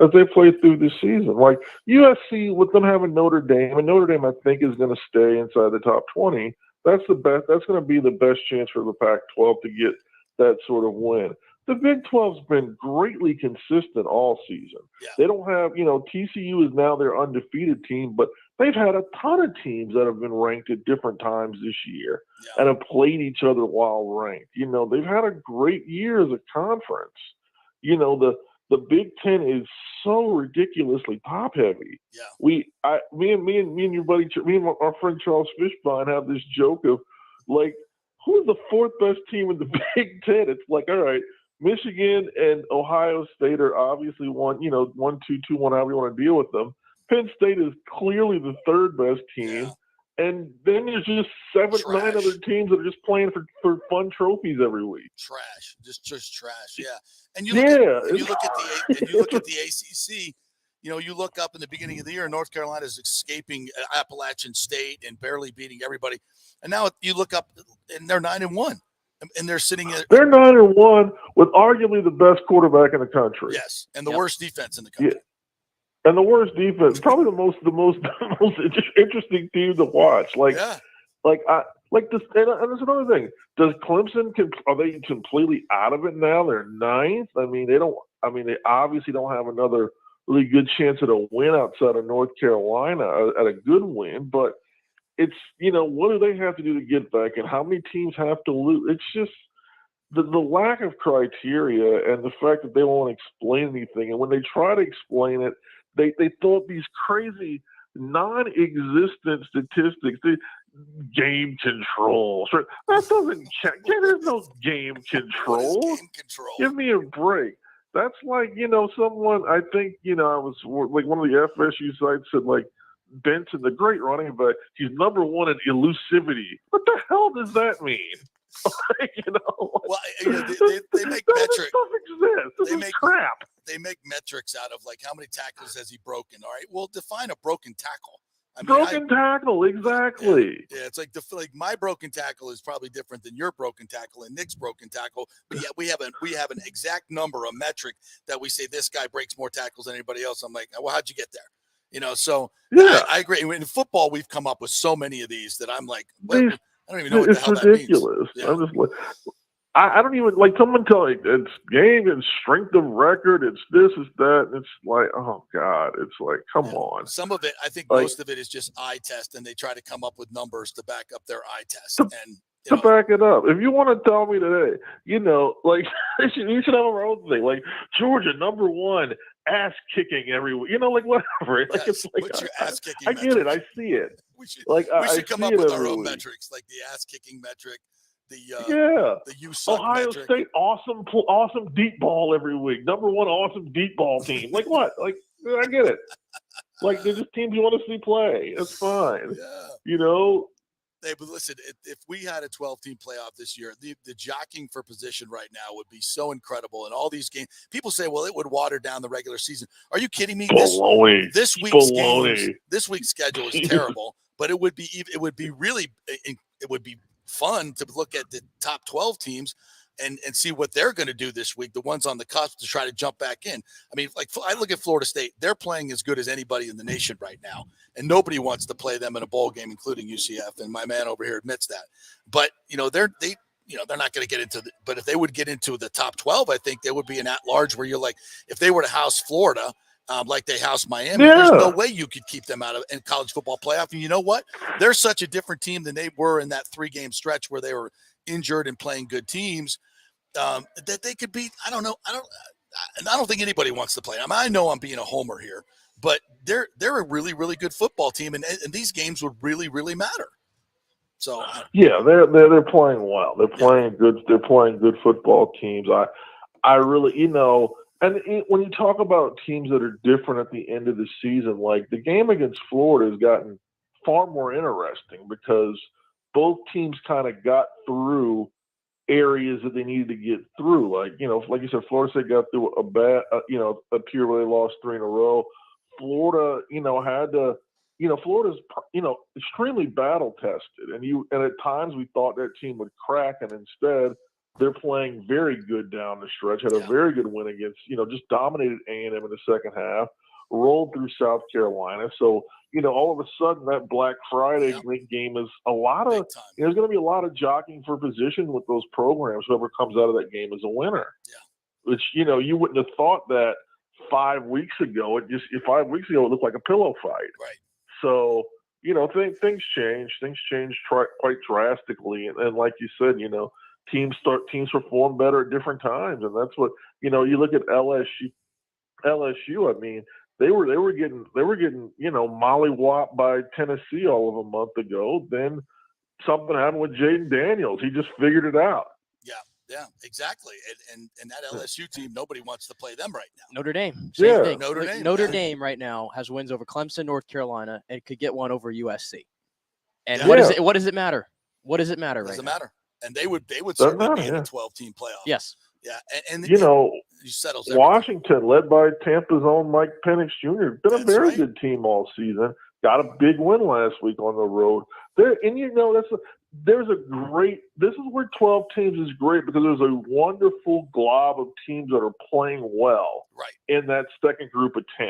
As they play through the season. Like USC, with them having Notre Dame, and Notre Dame I think is going to stay inside the top 20. That's the best. That's going to be the best chance for the Pac-12 to get that sort of win. the Big 12's been greatly consistent all season. Yeah. They don't have, TCU is now their undefeated team, but they've had a ton of teams that have been ranked at different times this year and have played each other while ranked. They've had a great year as a conference. The Big Ten is so ridiculously top heavy. Yeah. Me and your buddy, me and our friend Charles Fishbein have this joke of like, who's the fourth best team in the Big Ten? It's like, all right, Michigan and Ohio State are obviously 1, 2, 2-1, however you want to deal with them. Penn State is clearly the third best team. Yeah. And then there's just 9 other teams that are just playing for fun trophies every week. Trash, just trash. Yeah, and you look at the ACC. You look up in the beginning of the year, North Carolina is escaping Appalachian State and barely beating everybody, and now you look up and they're 9-1, and they're sitting at. They're 9-1 with arguably the best quarterback in the country. Yes, and the worst defense in the country. Yeah. And the worst defense, probably the most interesting team to watch. And there's another thing. Does Clemson? Are they completely out of it now? They're 9th. They obviously don't have another really good chance at a win outside of North Carolina, at a good win. But it's what do they have to do to get back, and how many teams have to lose? It's just the lack of criteria and the fact that they won't explain anything. And when they try to explain it, they throw up these crazy, non-existent statistics. Game control. That doesn't check. There's no game control. Game control? Give me a break. That's like, someone, I think, I was like one of the FSU sites said, like, Benson, the great running back, he's number 1 in elusivity. What the hell does that mean? They make metrics. This is crap. They make metrics out of like how many tackles has he broken. All right, well, define a broken tackle. Tackle, exactly. Yeah, it's like my broken tackle is probably different than your broken tackle and Nick's broken tackle. But yet we have an exact number, a metric that we say this guy breaks more tackles than anybody else. I'm like, well, how'd you get there? So yeah. I agree. In football, we've come up with so many of these that I'm like, I don't even know what the hell ridiculous. That means. I'm just like, I don't even like someone tell me it's game and strength of record. It's this, it's that. It's like, oh God, it's like, come on. Some of it, I think most of it is just eye test, and they try to come up with numbers to back up their eye test. To back it up, if you want to tell me today, like you should have a own thing, like Georgia number 1 ass kicking every week. Like whatever. Like it's like what's your ass kicking? I get it. I see it. We should I come up with our own metrics, like the ass kicking metric. The you suck Ohio metric. State awesome deep ball every week. Number 1 awesome deep ball team. Like what? Like I get it. Like they're just teams you want to see play. That's fine. Yeah. Hey, but listen, if we had a 12-team playoff this year, the jockeying for position right now would be so incredible. And all these games, people say, well, it would water down the regular season. Are you kidding me? This week's games, this week's schedule is terrible, but it would be fun to look at the top 12 teams and see what they're going to do this week, the ones on the cusp to try to jump back in. I mean, like I look at Florida State, they're playing as good as anybody in the nation right now, and nobody wants to play them in a bowl game, including UCF, and my man over here admits that. But, they're not going to get into but if they would get into the top 12, I think they would be an at-large where you're like, if they were to house Florida, like they house Miami, there's no way you could keep them out of in college football playoff. And you know what? They're such a different team than they were in that 3-game stretch where they were injured and playing good teams that they could beat. I don't know. I don't think anybody wants to play them. I know I'm being a homer here, but they're a really, really good football team, and these games would really, really matter. So yeah, they're playing well. They're playing good. They're playing good football teams. I really, and when you talk about teams that are different at the end of the season, like the game against Florida has gotten far more interesting because both teams kind of got through areas that they needed to get through. Like you said, Florida State got through a bad, a period where they lost 3 in a row. Florida, had to. Florida's, extremely battle tested, and at times we thought that team would crack, and instead they're playing very good down the stretch. Had a very good win against, just dominated A&M in the second half, rolled through South Carolina. So, all of a sudden that Black Friday game is a lot of. There's going to be a lot of jockeying for position with those programs. Whoever comes out of that game is a winner. Yeah. which, you know, you wouldn't have thought that 5 weeks ago. 5 weeks ago, it looked like a pillow fight. Right. So, you know, things change. Things change quite drastically. And like you said, you know, teams perform better at different times. And that's what, you know, you look at LSU, I mean, they were getting, you know, mollywopped by Tennessee all of a month ago. Then something happened with Jaden Daniels. He just figured it out. Yeah, exactly. And that LSU team, nobody wants to play them right now. Notre Dame, same thing. Notre Dame right now has wins over Clemson, North Carolina, and could get one over USC. And Yeah. what does it matter? What does it matter? Doesn't right matter. And they would certainly be in the 12-team playoff. Yes. Yeah, and you know, settles everything. Washington, led by Tampa's own Mike Penix Jr., been a very good team all season. Got a big win last week on the road. And you know, this is where 12 teams is great, because there's a wonderful glob of teams that are playing well in that second group of 10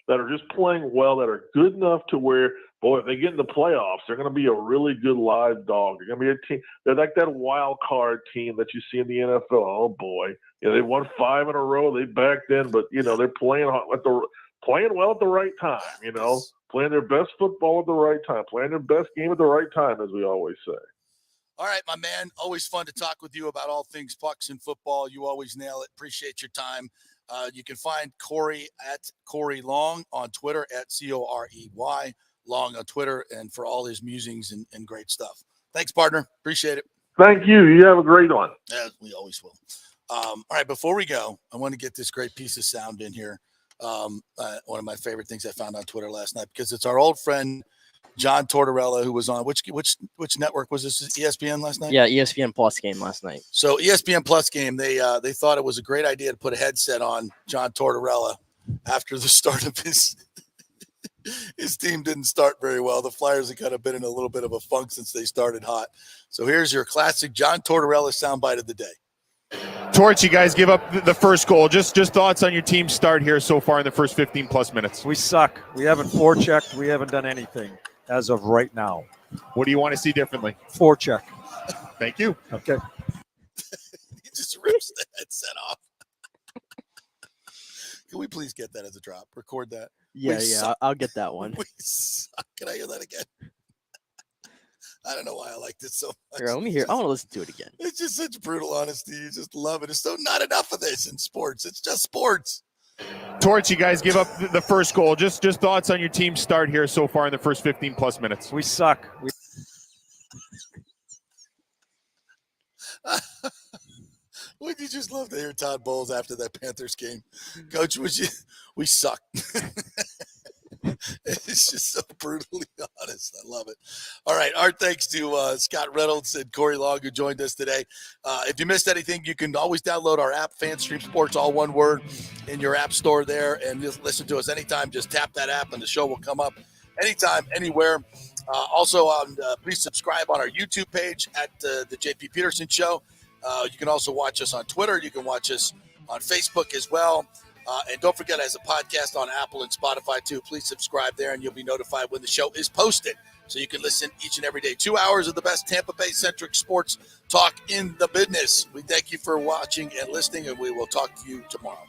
that are just playing well, that are good enough to where, boy, if they get in the playoffs, they're going to be a really good live dog. They're going to be a team. They're like that wild card team that you see in the NFL. Oh boy, you know, they won 5 in a row. They backed in, but you know, they're playing well at the right time. You know, playing their best football at the right time, playing their best game at the right time, as we always say. All right, my man. Always fun to talk with you about all things Bucs and football. You always nail it. Appreciate your time. You can find Corey at Corey Long on Twitter, at Corey Long on Twitter, and for all his musings and great stuff. Thanks, partner. Appreciate it. Thank you. You have a great one. Yeah, we always will. All right, before we go, I want to get this great piece of sound in here. One of my favorite things I found on Twitter last night, because it's our old friend John Tortorella, who was on which network was this? ESPN last night? Yeah, ESPN Plus game last night. So ESPN Plus game, they thought it was a great idea to put a headset on John Tortorella after the start of his team didn't start very well. The Flyers have kind of been in a little bit of a funk since they started hot. So here's your classic John Tortorella soundbite of the day. Torch, you guys give up the first goal. Just thoughts on your team's start here so far in the first 15 plus minutes. We suck. We haven't forechecked. We haven't done anything as of right now. What do you want to see differently? Forecheck. Thank you. Okay. He just rips the headset off. Can we please get that as a drop? Record that. Yeah, I'll get that one. We suck. Can I hear that again? I don't know why I like this so much. Here, let me hear. I want to listen to it again. It's just such brutal honesty. You just love it. It's so not enough of this in sports. It's just sports. Torch, you guys give up the first goal. Just thoughts on your team's start here so far in the first 15 plus minutes. We suck. Would you just love to hear Todd Bowles after that Panthers game? Coach, we suck. It's just so brutally honest. I love it. All right. Our thanks to Scott Reynolds and Corey Long, who joined us today. If you missed anything, you can always download our app, FanStream Sports, all one word, in your app store there, and just listen to us anytime. Just tap that app, and the show will come up anytime, anywhere. Also, please subscribe on our YouTube page at the JP Peterson Show. You can also watch us on Twitter. You can watch us on Facebook as well. And don't forget, as a podcast on Apple and Spotify too, please subscribe there and you'll be notified when the show is posted. So you can listen each and every day. 2 hours of the best Tampa Bay centric sports talk in the business. We thank you for watching and listening, and we will talk to you tomorrow.